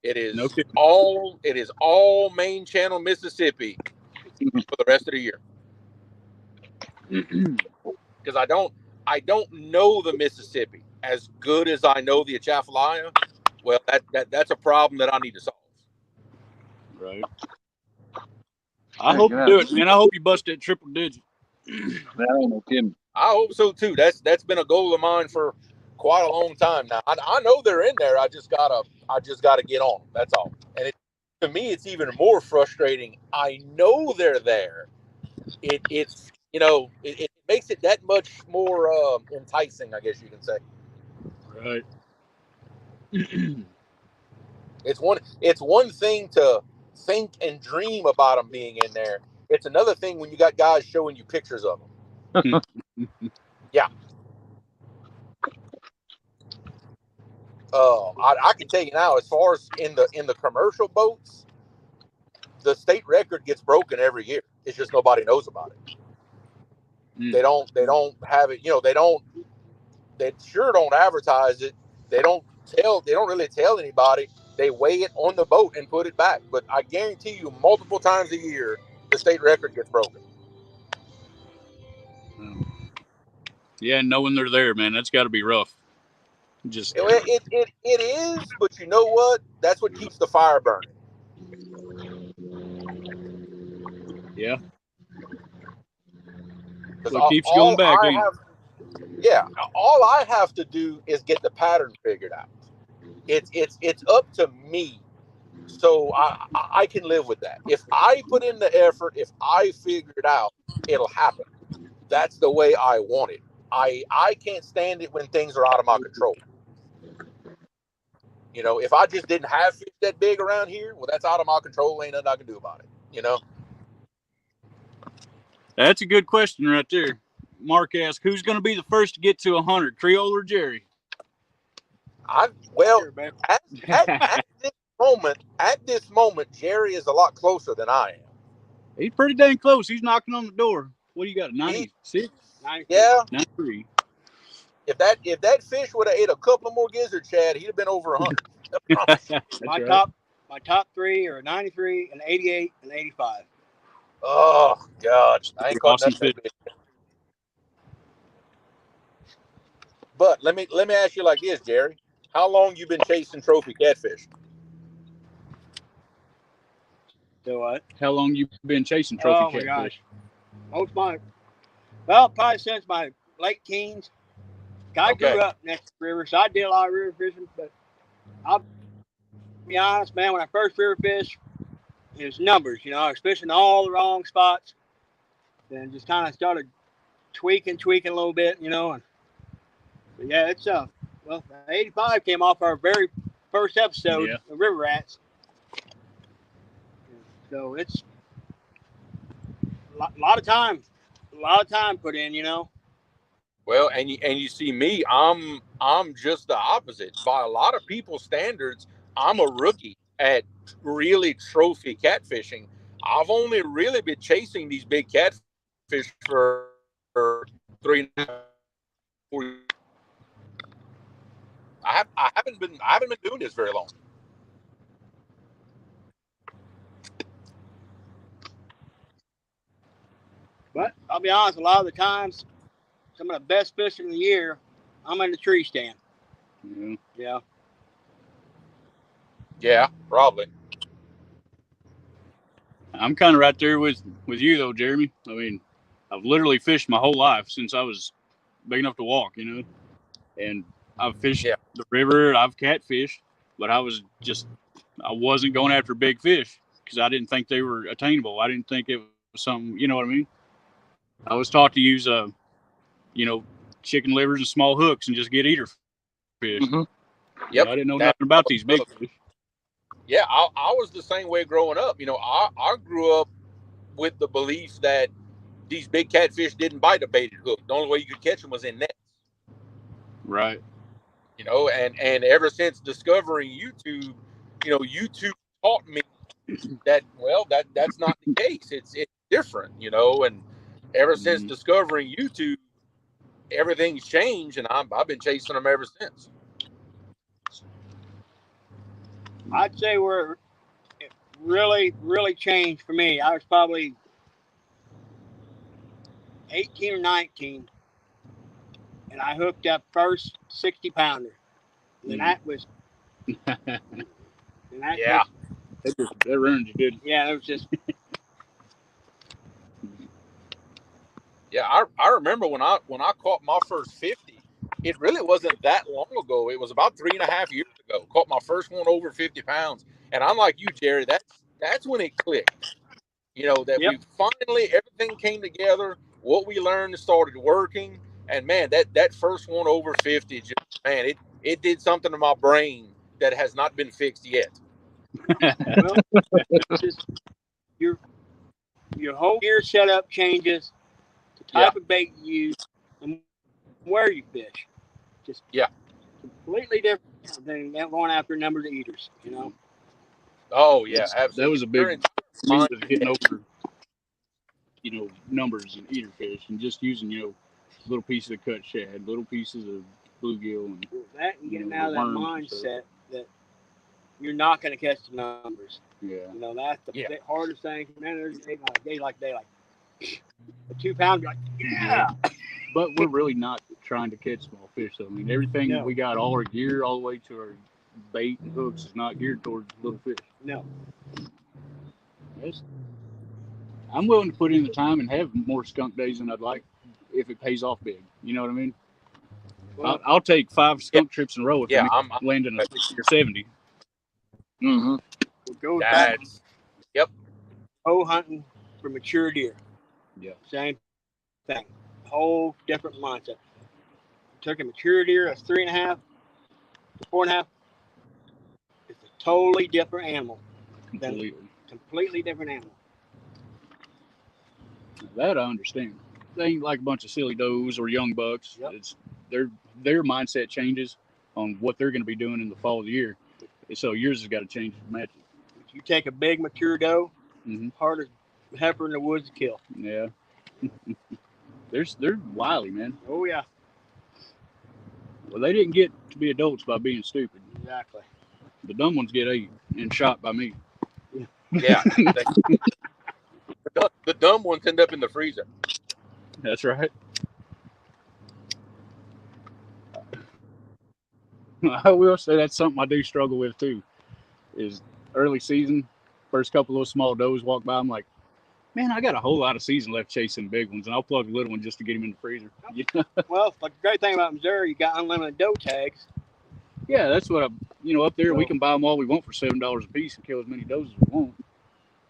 It is all main channel Mississippi for the rest of the year. Because I don't know the Mississippi as good as I know the Atchafalaya. Well, that's a problem that I need to solve. Right. I hope you do it, man. I hope you bust that triple digit. That ain't no kidding. I hope so too. That's been a goal of mine for quite a long time now. I know they're in there. I just gotta get on. That's all. And to me, it's even more frustrating. I know they're there. It's it makes it that much more enticing, I guess you can say. Right. It's one thing to think and dream about them being in there. It's another thing when you got guys showing you pictures of them. Yeah. I can tell you now, as far as in the commercial boats, the state record gets broken every year. It's just nobody knows about it. They don't have it. You know, they sure don't advertise it. They don't really tell anybody. They weigh it on the boat and put it back. But I guarantee you, multiple times a year, the state record gets broken. Yeah, knowing they're there, man, that's got to be rough. Just It is, but you know what? That's what keeps the fire burning. yeah, Because what keeps you going back, ain't it? all I have to do is get the pattern figured out. It's up to me, so I can live with that. If I put in the effort, if I figure it out, it'll happen. That's the way I want it. I can't stand it when things are out of my control. You know, if I just didn't have fish that big around here, well, that's out of my control. Ain't nothing I can do about it. You know. That's a good question right there. Mark asked, "Who's going to be the first to get to 100, Creole or Jerry?" Well, Sure, man. at this moment, Jerry is a lot closer than I am. He's pretty dang close. He's knocking on the door. What do you got? 96, 93. Yeah. 93. If that fish would have ate a couple more gizzard shad, he'd have been over 100. That's My right. top three are 93, and 88, and 85. Oh God, I ain't caught Awesome nothing fish. that big. But let me ask you like this, Jerry. How long you been chasing trophy catfish? So what? How long you been chasing trophy Oh my catfish? gosh, probably since my late teens. I Okay. grew up next to the river, so I did a lot of river fishing. But I'll be honest, man, when I first river fished, it was numbers. I was fishing all the wrong spots, then just kind of started tweaking a little bit. And but yeah, it's well, 85 came off our very first episode of River Rats, so it's a lot of time put in. Well, and you see me, I'm just the opposite. By a lot of people's standards, I'm a rookie at really trophy catfishing. I've only really been chasing these big catfish for 3.5 years. I haven't been doing this very long. But I'll be honest, a lot of the times, some of the best fishing of the year, I'm in the tree stand. Yeah. Yeah, probably. I'm kind of right there with you though, Jeremy. I mean, I've literally fished my whole life since I was big enough to walk, and I've fished the river. I've catfished, but I wasn't going after big fish because I didn't think they were attainable. I didn't think it was something, you know what I mean? I was taught to use chicken livers and small hooks and just get eater fish. Mm-hmm. Yep. I didn't know nothing about these big fish. Yeah, I was the same way growing up. I grew up with the belief that these big catfish didn't bite a baited hook. The only way you could catch them was in nets. Right. And ever since discovering YouTube, YouTube taught me that that's not the case. It's different, and ever since discovering YouTube, everything's changed, and I've been chasing them ever since. I'd say it really, really changed for me. I was probably 18 or 19, and I hooked up first 60-pounder. And that was. Yeah. That ruined you, didn't it? Yeah, it was just. Yeah, I remember when I caught my first 50. It really wasn't that long ago. It was about 3.5 years ago. Caught my first one over 50 pounds, and I'm like you, Jerry. That's when it clicked. That we finally everything came together. What we learned started working, and man, that first one over 50, it did something to my brain that has not been fixed yet. Well, just your whole gear setup changes, the type of bait you use, and where you fish. Just completely different than going after numbers of eaters. Oh yeah, absolutely. That was a big thing of getting over, numbers and eater fish and just using, little pieces of cut shad, little pieces of bluegill, and that and getting out of that mindset that you're not going to catch the numbers. Yeah. That's the hardest thing. Man, there's a day like a 2 pound, like, yeah. But we're really not trying to catch small fish. So I mean, everything No. we got, all our gear, all the way to our bait and hooks, is not geared towards little fish. No. I'm willing to put in the time and have more skunk days than I'd like if it pays off big. You know what I mean? Well, I'll take 5 skunk trips in a row if Yeah, I'm landing a 60 or 70. Mm-hmm. we'll go back that's bow hunting for mature deer. Yeah. Same thing. Whole different mindset. Took a mature deer, a 3.5 to 4.5. It's a totally different animal. Completely different animal. That I understand. They ain't like a bunch of silly does or young bucks. Yep. It's their mindset changes on what they're going to be doing in the fall of the year. So yours has got to change to match it. If you take a big mature doe, Mhm. hardest heifer in the woods to kill. Yeah. They're wily, man. Oh yeah, Well, they didn't get to be adults by being stupid. exactly. The dumb ones get ate and shot by me. yeah. The dumb ones end up in the freezer. That's right. I will say that's something I do struggle with too. Is early season, first couple of those small does walk by, I'm like, man, I got a whole lot of season left chasing big ones, and I'll plug the little one just to get him in the freezer. Well, like the great thing about Missouri, you got unlimited doe tags. Yeah, that's what up there we can buy them all we want for $7 a piece and kill as many does as we want.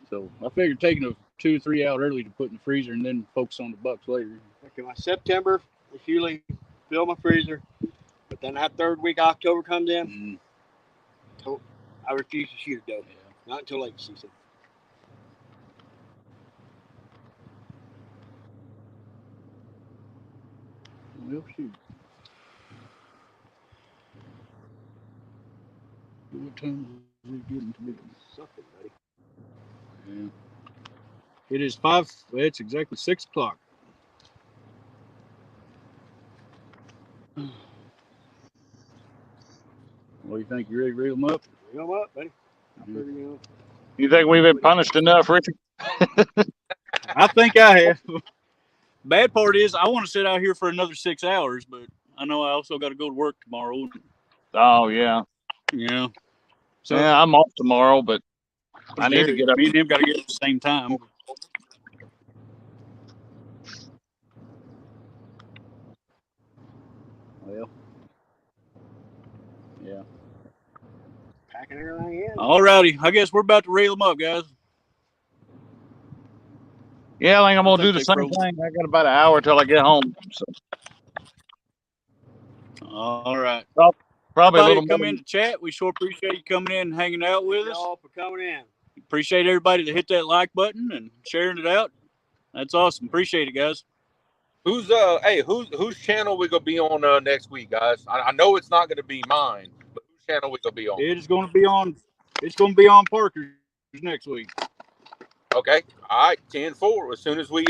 So I figured taking a 2 or 3 out early to put in the freezer and then focus on the bucks later. Like in my September, it's usually fill my freezer, but then that third week October comes in, I refuse to shoot a doe. Yeah. Not until late season. Well, shoot. What time is it getting to be? Something, buddy. Yeah. It is 5. It's exactly 6 o'clock. What do you think? You ready to reel them up? Reel them up, buddy. I figure, You think we've been punished enough, Richard? I think I have. Bad part is I want to sit out here for another 6 hours, but I know I also got to go to work tomorrow. Oh yeah. Yeah. So Yeah, I'm off tomorrow, but I need to get up. Me and him got to get at the same time. Well, yeah. packing everything in. All righty. I guess we're about to reel them up, guys. Yeah, I think I'm gonna do think the they same froze. thing. I got about an hour till I get home. So All right. probably a Everybody little come more. in to chat. We sure appreciate you coming in and hanging out with Thank us. y'all for coming in. Appreciate everybody that hit that like button and sharing it out. That's awesome. Appreciate it, guys. Whose channel we gonna be on next week, guys? I know it's not gonna be mine, but whose channel we gonna be on? It is going to be on. It's going to be on Parker's next week. Okay, all right, 10-4. As soon as we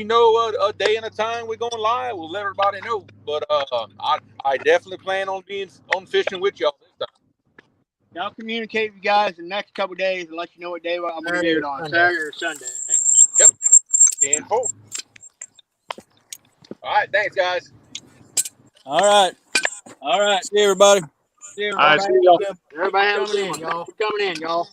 know a day and a time we're going live, we'll let everybody know. But I definitely plan on being on fishing with y'all this time. I'll communicate with you guys in the next couple of days and let you know what day I'm going to do it on, Saturday or Sunday. 10-4. All right, thanks, guys. All right. See you, everybody. See you, All right, everybody. see y'all. Everybody have a good one, y'all. For coming in, y'all.